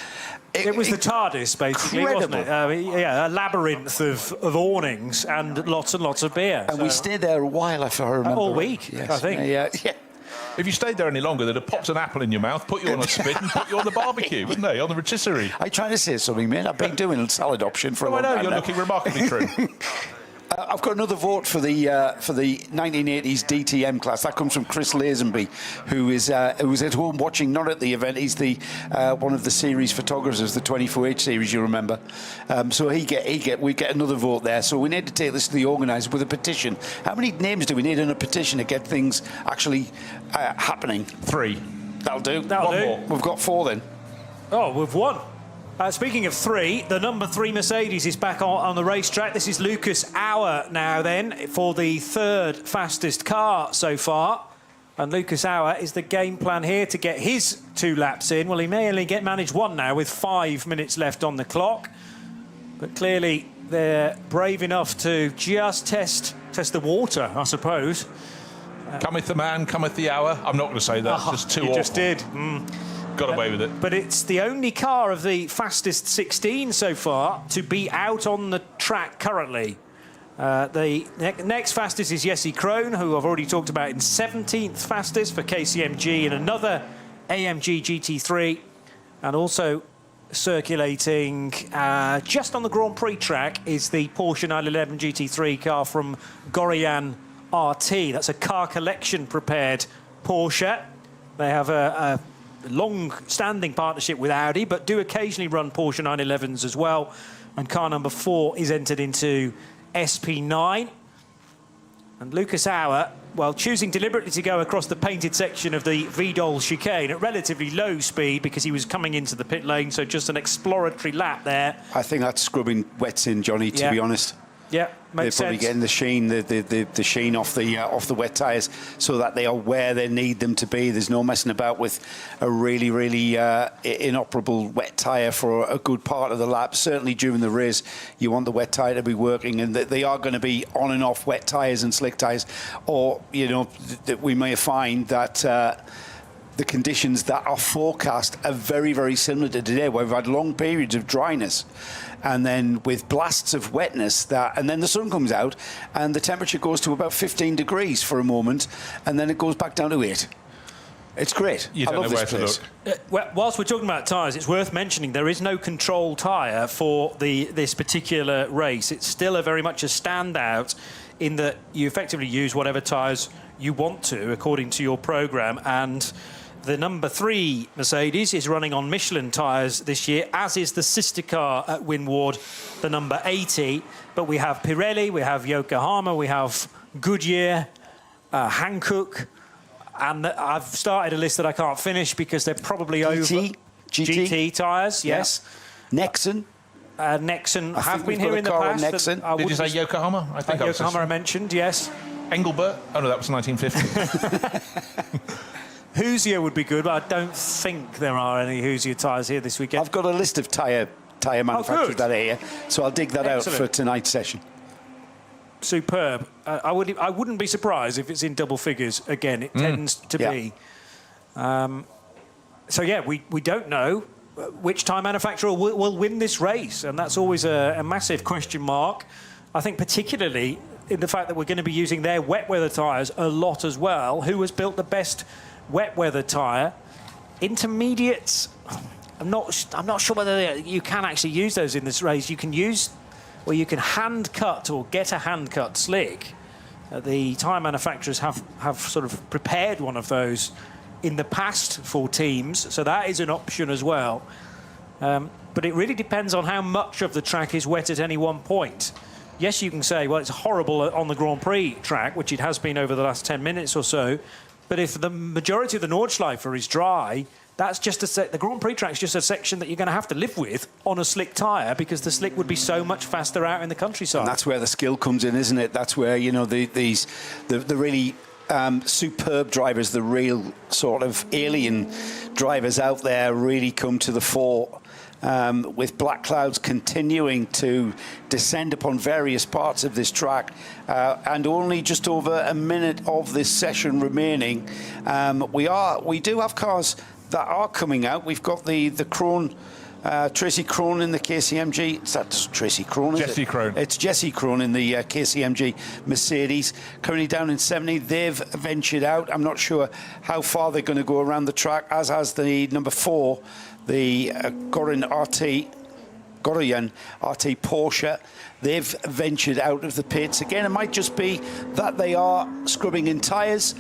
It was the TARDIS, basically, incredible. Wasn't it? A labyrinth of awnings and lots of beer. And we stayed there a while, if I remember. All week, yes. I think. Yeah. If you stayed there any longer, they'd have popped an apple in your mouth, put you on a spit, and put you on the barbecue, wouldn't they? On the rotisserie. I'm trying to say something, mate. I've been doing a salad option for a long time. I know, you're looking remarkably trim. I've got another vote for the 1980s DTM class. That comes from Chris Lazenby, who was at home watching, not at the event. He's the one of the series photographers, the 24H series, you remember. So we get another vote there. So we need to take this to the organiser with a petition. How many names do we need in a petition to get things actually happening? 3. That'll do. That'll do. More. We've got 4 then. Oh, we've won. Speaking of 3, the number 3 Mercedes is back on the racetrack. This is Lucas Auer now then for the 3rd fastest car so far. And Lucas Auer is the game plan here to get his 2 laps in. Well, he may only manage 1 now with 5 minutes left on the clock. But clearly they're brave enough to just test the water, I suppose. Cometh the man, cometh the hour. I'm not going to say that. Just too awful. You just did. Got away with it. But it's the only car of the fastest 16 so far to be out on the track currently. The next fastest is Jesse Krohn, who I've already talked about, in 17th fastest for KCMG in another AMG GT3, and also circulating just on the Grand Prix track is the Porsche 911 GT3 car from Gorian RT. That's a car collection prepared Porsche. They have a long-standing partnership with Audi, but do occasionally run Porsche 911s as well. And car number 4 is entered into SP9. And Lucas Auer, well, choosing deliberately to go across the painted section of the Vidal chicane at relatively low speed because he was coming into the pit lane, so just an exploratory lap there. I think that's scrubbing wets in, Johnny, to be honest. Yeah, They're probably getting the sheen, the sheen off the wet tyres, so that they are where they need them to be. There's no messing about with a really, really inoperable wet tyre for a good part of the lap. Certainly during the race, you want the wet tyre to be working, and they are going to be on and off wet tyres and slick tyres, or you know, that we may find that. The conditions that are forecast are very, very similar to today, where we've had long periods of dryness, and then with blasts of wetness, and then the sun comes out, and the temperature goes to about 15 degrees for a moment, and then it goes back down to 8. It's great. You don't know where to look. Well, whilst we're talking about tyres, it's worth mentioning there is no control tyre for this particular race. It's still very much a standout in that you effectively use whatever tyres you want to according to your programme, and the number 3 Mercedes is running on Michelin tyres this year, as is the sister car at Winward, the number 80. But we have Pirelli, we have Yokohama, we have Goodyear, Hankook, and I've started a list that I can't finish because they're probably GT tyres, yes. Nexon. Nexon have been here in the past. Nexon. Did you say Yokohama? I think Yokohama I mentioned, yes. Engelbert? Oh no, that was 1950. Hoosier would be good, but I don't think there are any Hoosier tyres here this weekend. I've got a list of tyre manufacturers that are here, so I'll dig that out for tonight's session. Superb. I wouldn't be surprised if it's in double figures again. It tends to be. So yeah, we don't know which tyre manufacturer will win this race, and that's always a massive question mark. I think particularly in the fact that we're going to be using their wet weather tyres a lot as well. Who has built the best wet weather tyre? Intermediates, I'm not sure whether you can actually use those in this race. You can use, or you can hand cut or get a hand cut slick. The tyre manufacturers have sort of prepared one of those in the past for teams, so that is an option as well. But it really depends on how much of the track is wet at any one point. Yes, you can say, well, it's horrible on the Grand Prix track, which it has been over the last 10 minutes or so. But if the majority of the Nordschleife is dry, that's just the Grand Prix track is just a section that you're going to have to live with on a slick tyre, because the slick would be so much faster out in the countryside. And that's where the skill comes in, isn't it? That's where, you know, the really superb drivers, the real sort of alien drivers out there really come to the fore. With black clouds continuing to descend upon various parts of this track, and only just over a minute of this session remaining, we do have cars that are coming out. We've got the Krohn, Tracy Krohn in the KCMG. Is that Tracy Krohn? Jesse Krohn. It's Jesse Krohn in the KCMG Mercedes, currently down in 70. They've ventured out. I'm not sure how far they're going to go around the track, as has the number 4. The Gorian RT Porsche. They've ventured out of the pits. Again, it might just be that they are scrubbing in tyres,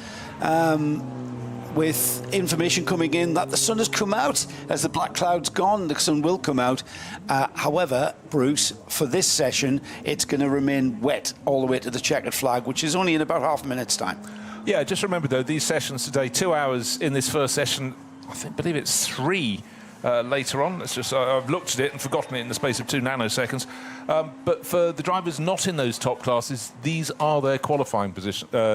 with information coming in that the sun has come out. As the black cloud's gone, the sun will come out. However, Bruce, for this session, it's going to remain wet all the way to the checkered flag, which is only in about half a minute's time. Yeah, just remember, though, these sessions today, 2 hours in this first session, I believe it's 3 later on. It's just I've looked at it and forgotten it in the space of 2 nanoseconds. But for the drivers not in those top classes, these are their qualifying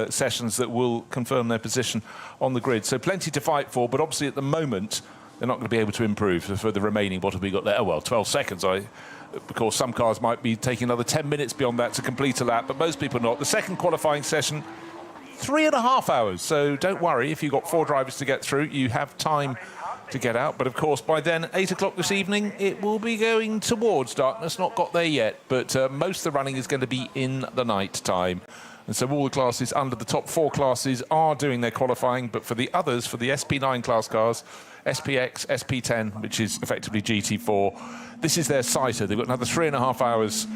sessions that will confirm their position on the grid. So plenty to fight for, but obviously at the moment they're not going to be able to improve for the remaining, what have we got there? Oh, well, 12 seconds. Of course, some cars might be taking another 10 minutes beyond that to complete a lap, but most people not. The second qualifying session, 3.5 hours. So don't worry, if you've got 4 drivers to get through, you have time to get out. But of course, by then, 8 o'clock this evening, it will be going towards darkness. Not got there yet, but most of the running is going to be in the night time. And so all the classes under the top 4 classes are doing their qualifying, but for the others, for the SP9 class cars, SPX, SP10, which is effectively GT4, this is their sighter. They've got another 3.5 hours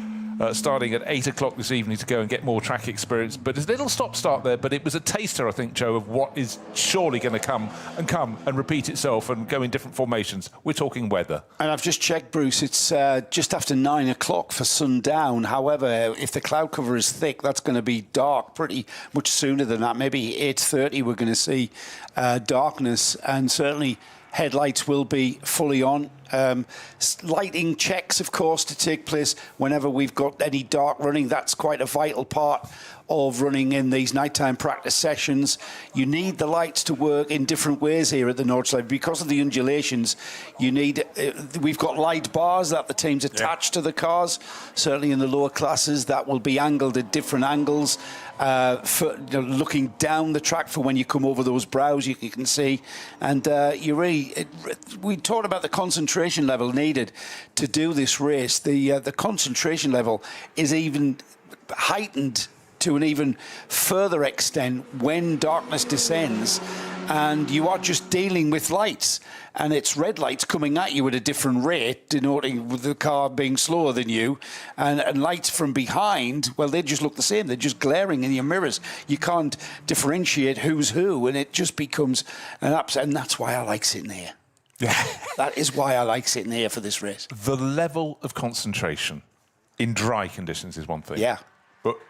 starting at 8 o'clock this evening to go and get more track experience. But there's a little stop-start there, but it was a taster, I think, Joe, of what is surely going to come and repeat itself and go in different formations. We're talking weather. And I've just checked, Bruce, it's just after 9 o'clock for sundown. However, if the cloud cover is thick, that's going to be dark pretty much sooner than that. Maybe 8:30 we're going to see darkness, and certainly headlights will be fully on. Lighting checks, of course, to take place whenever we've got any dark running. That's quite a vital part of running in these nighttime practice sessions. You need the lights to work in different ways here at the Nordschleife because of the undulations. You need we've got light bars that the teams attach to the cars. Certainly in the lower classes, that will be angled at different angles. For looking down the track for when you come over those brows, you can see. And we talked about the concentration level needed to do this race. The concentration level is even heightened to an even further extent when darkness descends and you are just dealing with lights, and it's red lights coming at you at a different rate, denoting the car being slower than you, and lights from behind, well, they just look the same. They're just glaring in your mirrors. You can't differentiate who's who, and it just becomes an upset, and that's why I like sitting here. Yeah. That is why I like sitting here for this race. The level of concentration in dry conditions is one thing. Yeah.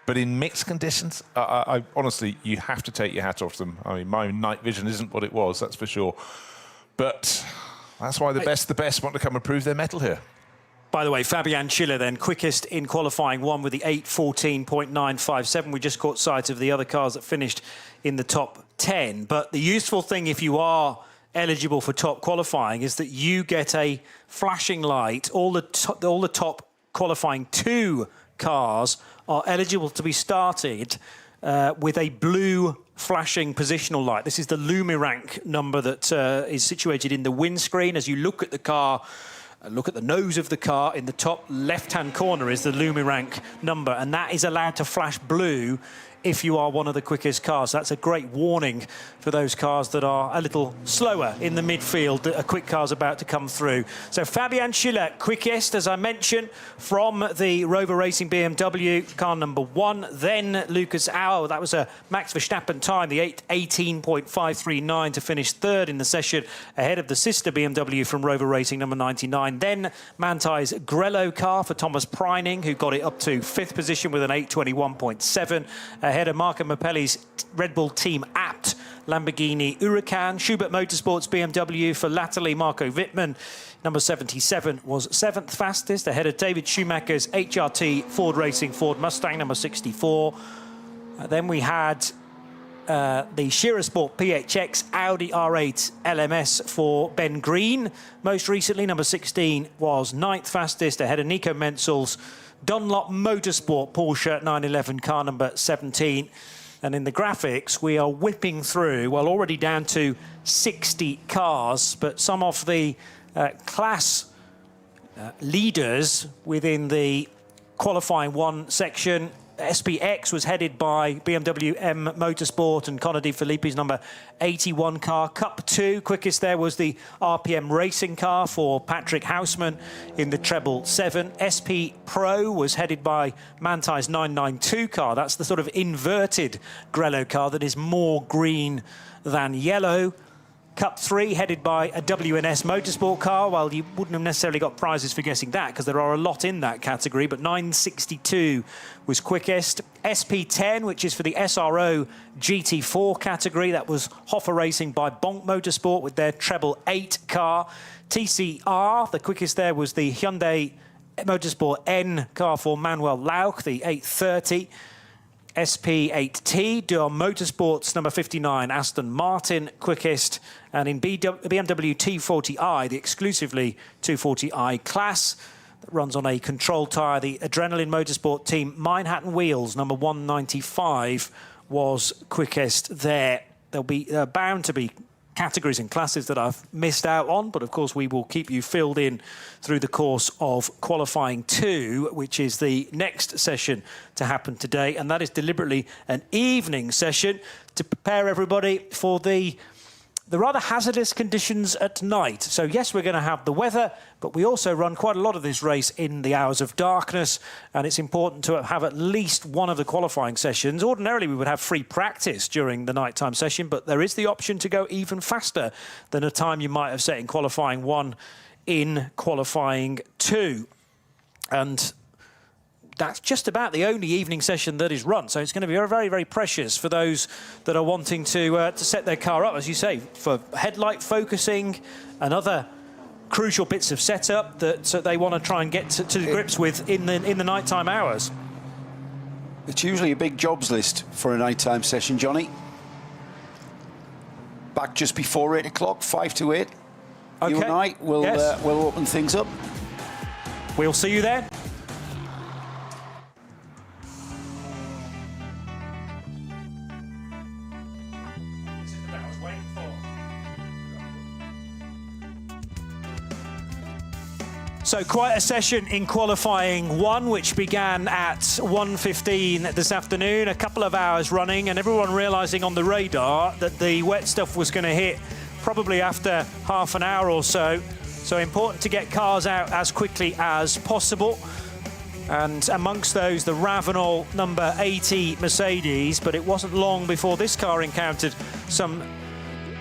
But in mixed conditions, I honestly, you have to take your hat off them. I mean, my night vision isn't what it was, that's for sure. But that's why the best want to come and prove their mettle here. By the way, Fabian Schiller then, quickest in qualifying one with the 8:14.957. We just caught sight of the other cars that finished in the top 10. But the useful thing, if you are eligible for top qualifying, is that you get a flashing light. All the top qualifying 2 cars are eligible to be started with a blue flashing positional light. This is the Lumirank number that is situated in the windscreen. As you look at the car, look at the nose of the car, in the top left-hand corner is the Lumirank number, and that is allowed to flash blue if you are one of the quickest cars. That's a great warning for those cars that are a little slower in the midfield, that a quick car's about to come through. So Fabian Schiller, quickest, as I mentioned, from the Rover Racing BMW, car number 1. Then Lucas Auer, that was a Max Verstappen time, the 8:18.539 to finish 3rd in the session, ahead of the sister BMW from Rover Racing, number 99. Then Mantai's Grello car for Thomas Preining, who got it up to 5th position with an 8:21.7. Ahead of Marco Mappelli's Red Bull Team Apt Lamborghini Huracan. Schubert Motorsports BMW for latterly Marco Wittmann, number 77, was 7th fastest. Ahead of David Schumacher's HRT Ford Racing Ford Mustang, number 64. Then we had the Shearer Sport PHX Audi R8 LMS for Ben Green. Most recently, number 16, was 9th fastest, ahead of Nico Menzel's Dunlop Motorsport Porsche 911 car number 17. And in the graphics, we are whipping through, well, already down to 60 cars, but some of the class leaders within the qualifying 1 section. SPX was headed by BMW M Motorsport and Conor De Filippi's number 81 car. Cup 2, quickest there was the RPM Racing car for Patrick Houseman in the treble 7. SP Pro was headed by Mantai's 992 car. That's the sort of inverted Grello car that is more green than yellow. Cup 3 headed by a WNS Motorsport car. Well, you wouldn't have necessarily got prizes for guessing that because there are a lot in that category, but 962 was quickest. SP10, which is for the SRO GT4 category, that was Hoffer Racing by Bonk Motorsport with their treble 8 car. TCR, the quickest there was the Hyundai Motorsport N car for Manuel Lauch, the 830. SP8T, Dual Motorsports, number 59, Aston Martin, quickest. And in BMW T40i, the exclusively 240i class, that runs on a controlled tyre, the Adrenaline Motorsport team, Manhattan Wheels, number 195, was quickest there. There'll be bound to be categories and classes that I've missed out on, but of course we will keep you filled in through the course of qualifying 2, which is the next session to happen today, and that is deliberately an evening session to prepare everybody for the rather hazardous conditions at night. So yes, we're going to have the weather, but we also run quite a lot of this race in the hours of darkness, and it's important to have at least one of the qualifying sessions. Ordinarily, we would have free practice during the nighttime session, but there is the option to go even faster than the time you might have set in qualifying 1 in qualifying 2. And that's just about the only evening session that is run. So it's going to be very, very precious for those that are wanting to set their car up, as you say, for headlight focusing and other crucial bits of setup that they want to try and get to grips with in the nighttime hours. It's usually a big jobs list for a nighttime session, Johnny. Back just before 8 o'clock, 5 to 8. Okay. You and I will we'll open things up. We'll see you then. So quite a session in qualifying 1, which began at 1:15 this afternoon, a couple of hours running, and everyone realising on the radar that the wet stuff was going to hit probably after half an hour or so. So important to get cars out as quickly as possible. And amongst those, the RAVENOL number 80 Mercedes, but it wasn't long before this car encountered some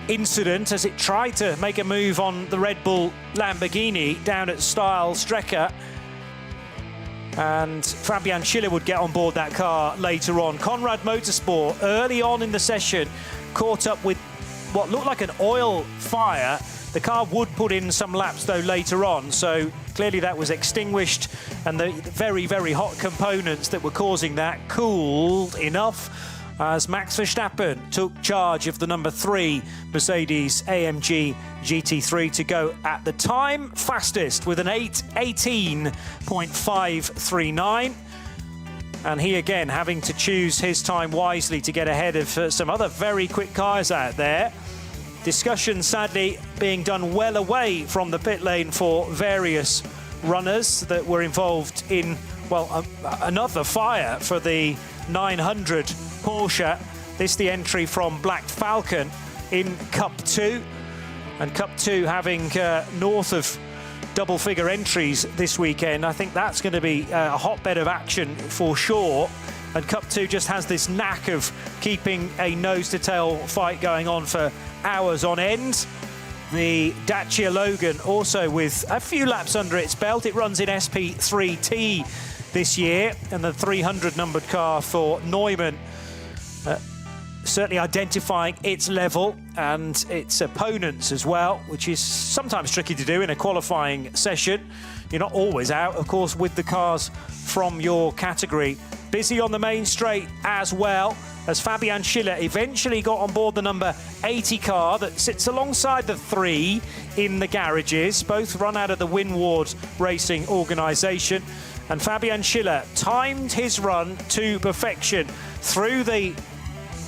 incident as it tried to make a move on the Red Bull Lamborghini down at Style-Strecker, and Fabian Schiller would get on board that car later on. Conrad Motorsport early on in the session caught up with what looked like an oil fire. The car would put in some laps though later on, so clearly that was extinguished, and the very, very hot components that were causing that cooled enough as Max Verstappen took charge of the number 3 Mercedes AMG GT3 to go at the time fastest with an 8:18.539. And he again having to choose his time wisely to get ahead of some other very quick cars out there. Discussion sadly being done well away from the pit lane for various runners that were involved in, well, another fire for the 900 Porsche. This the entry from Black Falcon in Cup 2, and Cup 2 having north of double-figure entries this weekend. I think that's going to be a hotbed of action for sure, and Cup 2 just has this knack of keeping a nose-to-tail fight going on for hours on end. The Dacia Logan also with a few laps under its belt. It runs in SP3T this year, and the 300 numbered car for Neumann certainly identifying its level and its opponents as well, which is sometimes tricky to do in a qualifying session. You're not always out, of course, with the cars from your category. Busy on the main straight as well, as Fabian Schiller eventually got on board the number 80 car that sits alongside the 3 in the garages. Both run out of the Winward Racing organisation. And Fabian Schiller timed his run to perfection through the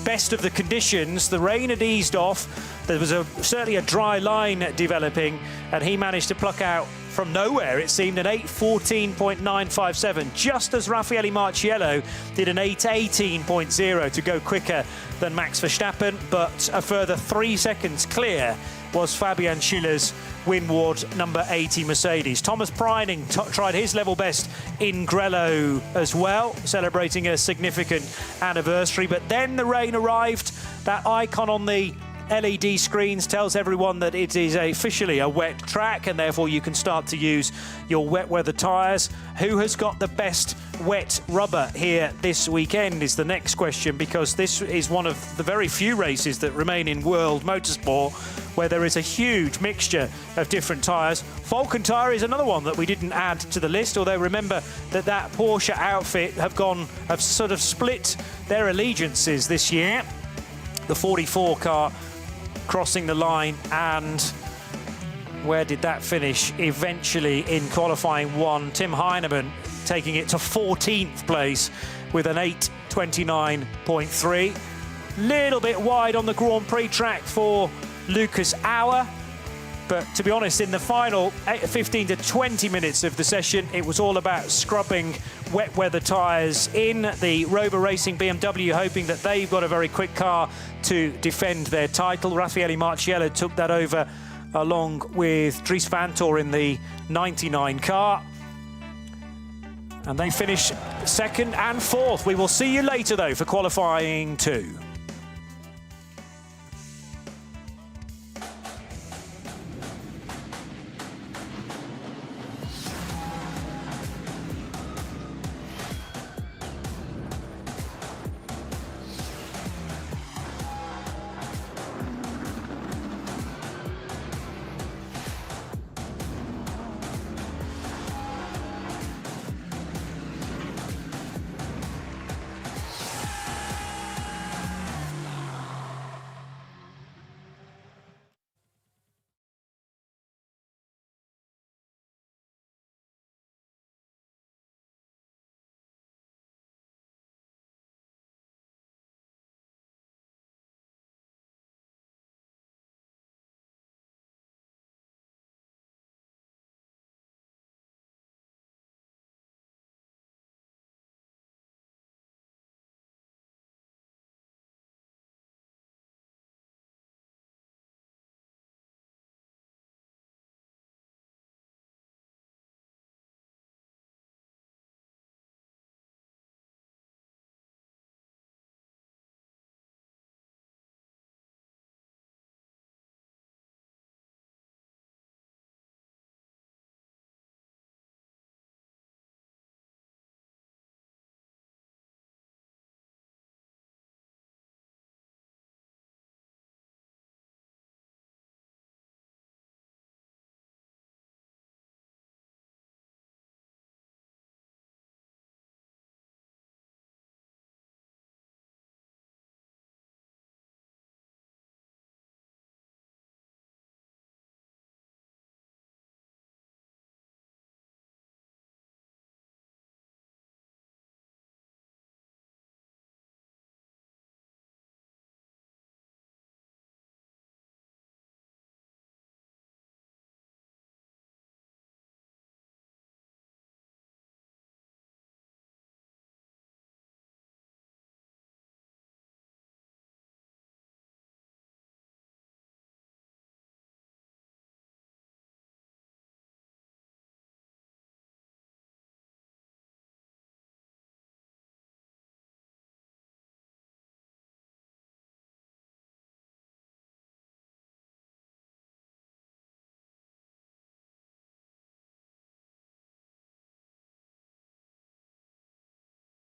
best of the conditions. The rain had eased off. There was certainly a dry line developing, and he managed to pluck out from nowhere, it seemed, an 8:14.957, just as Raffaele Marciello did an 8:18.0 to go quicker than Max Verstappen, but a further 3 seconds clear was Fabian Schiller's Winward number 80 Mercedes. Thomas Preining tried his level best in Grello as well, celebrating a significant anniversary, but then the rain arrived. That icon on the LED screens tells everyone that it is officially a wet track, and therefore you can start to use your wet weather tyres. Who has got the best wet rubber here this weekend is the next question, because this is one of the very few races that remain in world motorsport where there is a huge mixture of different tyres. Vulcan tyre is another one that we didn't add to the list, although remember that Porsche outfit have sort of split their allegiances this year. The 44 car crossing the line, and where did that finish? Eventually in qualifying 1, Tim Heinemann taking it to 14th place with an 8:29.3. Little bit wide on the Grand Prix track for Lucas Auer. But to be honest, in the final 15 to 20 minutes of the session, it was all about scrubbing wet weather tyres in the Rover Racing BMW, hoping that they've got a very quick car to defend their title. Raffaele Marciello took that over along with Dries Vanthoor in the 99 car. And they finish second and fourth. We will see you later, though, for qualifying 2.